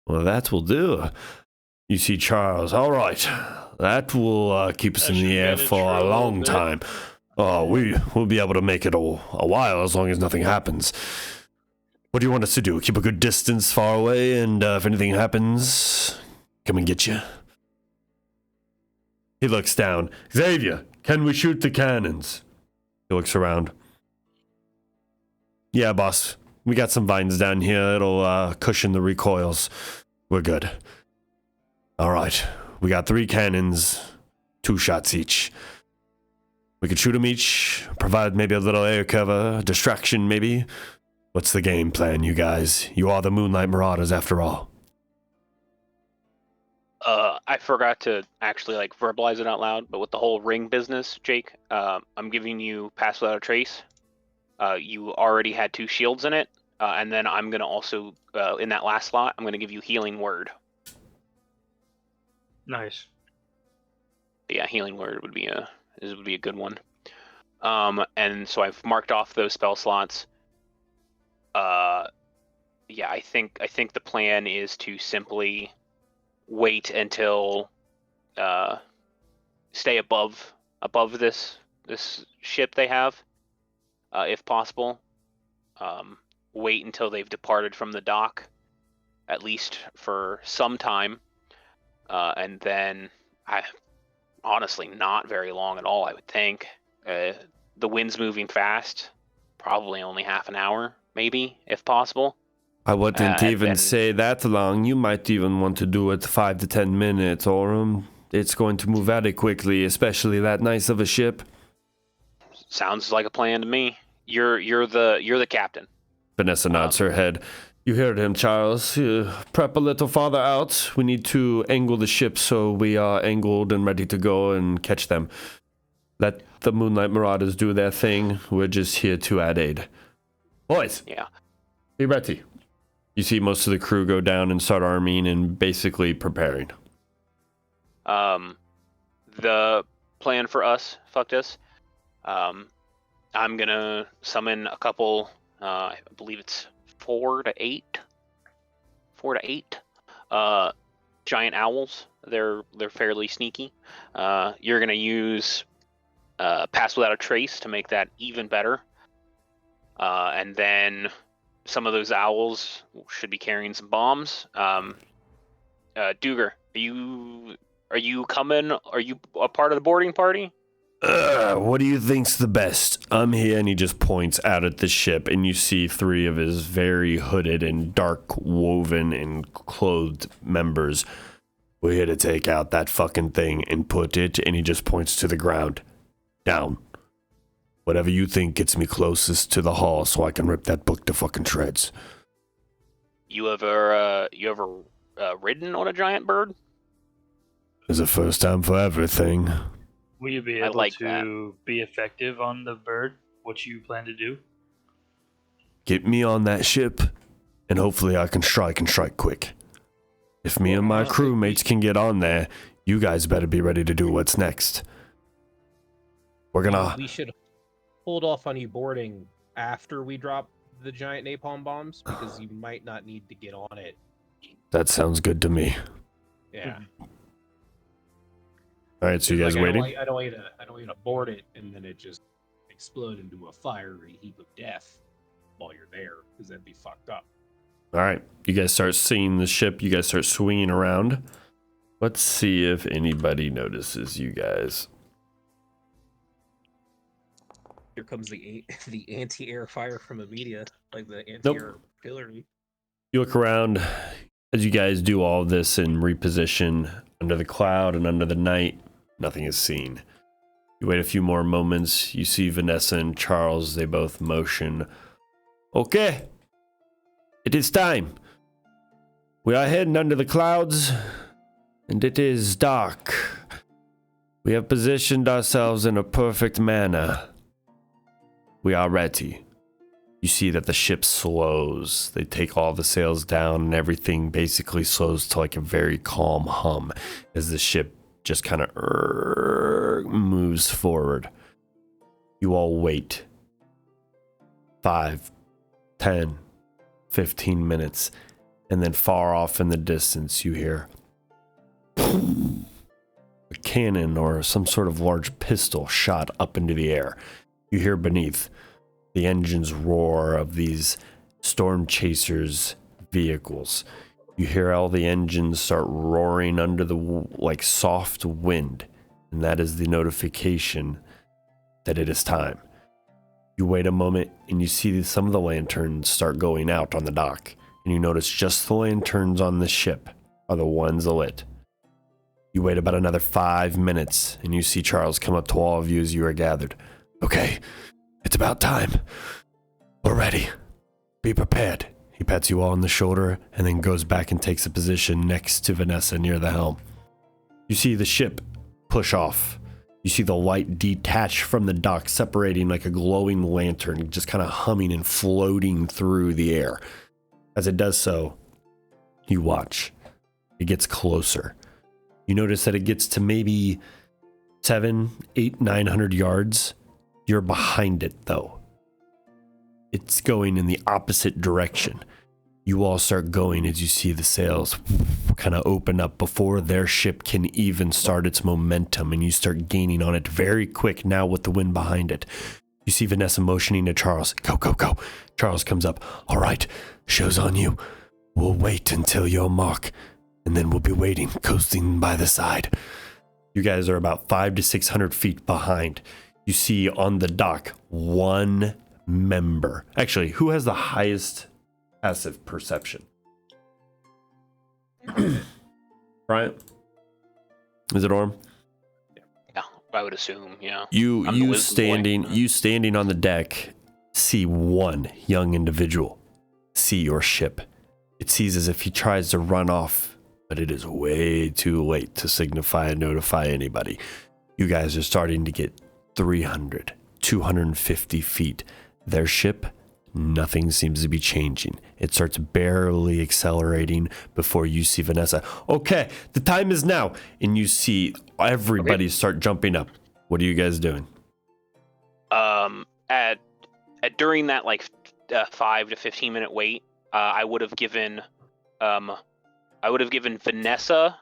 Well, that will do. You see Charles. All right. That will keep us That in the should air manage for for a a little long bit. time. Oh, we'll be able to make it a while as long as nothing happens. What do you want us to do? Keep a good distance far away, and if anything happens, come and get you. He looks down. Xavier, can we shoot the cannons? He looks around. Yeah, boss. We got some vines down here. It'll cushion the recoils. We're good. All right. We got 3 cannons, 2 shots each. We could shoot them each, provide maybe a little air cover, distraction maybe. What's the game plan, you guys? You are the Moonlight Marauders after all. I forgot to actually like verbalize it out loud, but with the whole ring business, Jake, I'm giving you pass without a trace. You already had 2 shields in it, and then I'm gonna also in that last slot, I'm gonna give you healing word. Nice. Yeah, healing word would be a good one. And so I've marked off those spell slots. Yeah, I think the plan is to simply wait until stay above this ship they have, if possible. Wait until they've departed from the dock, at least for some time, and then honestly not very long at all, I would think. The wind's moving fast, probably only half an hour, maybe, if possible. I wouldn't even then- say that long. You might even want to do it 5 to 10 minutes, or it's going to move very quickly, especially that nice of a ship. Sounds like a plan to me. You're the captain. Vanessa nods her head. You heard him, Charles. Prep a little farther out. We need to angle the ship so we are angled and ready to go and catch them. Let the Moonlight Marauders do their thing. We're just here to add aid. Boys, Yeah. be ready. You see most of the crew go down and start arming and basically preparing. The plan for us, fuck this. I'm gonna summon a couple. I believe it's 4 to 8. Giant owls. They're fairly sneaky. You're gonna use pass without a trace to make that even better. And then some of those owls should be carrying some bombs. Duger, are you coming? Are you a part of the boarding party? What do you think's the best? I'm here, and he just points out at the ship, and you see 3 of his very hooded and dark woven and clothed members. We're here to take out that fucking thing and put it, and he just points to the ground. Down. Whatever you think gets me closest to the hall so I can rip that book to fucking shreds. You ever ridden on a giant bird? It's the first time for everything. Will you be I able like to be effective on the bird? What you plan to do? Get me on that ship, and hopefully I can strike and strike quick. If me and my crewmates can get on there, you guys better be ready to do what's next. We're gonna... We should hold off on you boarding after we drop the giant napalm bombs, because you might not need to get on it. That sounds good to me. Yeah. All right, so you guys waiting? I don't want you to board it and then it just explode into a fiery heap of death while you're there, because that'd be fucked up. All right, you guys start seeing the ship. You guys start swinging around. Let's see if anybody notices you guys. Here comes the anti-air fire from the media, like the anti-air artillery. You look around as you guys do all of this and reposition under the cloud and under the night. Nothing is seen. You wait a few more moments. You see Vanessa and Charles. They both motion. Okay. It is time. We are heading under the clouds, and it is dark. We have positioned ourselves in a perfect manner. We are ready. You see that the ship slows. They take all the sails down, and everything basically slows to like a very calm hum as the ship just kind of moves forward. You all wait. 5, 10, 15 minutes, and then far off in the distance you hear A cannon or some sort of large pistol shot up into the air. You hear beneath the engines roar of these storm chasers' vehicles. You hear all the engines start roaring under the like soft wind, and that is the notification that it is time. You wait a moment and you see some of the lanterns start going out on the dock, and you notice just the lanterns on the ship are the ones lit. You wait about another 5 minutes and you see Charles come up to all of you as you are gathered. Okay, it's about time. We're ready. Be prepared. He pats you all on the shoulder and then goes back and takes a position next to Vanessa near the helm. You see the ship push off. You see the light detach from the dock, separating like a glowing lantern, just kind of humming and floating through the air. As it does so, you watch. It gets closer. You notice that it gets to maybe 700, 800, 900 yards. You're behind it, though. It's going in the opposite direction. You all start going as you see the sails kind of open up before their ship can even start its momentum, and you start gaining on it very quick now with the wind behind it. You see Vanessa motioning to Charles. Go, go, go. Charles comes up. All right, show's on you. We'll wait until your mark, and then we'll be waiting, coasting by the side. You guys are about 500 to 600 feet behind. You see on the dock one member. Actually, who has the highest passive perception? Bryant? Is it Orm? Yeah, I would assume, yeah. You standing on the deck see one young individual see your ship. It sees as if he tries to run off, but it is way too late to signify and notify anybody. You guys are starting to get 300, 250 feet. Their ship, nothing seems to be changing. It starts barely accelerating before you see Vanessa. Okay, the time is now. And you see everybody start jumping up. What are you guys doing? During that 5 to 15 minute wait, I would have given Vanessa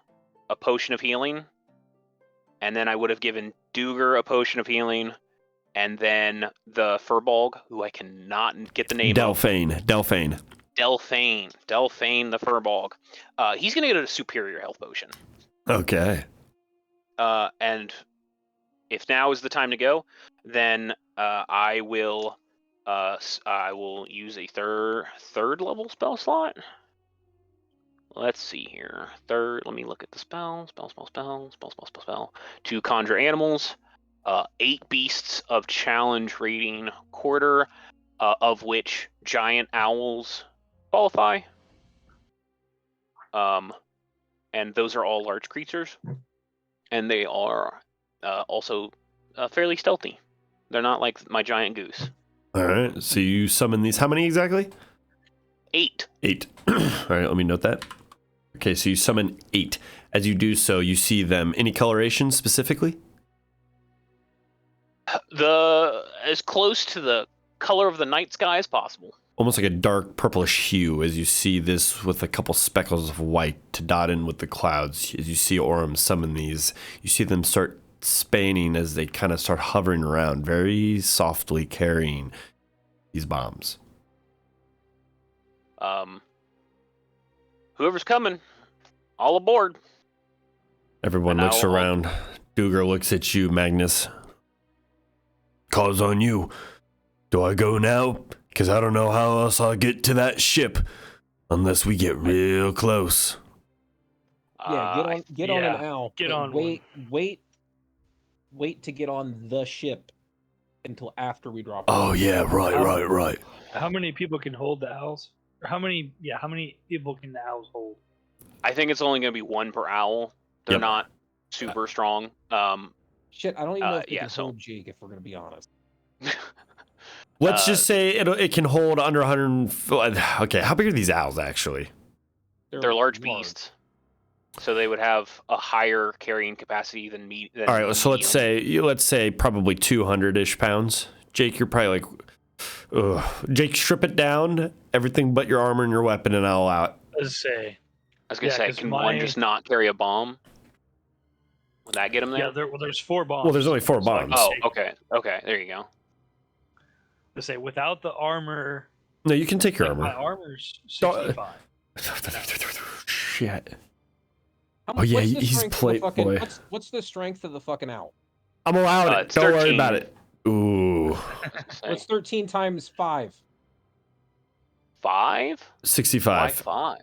a potion of healing, and then I would have given Duger a potion of healing, and then the Furbolg, who I cannot get the name Delphine of. Delphine the Furbolg. He's going to get a superior health potion. Okay. And if now is the time to go, then I will use a third level spell slot. Let's see here. Let me look at the spell. To conjure animals. 8 beasts of challenge rating quarter, of which giant owls qualify. And those are all large creatures. And they are also fairly stealthy. They're not like my giant goose. All right. So you summon these. How many exactly? 8. 8. All right. Let me note that. Okay. So you summon 8. As you do so, you see them. Any coloration specifically? As close to the color of the night sky as possible. Almost like a dark purplish hue as you see this with a couple speckles of white to dot in with the clouds. As you see Orem summon these, you see them start spanning as they kind of start hovering around, very softly carrying these bombs. Whoever's coming, all aboard. Everyone looks around. Duger looks at you, Magnus. Call's on you. Do I go now? Because I don't know how else I'll get to that ship unless we get real close. Yeah, get on an owl. Get on wait to get on the ship until after we drop. Oh yeah, right. How many people can hold the owls? Or how many people can the owls hold? I think it's only going to be 1 per owl. They're not super strong. Shit, I don't even know if they can hold Jake, if we're going to be honest. Let's just say it can hold under 100. Okay, how big are these owls actually? They're large beasts, so they would have a higher carrying capacity than me. All right, so let's say probably 200-ish pounds. Jake, you're probably like, Jake, strip it down, everything but your armor and your weapon, and I'll out. I was gonna say, can one just not carry a bomb? Would that get him there? Yeah, there's 4 bombs. Well, there's only 4 So I can bombs. Oh, take- okay. Okay, there you go. To say without the armor. No, you can take your like, my armor. armor's Don't- 65. Shit. How Oh, yeah, what's the he's strength of the plate fucking- boy. What's the strength of the fucking owl? I'm allowed it. It's Don't worry 13. about it. Ooh. What's 13 times 5? 5? Why 65. 5?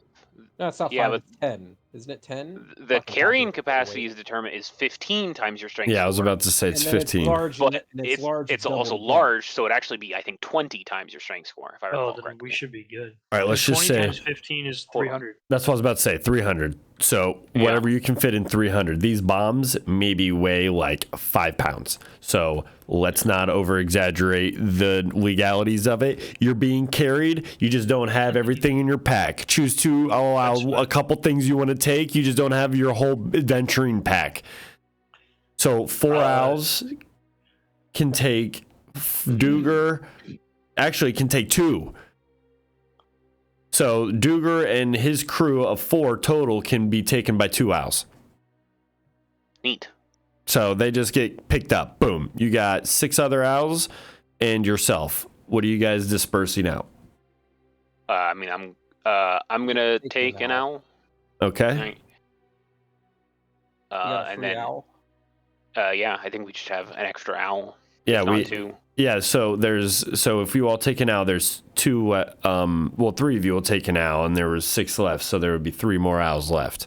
No, it's not 5. Yeah, It's 10. Isn't it 10? The Fucking carrying calculate the capacity weight. is determined is 15 times your strength. Yeah, I was score. about to say it's And then 15. It's large, But and it's large. it's also double again. large, so it'd actually be, I think, 20 times your strength score, if I recall Oh, then correctly. we should be good. All right, let's just 20 say times 15 is Hold on. 300. that's what I was about to say. 300. So Yeah. whatever you can fit in 300. These bombs maybe weigh like 5 pounds. So let's not over exaggerate the legalities of it. You're being carried. You just don't have everything in your pack. Choose to allow That's fine. a couple things you want to take. You just don't have your whole adventuring pack. So 4 owls can take Duger. Actually, can take 2. So Duger and his crew of 4 total can be taken by 2 owls. Neat. So they just get picked up. Boom. You got 6 other owls and yourself. What are you guys dispersing out? I mean, I'm gonna Take take an an owl. Okay. Right. You got a And free then, owl? yeah, I think we should have an extra owl. Yeah, Not we 2. yeah, so if you all take an owl, there's 2 well 3 of you will take an owl and there was 6 left, so there would be 3 more owls left.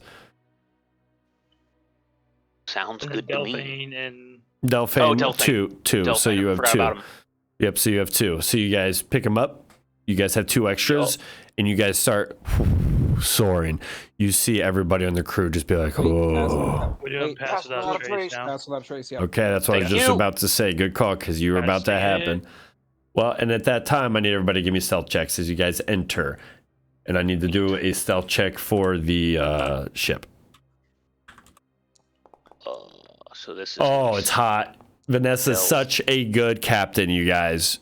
Sounds And good to me. Delphine and Delphine, Delphine. 2. So Delphine, you I have forgot 2. about 'em. Yep, so you have 2. So you guys pick them up. You guys have 2 extras, and you guys start soaring. You see everybody on the crew just be like, "Oh." we didn't pass without trace now. That's without trace, yeah. Okay, that's what I was Thank just you. about to say. Good call, because you were about to Passing happen. Well, and at that time, I need everybody to give me stealth checks as you guys enter, and I need to do a stealth check for the ship. So this is. Oh, it's hot. Vanessa's Stealth. such a good captain, you guys.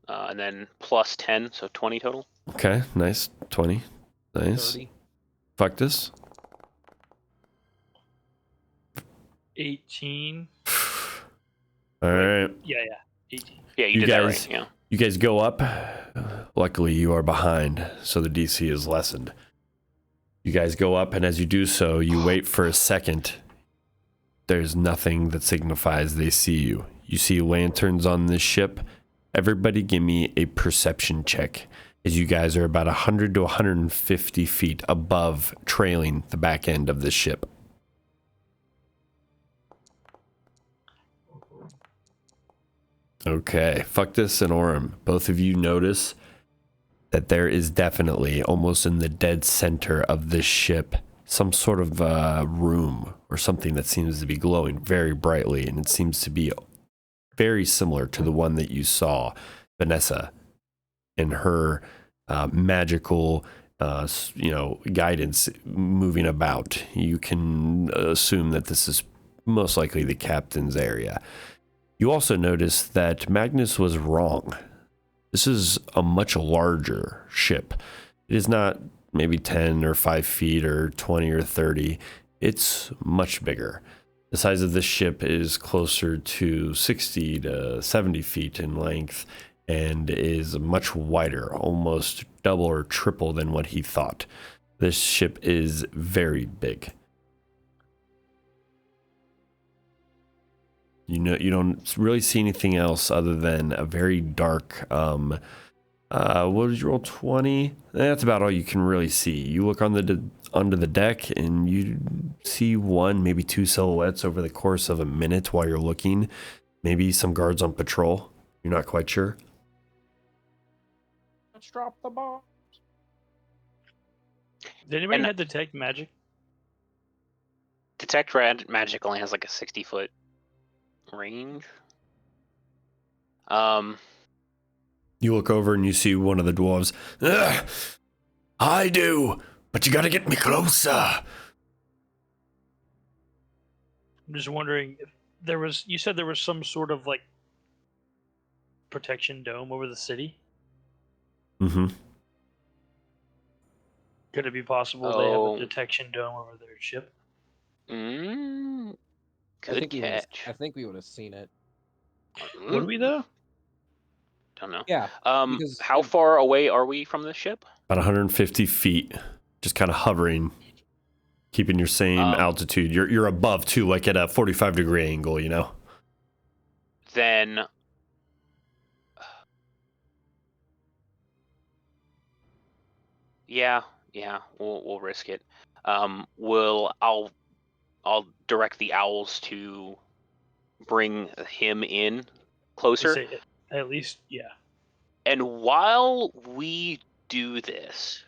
And then plus 10, so 20 total. Okay, nice. 20. Nice. 30. Fuck this. 18. All right. Yeah. 18. Yeah, you You did that guys- right. Yeah. You guys go up. Luckily, you are behind, so the DC is lessened. You guys go up, and as you do so, you wait for a second. There's nothing that signifies they see you. You see lanterns on this ship. Everybody give me a perception check, as you guys are about 100 to 150 feet above, trailing the back end of this ship. Okay, fuck this and Orem. Both of you notice that there is definitely, almost in the dead center of this ship, some sort of room or something that seems to be glowing very brightly, and it seems to be very similar to the one that you saw Vanessa and her magical guidance moving about. You can assume that this is most likely the captain's area. You also notice that Magnus was wrong. This is a much larger ship. It is not maybe 10 or 5 feet or 20 or 30. It's much bigger. The size of this ship is closer to 60 to 70 feet in length and is much wider, almost double or triple than what he thought. This ship is very big. You don't really see anything else other than a very dark, what did you roll, 20? That's about all you can really see. You look on under the deck and you see 1, maybe 2 silhouettes over the course of a minute while you're looking. Maybe some guards on patrol. You're not quite sure. Let's drop the bomb. Did anybody And- have detect magic? Detect magic only has like a 60-foot range. You look over and you see one of the dwarves. "Ugh, I do, but you gotta get me closer." I'm just wondering if there was. You said there was some sort of like protection dome over the city. Mm-hmm. Could it be possible they have a detection dome over their ship? Mm, I good think catch. I think we would have seen it. Would we though? Don't know. Yeah, because How far away are we from the ship? About 150 feet, just kind of hovering, keeping your same altitude. You're above too, like at a 45-degree angle, you know? Then yeah, we'll risk it. I'll direct the owls to bring him in closer. Say it, at least, yeah. And while we do this,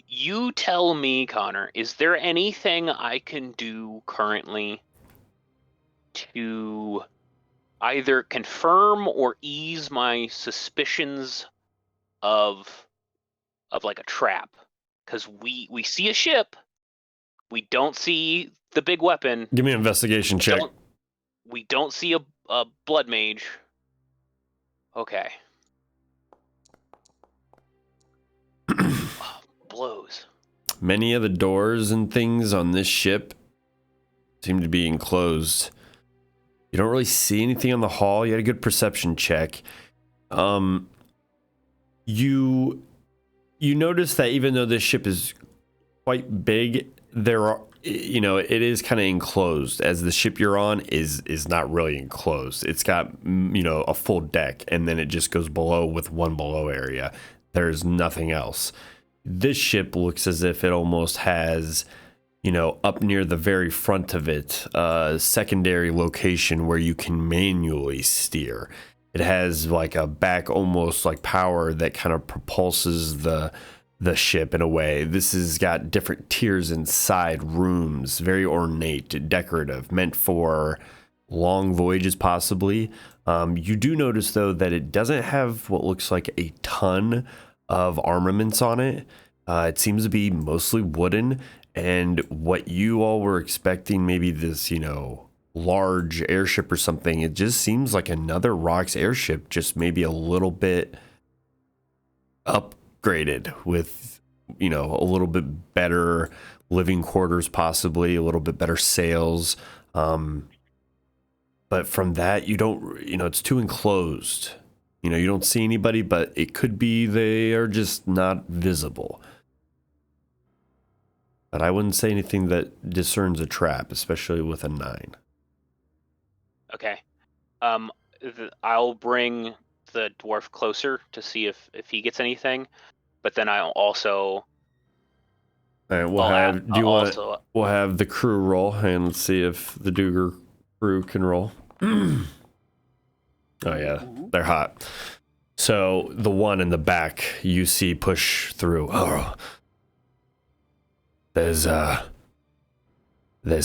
you tell me, Connor, is there anything I can do currently to either confirm or ease my suspicions of like a trap? Because we see a ship, we don't see the big weapon. Give me an investigation check. We don't see a blood mage. Okay. Blows. Many of the doors and things on this ship seem to be enclosed. You don't really see anything on the hall. You had a good perception check. You notice that even though this ship is quite big, there are, you know, it is kind of enclosed, as the ship you're on is not really enclosed. It's got, you know, a full deck, and then it just goes below with one below area. There's nothing else. This ship looks as if it almost has, you know, up near the very front of it, a secondary location where you can manually steer. It has like a back, almost like power that kind of propulses the ship in a way. This has got different tiers inside, rooms, very ornate, decorative, meant for long voyages possibly. You do notice though that it doesn't have what looks like a ton of armaments on it. It seems to be mostly wooden, and what you all were expecting, maybe this, you know, large airship or something, it just seems like another Rox airship, just maybe a little bit upgraded with, you know, a little bit better living quarters, possibly a little bit better sails. But from that, you don't, you know, it's too enclosed. You know, you don't see anybody, but it could be they are just not visible. But I wouldn't say anything that discerns a trap, especially with a 9. Okay. I'll bring the dwarf closer to see if he gets anything, but then I'll also. All right, we'll have the crew roll, and let's see if the Duger crew can roll. Oh yeah, they're hot. So the one in the back, you see push through. Oh, there's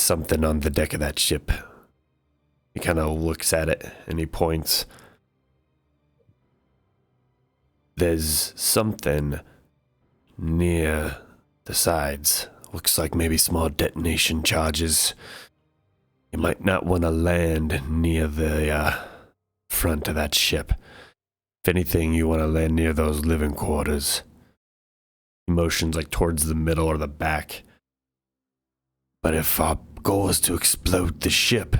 something on the deck of that ship. He kind of looks at it and he points. There's something near the sides. Looks like maybe small detonation charges. You might not want to land near the front of that ship. If anything, you want to land near those living quarters. He motions like towards the middle or the back. But if our goal is to explode the ship,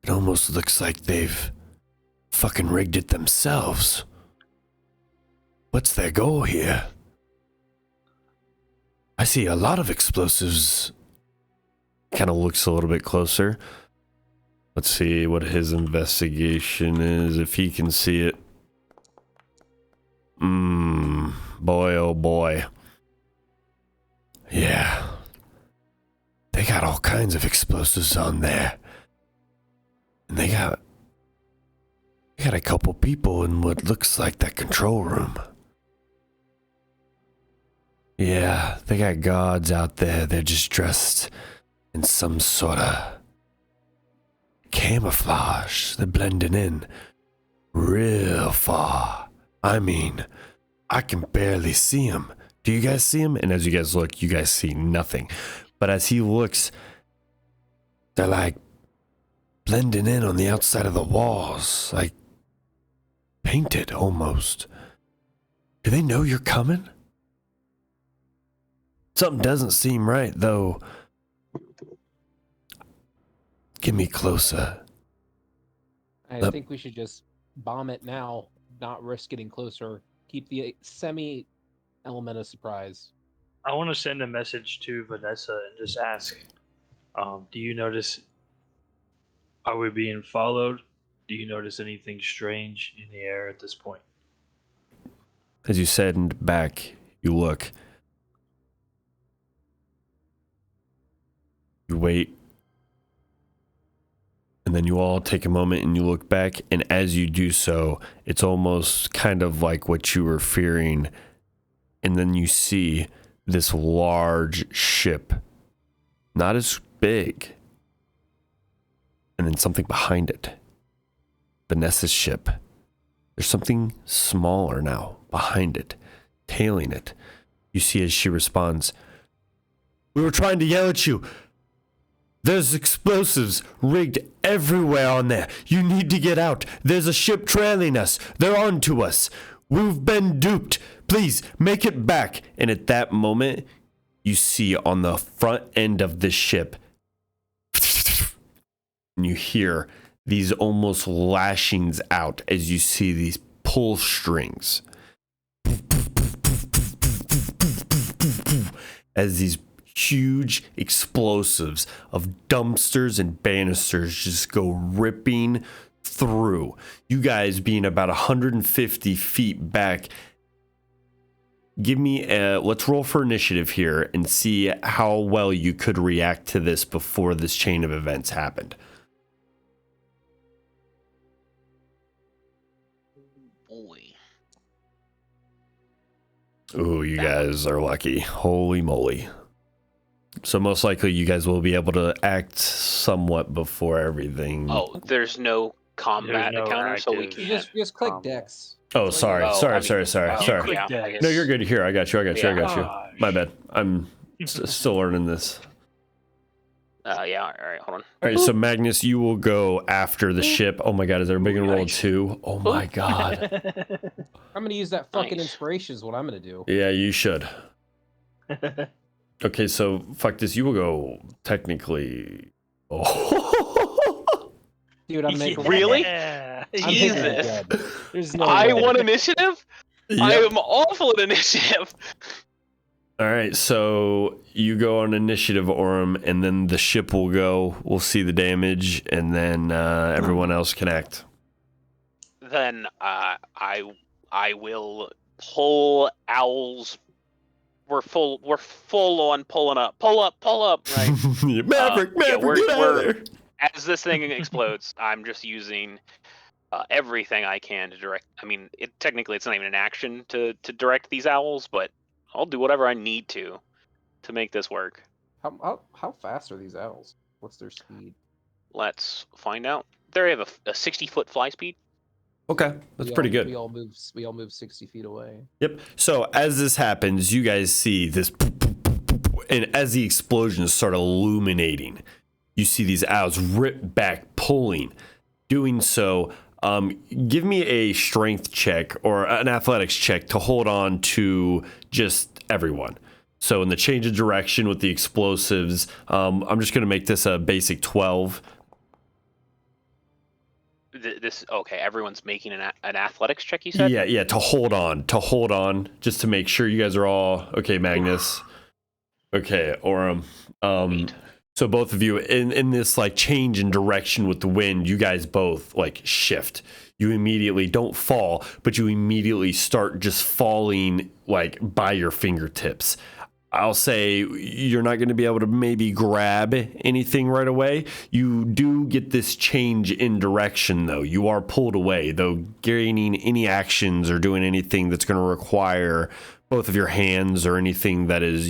it almost looks like they've fucking rigged it themselves. What's their goal here? I see a lot of explosives. Kind of looks a little bit closer. Let's see what his investigation is, if he can see it. Boy, oh boy. Yeah. They got all kinds of explosives on there. And they got a couple people in what looks like that control room. Yeah, they got guards out there. They're just dressed in some sort of camouflage. They're blending in real far. I mean, I can barely see him. Do you guys see him? And as you guys look, you guys see nothing. But as he looks, they're like blending in on the outside of the walls, like painted almost. Do they know you're coming? Something doesn't seem right, though. Get me closer. I think we should just bomb it now, not risk getting closer. Keep the semi-element of surprise. I want to send a message to Vanessa and just ask, do you notice, are we being followed? Do you notice anything strange in the air at this point? As you send back, you look. You wait. And then you all take a moment and you look back, and as you do so, it's almost kind of like what you were fearing. And then you see this large ship, not as big, and then something behind it. Vanessa's ship. There's something smaller now behind it, tailing it. You see as she responds, "We were trying to yell at you. There's explosives rigged everywhere on there. You need to get out. There's a ship trailing us. They're on to us. We've been duped. Please make it back." And at that moment, you see on the front end of the ship, and you hear these almost lashings out as you see these pull strings. As these huge explosives of dumpsters and banisters just go ripping through. You guys being about 150 feet back. Give me let's roll for initiative here and see how well you could react to this before this chain of events happened. Boy. Ooh, you guys are lucky. Holy moly. So most likely you guys will be able to act somewhat before everything. Oh, there's no combat There's no encounter, so we active- can't. Just click Dex. Oh, sorry. Oh, Sorry. I mean- Quick Yeah, deck. I guess- No, you're good. Here, I got you. Gosh. My bad. I'm still learning this. Yeah, all right, hold on. All right, so Magnus, you will go after the ship. Oh my God, is everybody gonna roll Nice. 2? Oh my God. I'm gonna use that fucking Nice. inspiration is what I'm gonna do. Yeah, you should. Okay, so fuck this. You will go technically. Oh. Dude, I'm making Really? Yeah. I'm taking it Jesus. dead. There's no I way. want initiative? I Yep. am awful at initiative. All right, so you go on initiative, Orem, and then the ship will go. We'll see the damage, and then everyone else can act. Then I will pull owls. We're full on pulling up. Pull up, right? Maverick, yeah, get out of there. As this thing explodes, I'm just using everything I can to direct. I mean, technically it's not even an action to direct these owls, but I'll do whatever I need to make this work. How fast are these owls? What's their speed? Let's find out. They have a 60-foot fly speed. Okay, that's pretty good. We all move 60 feet away. Yep. So as this happens, you guys see this, and as the explosions start illuminating, you see these owls rip back, pulling. Doing so, give me a strength check or an athletics check to hold on to just everyone. So in the change of direction with the explosives, I'm just going to make this a basic 12. Okay, everyone's making an athletics check, you said? Yeah, to hold on, just to make sure you guys are all okay. Magnus, okay, Orem. Sweet. So both of you in this like change in direction with the wind, you guys both like shift. You immediately don't fall, but you immediately start just falling like by your fingertips. I'll say you're not going to be able to maybe grab anything right away. You do get this change in direction, though. You are pulled away, though gaining any actions or doing anything that's going to require both of your hands or anything that is,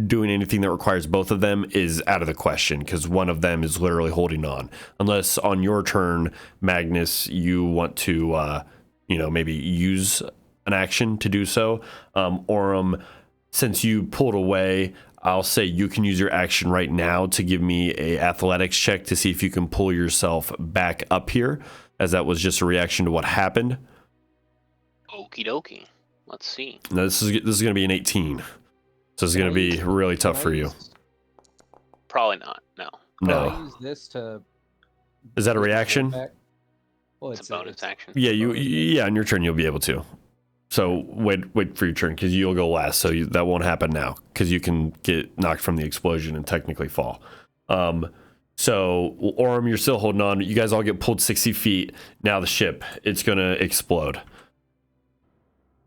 doing anything that requires both of them is out of the question because one of them is literally holding on. Unless on your turn, Magnus, you want to, maybe use an action to do so. Orem, since you pulled away, I'll say you can use your action right now to give me a athletics check to see if you can pull yourself back up here, as that was just a reaction to what happened. Okie dokie. Let's see. Now, this is going to be an 18. So it's going to be really tough for you. Probably not. No. Can I No. use this to? Is that a boost my reaction? back? Well, It's a bonus action. Yeah, on your turn you'll be able to. So wait for your turn because you'll go last. So that won't happen now because you can get knocked from the explosion and technically fall. So Orem, you're still holding on. You guys all get pulled 60 feet. Now the ship, it's gonna explode.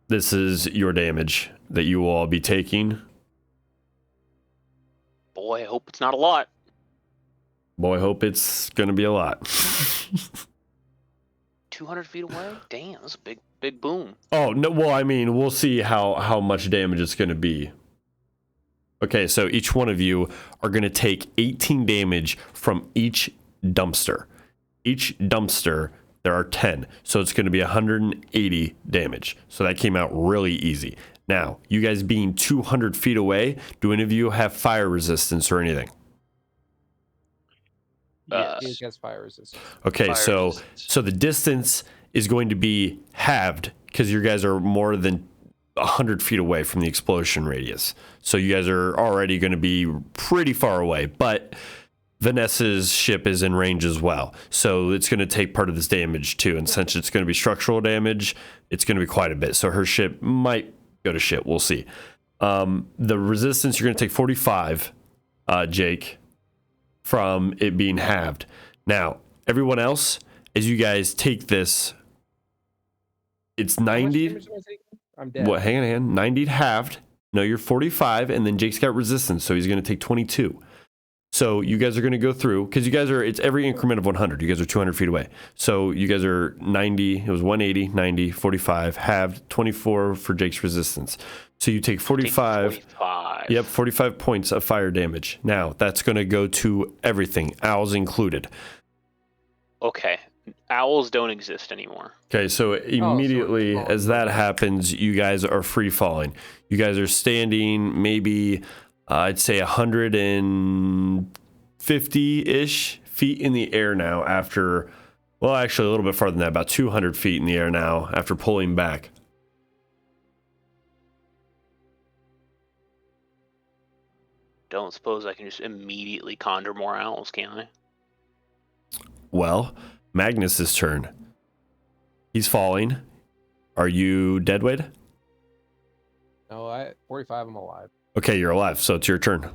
This is your damage that you will all be taking. Boy, I hope it's not a lot. Boy, I hope it's gonna be a lot. 200 feet away? Damn, that's a big boom. Oh no! Well, I mean, we'll see how much damage it's gonna be. Okay, so each one of you are going to take 18 damage from each dumpster. Each dumpster, there are 10. So it's going to be 180 damage. So that came out really easy. Now, you guys being 200 feet away, do any of you have fire resistance or anything? It gets fire resistance. Okay, Fire so resistance. the distance is going to be halved because you guys are more than 100 feet away from the explosion radius. So you guys are already going to be pretty far away, but Vanessa's ship is in range as well. So it's going to take part of this damage too. And since it's going to be structural damage, it's going to be quite a bit. So her ship might go to shit. We'll see. The resistance, you're going to take 45, Jake, from it being halved. Now, everyone else, as you guys take this, it's How much 90. damage am I taking? I'm dead. What? Hang on. 90 halved. No, you're 45, and then Jake's got resistance, so he's going to take 22. So you guys are going to go through, because you guys are, it's every increment of 100. You guys are 200 feet away. So you guys are 90, it was 180, 90, 45, halved, 24 for Jake's resistance. So you take 45. 45. Yep, 45 points of fire damage. Now, that's going to go to everything, owls included. Okay. Owls don't exist anymore. Okay, so immediately as that happens, you guys are free falling. You guys are standing maybe, I'd say 150-ish feet in the air now after, well, actually a little bit farther than that, about 200 feet in the air now after pulling back. Don't suppose I can just immediately conjure more owls, can I? Well, Magnus's turn. He's falling. Are you dead, Wade? No, 45. I'm alive. Okay, you're alive, so it's your turn.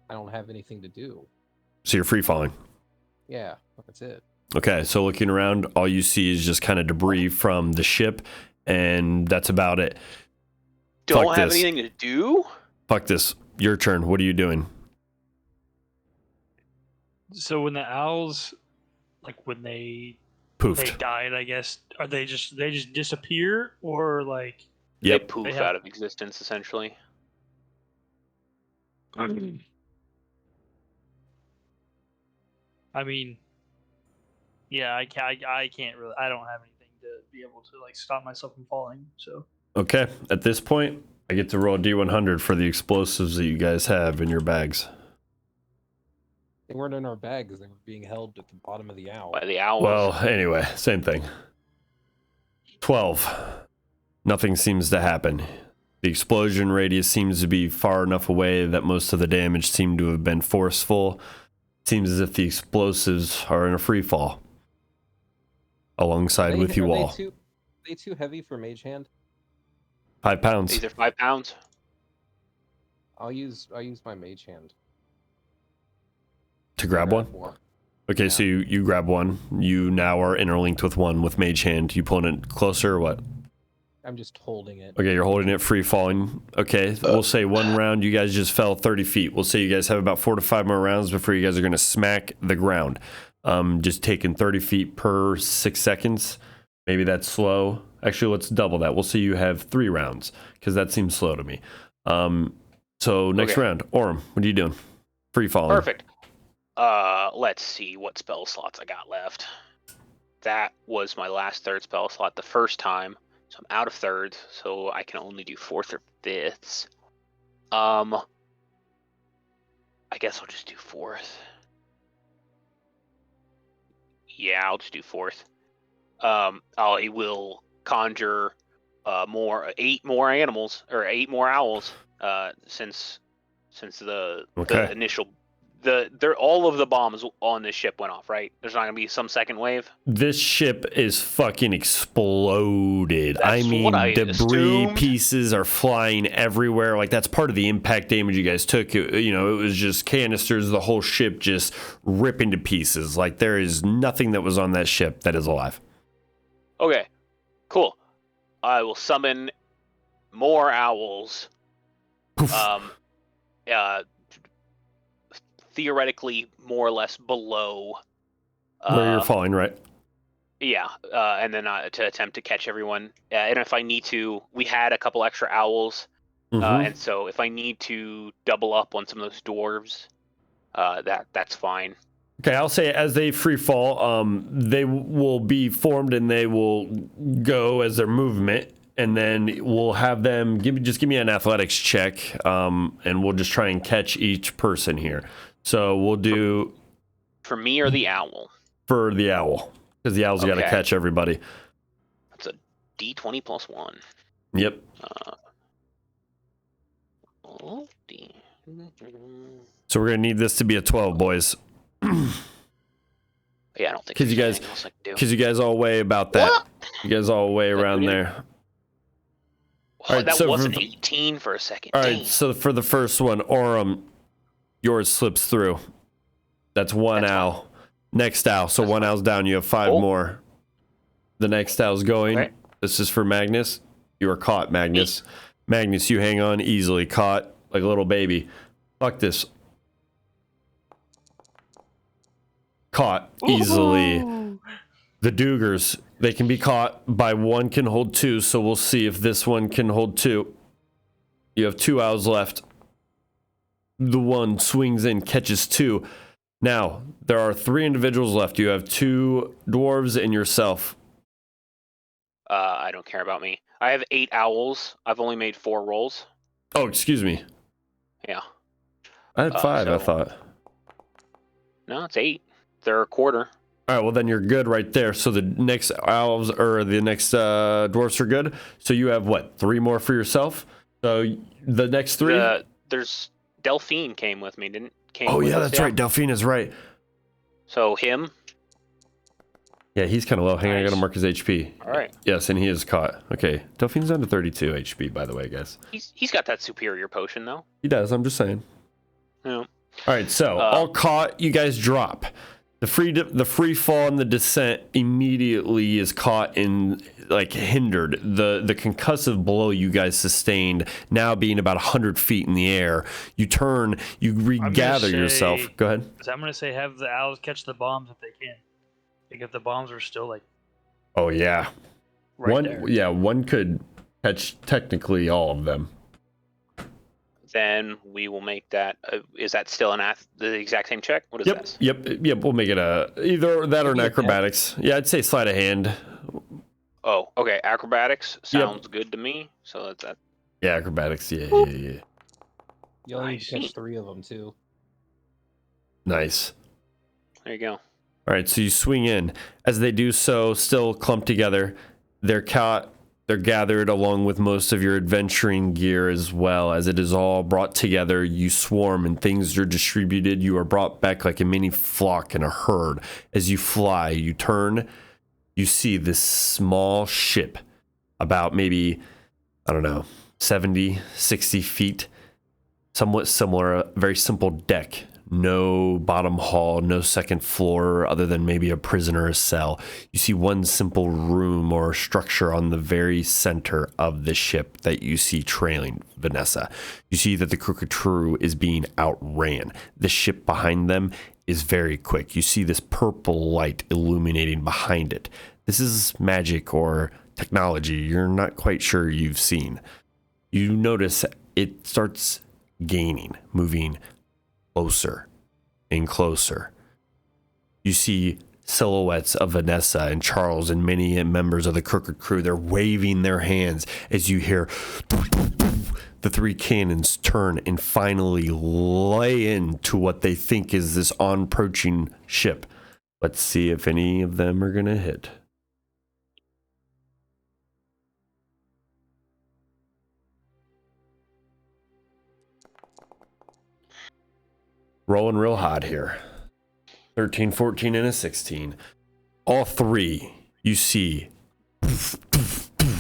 I don't have anything to do. So you're free falling. Yeah, that's it. Okay, so looking around, all you see is just kind of debris from the ship, and that's about it. Don't Fuck have this. anything to do? Fuck this. Your turn. What are you doing? So when the owls, like when they Poofed. died, I guess, are they just disappear, or like? Yep. They poof They have- out of existence, essentially. I mean, yeah, I can't really. I don't have anything to be able to like stop myself from falling. So Okay, at this point, I get to roll a D100 for the explosives that you guys have in your bags. They weren't in our bags. They were being held at the bottom of the owl. By the owls. Well, anyway, same thing. 12. Nothing seems to happen. The explosion radius seems to be far enough away that most of the damage seemed to have been forceful. Seems as if the explosives are in a free fall alongside with you all. Are they too heavy for Mage Hand? 5 pounds. These are 5 pounds. I'll use my Mage Hand. To grab one? more. Okay, Yeah. so you grab one. You now are interlinked with one with Mage Hand. You pulling it closer or what? I'm just holding it. Okay, you're holding it free falling. Okay, we'll say one round. You guys just fell 30 feet. We'll say you guys have about 4 to 5 more rounds before you guys are going to smack the ground. Just taking 30 feet per 6 seconds. Maybe that's slow. Actually, let's double that. We'll say you have 3 rounds because that seems slow to me. So next Okay. round, Orem, what are you doing? Free falling. Perfect. Let's see what spell slots I got left. That was my last third spell slot the first time. So I'm out of thirds, so I can only do fourth or fifths. I guess I'll just do fourth. Yeah, I'll just do fourth. I will conjure 8 more animals, or 8 more owls. since the Okay. initial all of the bombs on this ship went off, right? There's not gonna be some second wave. This ship is fucking exploded. That's I mean, what I debris assumed. pieces are flying everywhere. Like, that's part of the impact damage you guys took. It was just canisters, the whole ship just ripping to pieces. Like, there is nothing that was on that ship that is alive. Okay, cool. I will summon more owls. Poof. Theoretically, more or less below. Where you're falling, right? Yeah, and then to attempt to catch everyone. And if I need to, we had a couple extra owls, Mhm. and so if I need to double up on some of those dwarves, that's fine. Okay, I'll say as they free fall, they will be formed and they will go as their movement, and then we'll have them give me an athletics check, and we'll just try and catch each person here. So we'll do For me or the owl? for the owl, because the owl's got to Okay. catch everybody. That's a D20 plus 1. Yep. So we're gonna need this to be a 12, boys, Yeah, I don't think 'Cause you there's guys- anything else I can do. because you guys all weigh about that. What? You guys all weigh around really? there. Oh, Alright, that so was for an the- 18 for a second. All Dang. right, so for the first one, Orem, yours slips through. That's one That's owl. Next owl. So That's one fine. owl's down. You have 5 Oh. more. The next owl's going. Okay. This is for Magnus. You are caught, Magnus. Magnus, you hang on easily. Caught like a little baby. Fuck this. Caught easily. Ooh. The Dugers, they can be caught by one can hold 2, so we'll see if this one can hold 2. You have 2 owls left. The one swings in, catches 2. Now, there are 3 individuals left. You have 2 dwarves and yourself. I don't care about me. I have 8 owls. I've only made 4 rolls. Oh, excuse me. Yeah. I had 5, I so- thought. No, it's 8. They're a quarter. All right, well, then you're good right there. So the next owls or the next dwarfs are good. So you have what, 3 more for yourself? So the next 3? There's Delphine came with me, didn't? Oh, with yeah, us, that's right. Delphine is right. So him. Yeah, he's kind of low. Hang on, I Nice. gotta mark his HP. All right. Yes, and he is caught. Okay, Delphine's down to 32 HP, by the way, guys. He's got that superior potion though. He does, I'm just saying. Yeah. All right, so all caught, you guys drop. The free fall and the descent immediately is caught and like hindered. The concussive blow you guys sustained now being about 100 feet in the air. You turn, you regather say- yourself. Go ahead. So I'm gonna say have the owls catch the bombs if they can. Like if the bombs are still like Oh yeah, right there. one could catch technically all of them. Then we will make that. Is that still the exact same check? What is this? Yep. We'll make it either that or an Give me a acrobatics. Yeah, I'd say sleight of hand. Oh, okay. Acrobatics sounds good to me. So that's that. Yeah, acrobatics. Yeah. You only need to Nice. catch 3 of them too. Nice. There you go. All right, so you swing in. As they do so, still clumped together, they're caught. They're gathered along with most of your adventuring gear as well. As it is all brought together, you swarm and things are distributed. You are brought back like a mini flock in a herd. As you fly, you turn, you see this small ship about maybe, I don't know, 70, 60 feet. Somewhat similar, a very simple deck. No bottom hall, no second floor other than maybe a prisoner's cell. You see one simple room or structure on the very center of the ship that you see trailing Vanessa. You see that the crooked crew is being outran. The ship behind them is very quick. You see this purple light illuminating behind it. This is magic or technology you're not quite sure you've seen. You notice it starts gaining, moving closer and closer. You see silhouettes of Vanessa and Charles and many members of the crooked crew. They're waving their hands as you hear the 3 cannons turn and finally lay into what they think is this on-approaching ship. Let's see if any of them are going to hit. Rolling real hot here. 13, 14, and a 16. All three you see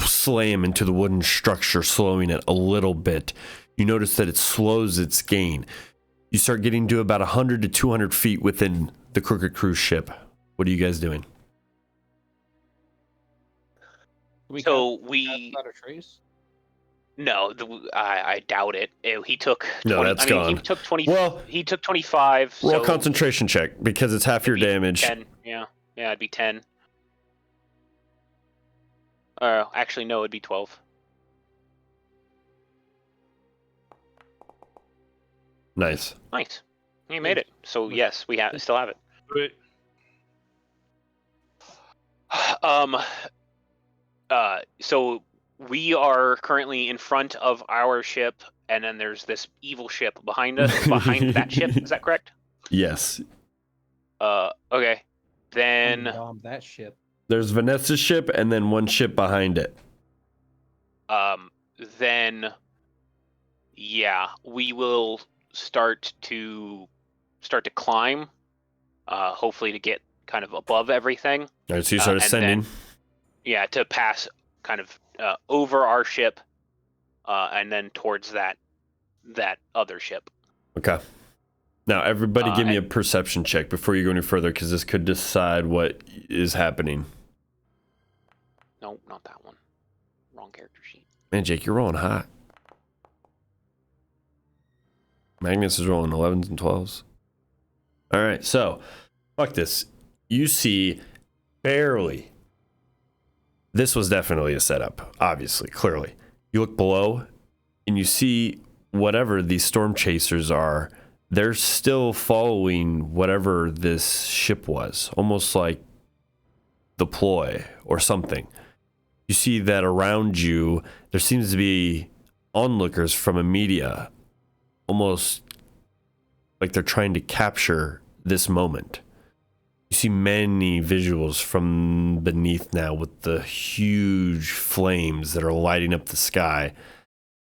slam into the wooden structure, slowing it a little bit. You notice that it slows its gain. You start getting to about 100 to 200 feet within the Crooked cruise ship. What are you guys doing? So Without a trace? No, I doubt it. He took 20. No, that's I mean, gone. he took 20. Well, he took 25. roll So a concentration check because it's half your it'd be damage. 10. Yeah, it'd be 10. Actually, no, it'd be 12. Nice. Nice. You made it. So yes, we still have it. Wait, So we are currently in front of our ship, and then there's this evil ship behind us. Behind that ship, is that correct? Yes. Okay. Then Bomb that ship. There's Vanessa's ship and then one ship behind it. then yeah, we will start to climb. Hopefully to get kind of above everything. All right, so you start and ascending. then- Yeah, to pass kind of over our ship, and then towards that other ship. Okay. Now, everybody give me a perception check before you go any further, because this could decide what is happening. No, not that one. Wrong character sheet. Man, Jake, you're rolling hot. Magnus is rolling 11s and 12s. All right, so fuck this. You see barely. This was definitely a setup, obviously, clearly. You look below and you see whatever these storm chasers are, they're still following whatever this ship was, almost like the ploy or something. You see that around you, there seems to be onlookers from a media, almost like they're trying to capture this moment. You see many visuals from beneath now with the huge flames that are lighting up the sky,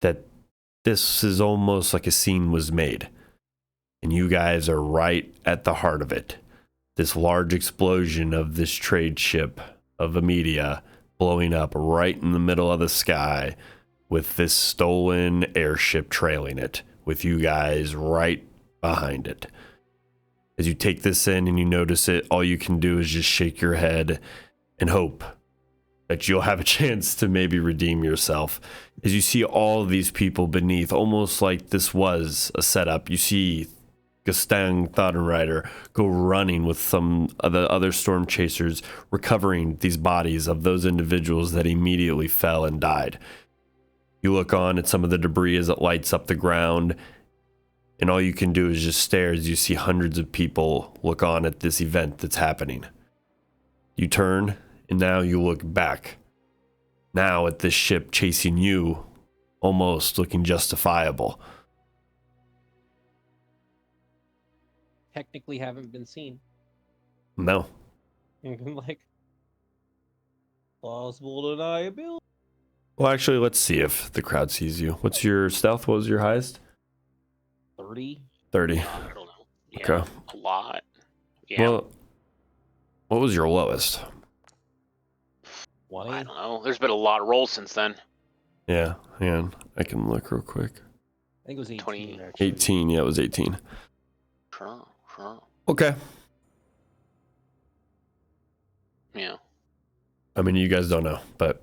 that this is almost like a scene was made. And you guys are right at the heart of it. This large explosion of this trade ship of a media blowing up right in the middle of the sky with this stolen airship trailing it, with you guys right behind it. As you take this in and you notice it, all you can do is just shake your head and hope that you'll have a chance to maybe redeem yourself. As you see all of these people beneath, almost like this was a setup, you see Gustang Thodenrider go running with some of the other storm chasers, recovering these bodies of those individuals that immediately fell and died. You look on at some of the debris as it lights up the ground, and all you can do is just stare as you see hundreds of people look on at this event that's happening. You turn, and now you look back. Now at this ship chasing you, almost looking justifiable. Technically haven't been seen. No. Like, plausible deniability. Well, actually, let's see if the crowd sees you. What's your stealth? What was your highest? 30. 30. I don't know. Yeah, Okay. a lot. Yeah. Well, what was your lowest? 20. I don't know. There's been a lot of rolls since then. Yeah, hang on. I can look real quick. I think it was 18. 20. Actually. 18. Yeah, it was 18. Sure. Okay. Yeah. I mean, you guys don't know, but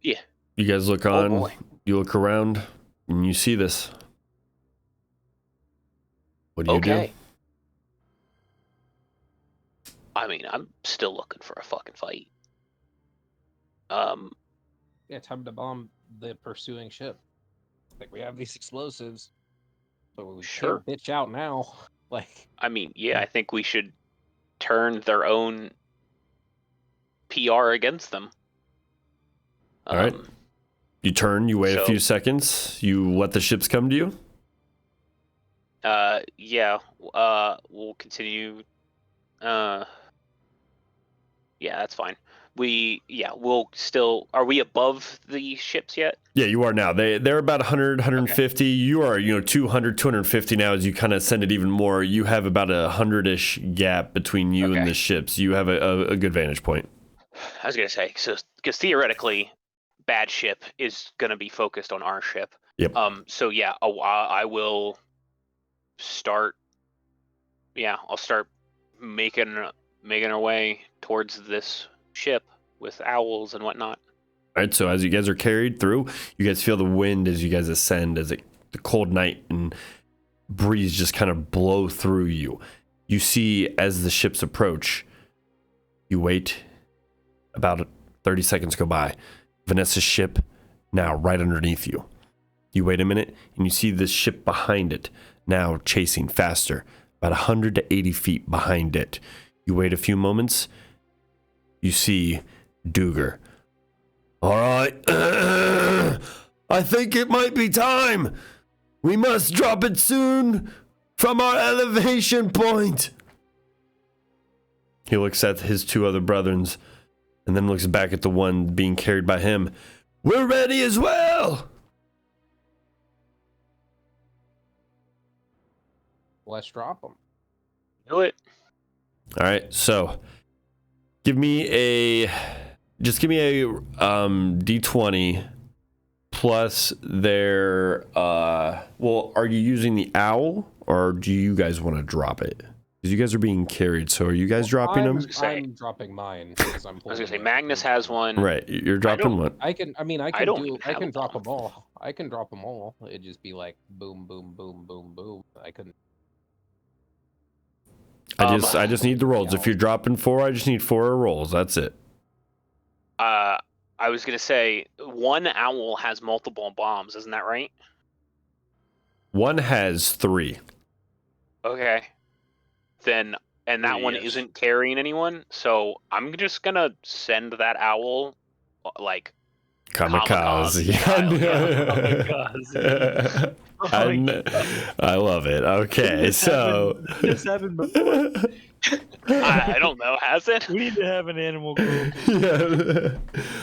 Yeah. you guys look Oh, on, boy. you look around, and you see this. What do you do? Okay. I mean, I'm still looking for a fucking fight. Yeah, time to bomb the pursuing ship. Like, we have these explosives, but we Sure. can't bitch out now. Like, I mean, yeah, I think we should turn their own PR against them. All right. You turn, you wait a so- few seconds, you let the ships come to you. Yeah. We'll continue. Yeah, that's fine. we'll still. Are we above the ships yet? Yeah, you are now. They're about 100, 150. Okay. You are, 200, 250 now. As you kind of send it even more, you have about 100-ish gap between you and the ships. You have a good vantage point. I was gonna say, so because theoretically, bad ship is gonna be focused on our ship. Yep. So yeah, I will start. Yeah, I'll start making our way towards this ship with owls and whatnot. All right, so as you guys are carried through, you guys feel the wind as you guys ascend, as the cold night and breeze just kind of blow through you. You see as the ships approach, you wait, about 30 seconds go by. Vanessa's ship now right underneath you. You wait a minute and you see this ship behind it now chasing faster, about 100 to 80 feet behind it. You wait a few moments, you see Duger. All right, I think it might be time. We must drop it soon from our elevation point. He looks at his two other brethren and then looks back at the one being carried by him. We're ready as well. Let's drop them. Do it. All right, so give me a D20 plus their well, are you using the owl or do you guys want to drop it? Because you guys are being carried, so are you guys dropping them? I'm dropping mine because I'm. I was gonna say Magnus has one. Right, you're dropping one. I can drop them all. I can drop them all. It'd just be like boom, boom, boom, boom, boom. I couldn't. I just need the rolls. If you're dropping 4, I just need 4 rolls. That's it. I was gonna say one owl has multiple bombs, isn't that right? One has 3. Okay. Then that one isn't carrying anyone, so I'm just gonna send that owl like kamikaze. Kamikaze. I love it. Okay, so this happened before. I don't know. Has it? We need to have an animal group.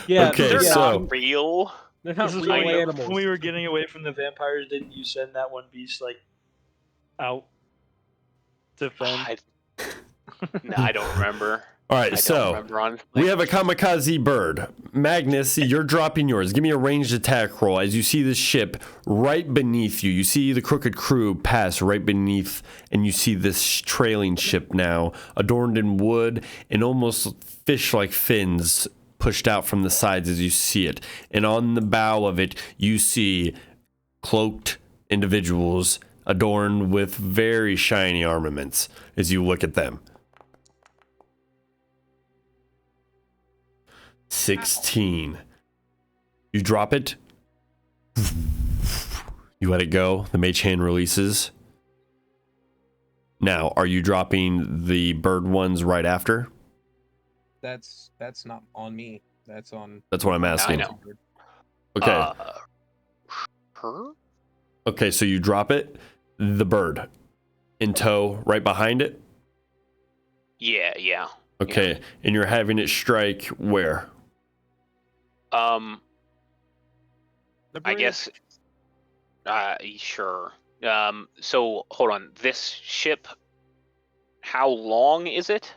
Yeah. Okay, they're so not real. They're not This is real like animals. when we were getting away from the vampires. Didn't you send that one beast like out to fend? No, I don't remember. all right, so we have a kamikaze bird. Magnus, you're dropping yours. Give me a ranged attack roll as you see this ship right beneath you. You see the crooked crew pass right beneath, and you see this trailing ship now, adorned in wood and almost fish-like fins pushed out from the sides as you see it. And on the bow of it, you see cloaked individuals adorned with very shiny armaments as you look at them. 16. You drop it. You let it go. The mage hand releases. Now, are you dropping the bird ones right after? That's not on me. That's on. That's what I'm asking. I know. Okay. Her? Okay, so you drop it. The bird in tow right behind it. Yeah. Okay, and you're having it strike where? I guess. Sure. So hold on. This ship. How long is it?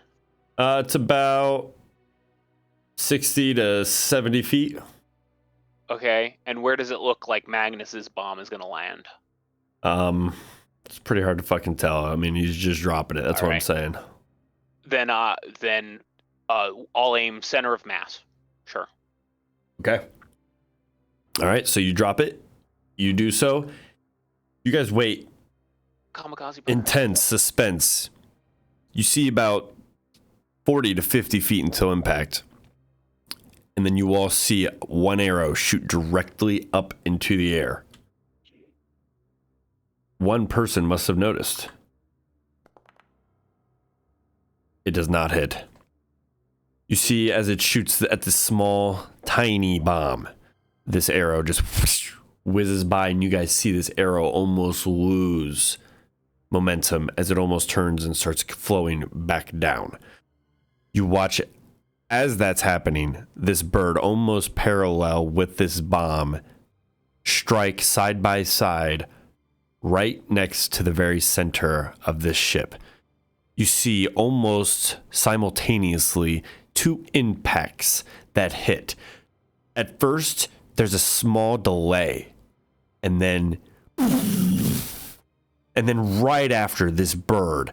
It's about 60 to 70 feet. Okay, and where does it look like Magnus's bomb is gonna land? It's pretty hard to fucking tell. I mean, he's just dropping it. That's All what I'm right. saying. Then I'll aim center of mass. Sure. Okay. All right, so you drop it. You do so. You guys wait. Kamikaze bird. Intense suspense. You see about 40 to 50 feet until impact. And then you all see one arrow shoot directly up into the air. One person must have noticed. It does not hit. You see as it shoots at this small, tiny bomb, this arrow just whizzes by, and you guys see this arrow almost lose momentum as it almost turns and starts flowing back down. You watch As that's happening, this bird, almost parallel with this bomb, strike side by side right next to the very center of this ship. You see almost simultaneously two impacts that hit. At first, there's a small delay, and then right after this bird,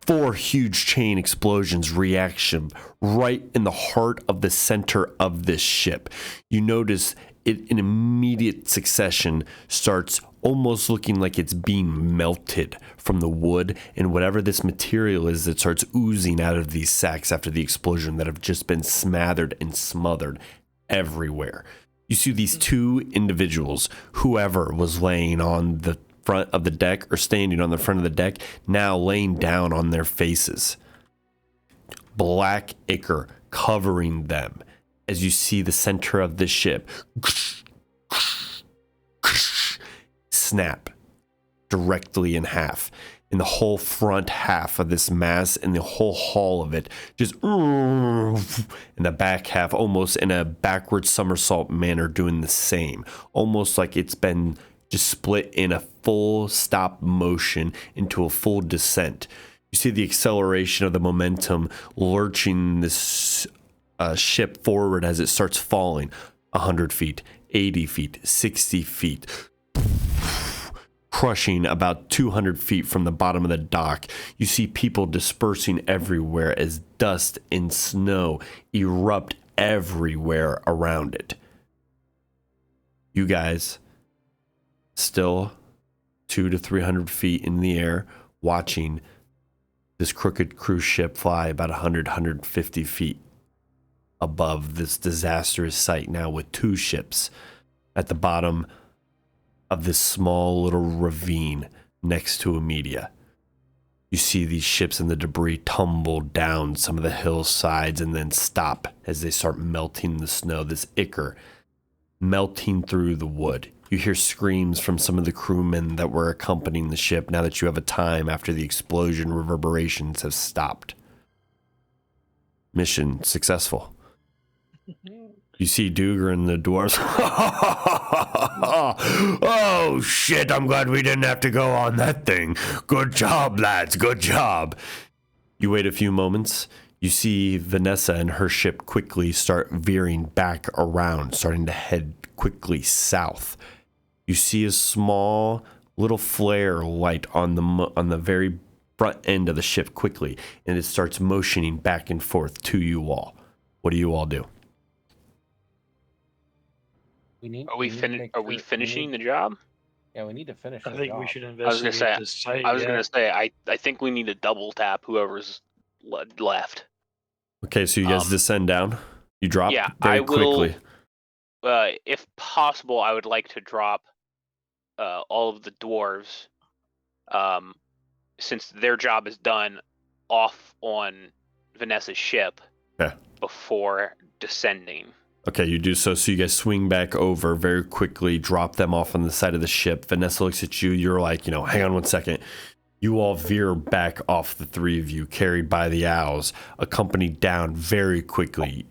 4 huge chain explosions reaction right in the heart of the center of this ship. You notice it in immediate succession starts almost looking like it's being melted from the wood, and whatever this material is that starts oozing out of these sacks after the explosion that have just been smothered and smothered everywhere. You see these 2 individuals, whoever was laying on the front of the deck or standing on the front of the deck, now laying down on their faces. Black ichor covering them as you see the center of the ship snap directly in half. And the whole front half of this mass and the whole hull of it just and the back half almost in a backward somersault manner doing the same, almost like it's been just split in a full stop motion into a full descent. You see the acceleration of the momentum lurching this ship forward as it starts falling 100 feet, 80 feet, 60 feet, crushing about 200 feet from the bottom of the dock. You see people dispersing everywhere as dust and snow erupt everywhere around it. You guys still 200 to 300 feet in the air watching this crooked cruise ship fly about 150 feet above this disastrous site, now with 2 ships at the bottom of this small little ravine next to Amedia. You see these ships and the debris tumble down some of the hillsides and then stop as they start melting the snow, this ichor melting through the wood. You hear screams from some of the crewmen that were accompanying the ship now that you have a time after the explosion reverberations have stopped. Mission successful. You see Duger and the dwarves. Oh, shit, I'm glad we didn't have to go on that thing. Good job, lads, good job. You wait a few moments. You see Vanessa and her ship quickly start veering back around, starting to head quickly south. You see a small little flare light on the very front end of the ship quickly, and it starts motioning back and forth to you all. What do you all do? Are we finishing the job? Yeah, we need to finish. I think we should I was gonna investigate say. this site. I was gonna say. I think we need to double tap whoever's left. Okay, so you guys descend down. You drop Yeah, very I will. quickly. If possible, I would like to drop all of the dwarves, since their job is done, off on Vanessa's ship before descending. Okay, you do so. So you guys swing back over very quickly, drop them off on the side of the ship. Vanessa looks at you. You're like, hang on 1 second. You all veer back off, the 3 of you, carried by the owls, accompanied down very quickly.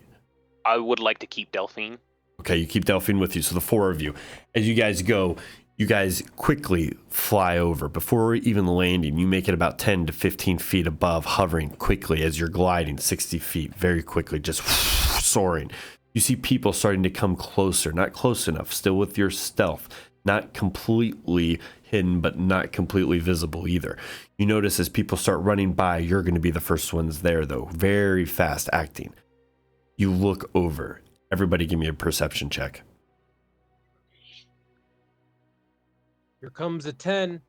I would like to keep Delphine. Okay, you keep Delphine with you. So the 4 of you, as you guys go, you guys quickly fly over. Before even landing, you make it about 10 to 15 feet above, hovering quickly as you're gliding 60 feet very quickly, just soaring. You see people starting to come closer, not close enough, still with your stealth, not completely hidden, but not completely visible either. You notice as people start running by, you're going to be the first ones there, though. Very fast acting. You look over. Everybody give me a perception check. Here comes a 10.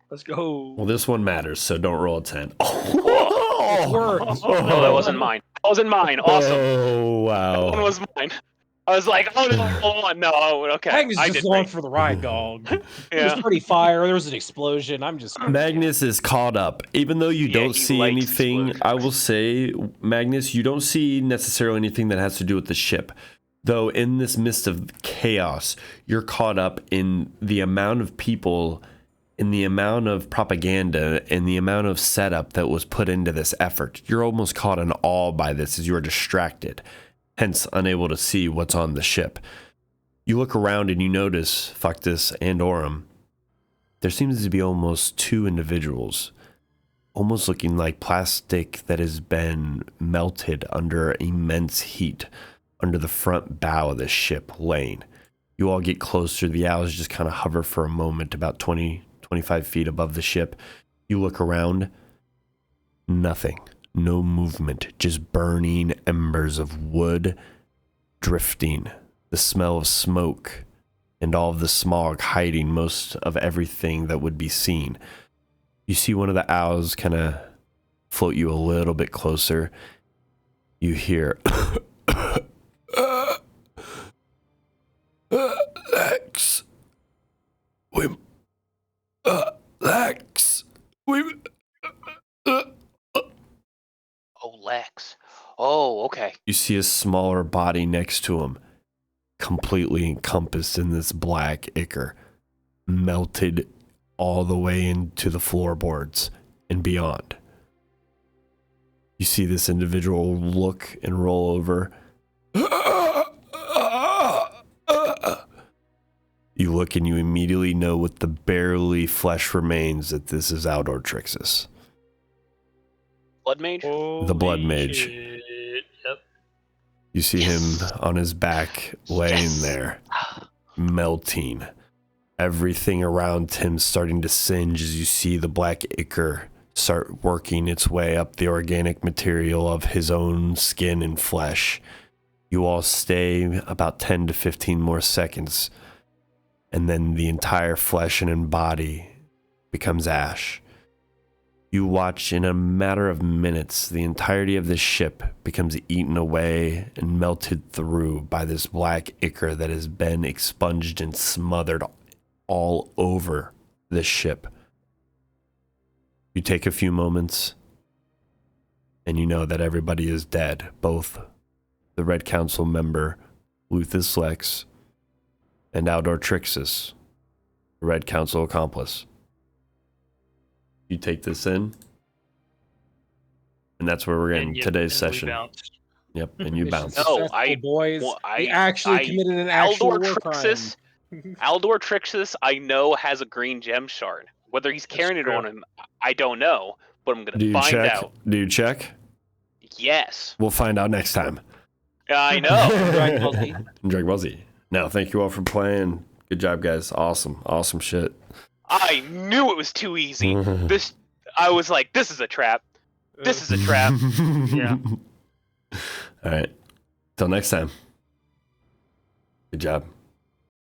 Let's go. Well, this one matters, so don't roll a 10. It worked. No, that wasn't mine. That wasn't mine. Awesome. Oh, wow. That one was mine. I was like, oh no, hold on, no, okay. Magnus I just did going great. for the ride, dog. It Yeah. was pretty fire. There was an explosion. I'm just Magnus is caught up. Even though you don't he see likes anything, explosions. I will say, Magnus, you don't see necessarily anything that has to do with the ship. Though in this midst of chaos, you're caught up in the amount of people in the amount of propaganda and the amount of setup that was put into this effort. You're almost caught in awe by this as you are distracted, hence unable to see what's on the ship. You look around and you notice, Fuctus and Orem, there seems to be almost two individuals, almost looking like plastic that has been melted under immense heat under the front bow of the ship laying. You all get closer. The owls just kind of hover for a moment about 25 feet above the ship. You look around. Nothing. No movement. Just burning embers of wood drifting. The smell of smoke and all of the smog hiding most of everything that would be seen. You see one of the owls kind of float you a little bit closer. You hear... Lex. Lex. Oh, Lex. Oh, okay. You see a smaller body next to him, completely encompassed in this black ichor, melted all the way into the floorboards and beyond. You see this individual look and roll over. You look and you immediately know with the barely flesh remains that this is Aldor Trixis. Blood mage? The blood mage. Shit. Yep. You see him on his back, laying Yes. there, melting. Everything around him starting to singe as you see the black ichor start working its way up the organic material of his own skin and flesh. You all stay about 10 to 15 more seconds, and then the entire flesh and body becomes ash. You watch in a matter of minutes, the entirety of this ship becomes eaten away and melted through by this black ichor that has been expunged and smothered all over this ship. You take a few moments, and you know that everybody is dead. Both the Red Council member, Luthus Lex, and Aldor Trixis, the Red Council accomplice. You take this in, and that's where we're getting today's session. Yep, and you Mission bounce. No, successful, boys. well, We actually committed an actual war crime. Aldor Trixis, I know, has a green gem shard. Whether he's carrying it true. on him, I don't know, but I'm Do gonna you find check? out. Do you check? Yes, We'll find out next time. I know. Dragon Ball Z. Dragon Ball Z. Now, thank you all for playing. Good job, guys. Awesome shit. I knew it was too easy. I was like, this is a trap. This is a trap. Yeah. All right. Till next time. Good job.